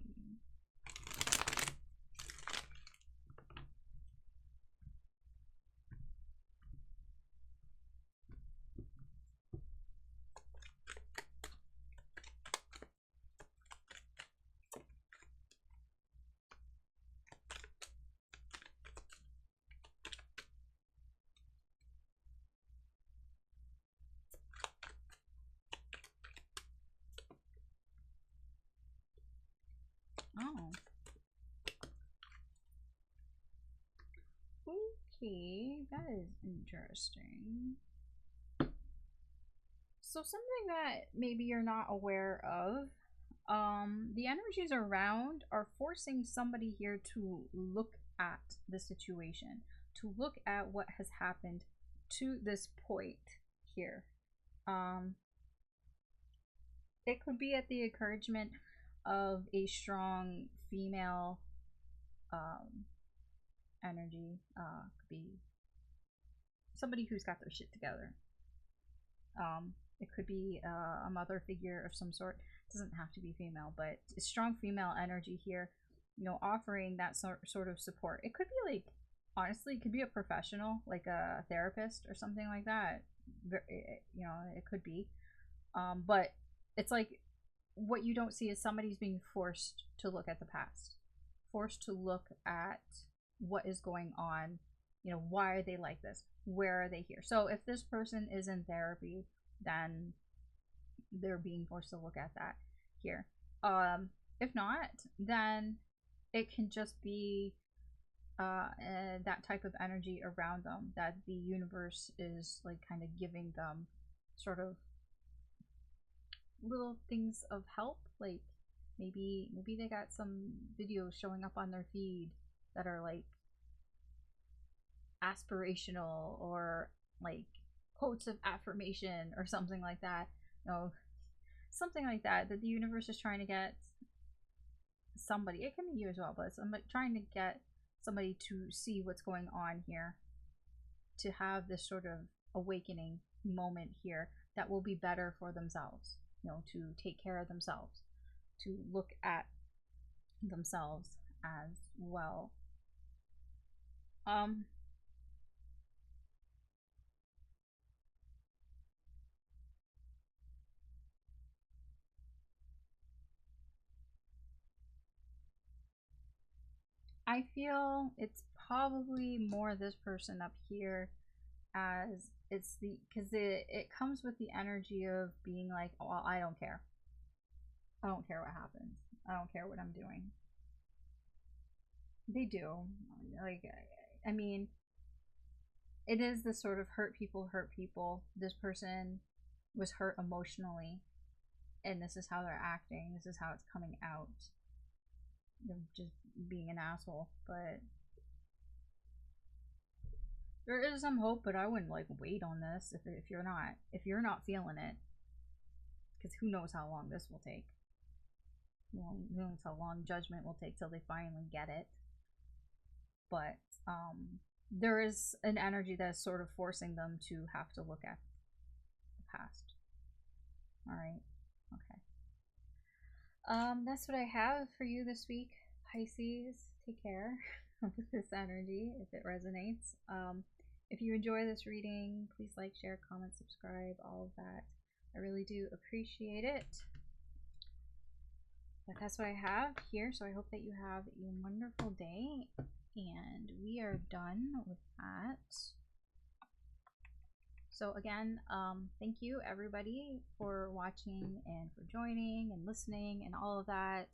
Oh. Okay, that is interesting. So something that maybe you're not aware of, the energies around are forcing somebody here to look at the situation, to look at what has happened to this point here. It could be at the encouragement of a strong female energy. Could be somebody who's got their shit together. It could be a mother figure of some sort. It doesn't have to be female, but a strong female energy here, you know, offering that sort of support. It could be like, honestly, it could be a professional, like a therapist or something like that. You know, it could be. But it's like, what you don't see is somebody's being forced to look at the past, forced to look at what is going on. You know, why are they like this? Where are they here? So if this person is in therapy, then they're being forced to look at that here. If not, then it can just be that type of energy around them, that the universe is like kind of giving them sort of little things of help. Like maybe they got some videos showing up on their feed that are like aspirational, or like quotes of affirmation or something like that. You know, something like that the universe is trying to get somebody, it can be you as well, but somebody trying to get somebody to see what's going on here, to have this sort of awakening moment here that will be better for themselves, you know, to take care of themselves, to look at themselves as well. I feel it's probably more this person up here, as it's the, because it comes with the energy of being like, oh, well, I don't care. I don't care what happens. I don't care what I'm doing. They do. Like, I mean, it is the sort of hurt people hurt people. This person was hurt emotionally, and this is how they're acting. This is how it's coming out. They're just being an asshole. But there is some hope, but I wouldn't like wait on this if you're not feeling it, because who knows how long this will take. Who knows how long judgment will take till they finally get it. But there is an energy that's sort of forcing them to have to look at the past. All right. Okay. That's what I have for you this week, Pisces. Take care with this energy if it resonates. If you enjoy this reading, please like, share, comment, subscribe, all of that. I really do appreciate it. But that's what I have here, so I hope that you have a wonderful day, and we are done with that. So again, thank you everybody for watching and for joining and listening and all of that.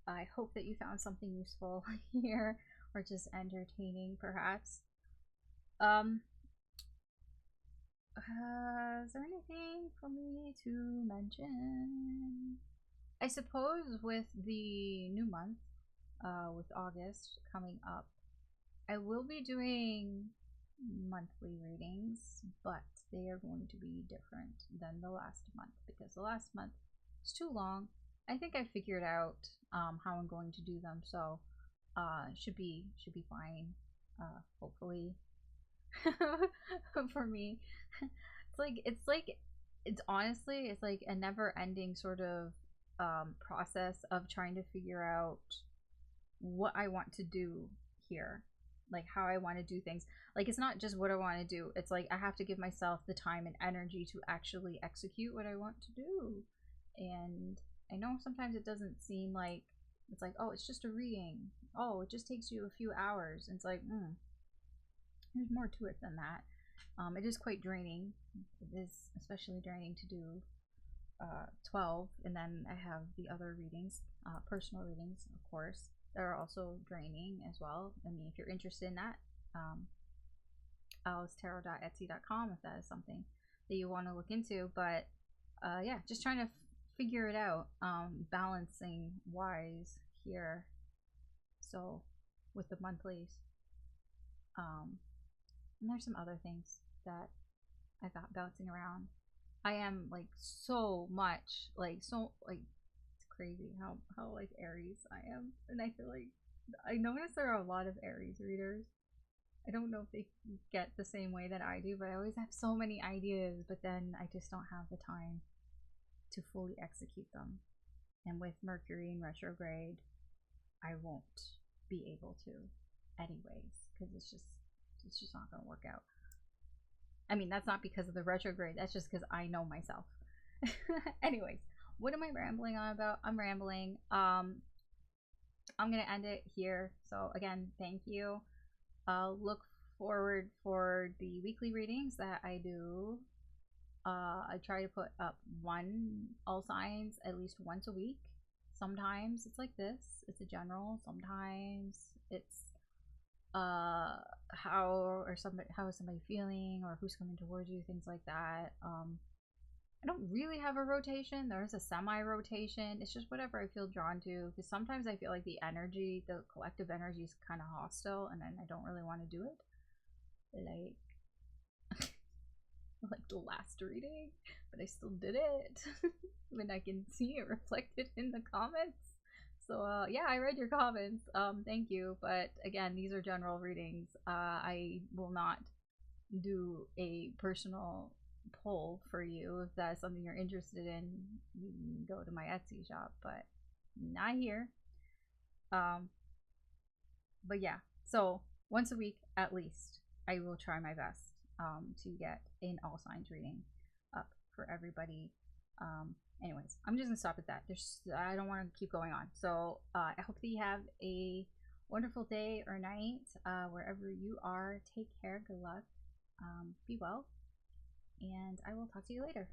I hope that you found something useful here, or just entertaining perhaps. Is there anything for me to mention? I suppose with the new month, with August coming up, I will be doing monthly readings, but they are going to be different than the last month, because the last month is too long. I think I figured out how I'm going to do them, so should be fine, hopefully. For me, it's honestly, it's like a never-ending sort of process of trying to figure out what I want to do here, like how I want to do things. Like, it's not just what I want to do, it's like I have to give myself the time and energy to actually execute what I want to do. And I know sometimes it doesn't seem like, it's like, oh, it's just a reading, oh, it just takes you a few hours, and it's like, there's more to it than that. It is quite draining. It is especially draining to do 12, and then I have the other readings, personal readings, of course, that are also draining as well. I mean, if you're interested in that, alicetarot.etsy.com, if that is something that you want to look into. But yeah, just trying to figure it out, balancing wise here. So with the monthlies, and there's some other things that I got bouncing around. I am like so much, it's crazy how like Aries I am, and I feel like I notice there are a lot of Aries readers. I don't know if they get the same way that I do, but I always have so many ideas, but then I just don't have the time to fully execute them. And with Mercury in retrograde, I won't be able to anyways, because it's just not going to work out. I mean, that's not because of the retrograde, that's just because I know myself. Anyways, what am I rambling on about? I'm rambling. I'm gonna end it here. So again, thank you. Look forward for the weekly readings that I do. I try to put up one all signs at least once a week. Sometimes it's like this, it's a general. Sometimes it's how is somebody feeling, or who's coming towards you, things like that. I don't really have a rotation. There's a semi-rotation. It's just whatever I feel drawn to, because sometimes I feel like the collective energy is kind of hostile, and then I don't really want to do it. Like the last reading, but I still did it. And I can see it reflected in the comments. So yeah, I read your comments. Thank you. But again, these are general readings. I will not do a personal poll for you. If that's something you're interested in, you can go to my Etsy shop, but not here. But yeah, so once a week at least, I will try my best to get an all signs reading up for everybody. Anyways, I'm just gonna stop at that. I don't want to keep going on. So I hope that you have a wonderful day or night, wherever you are. Take care. Good luck. Be well, and I will talk to you later.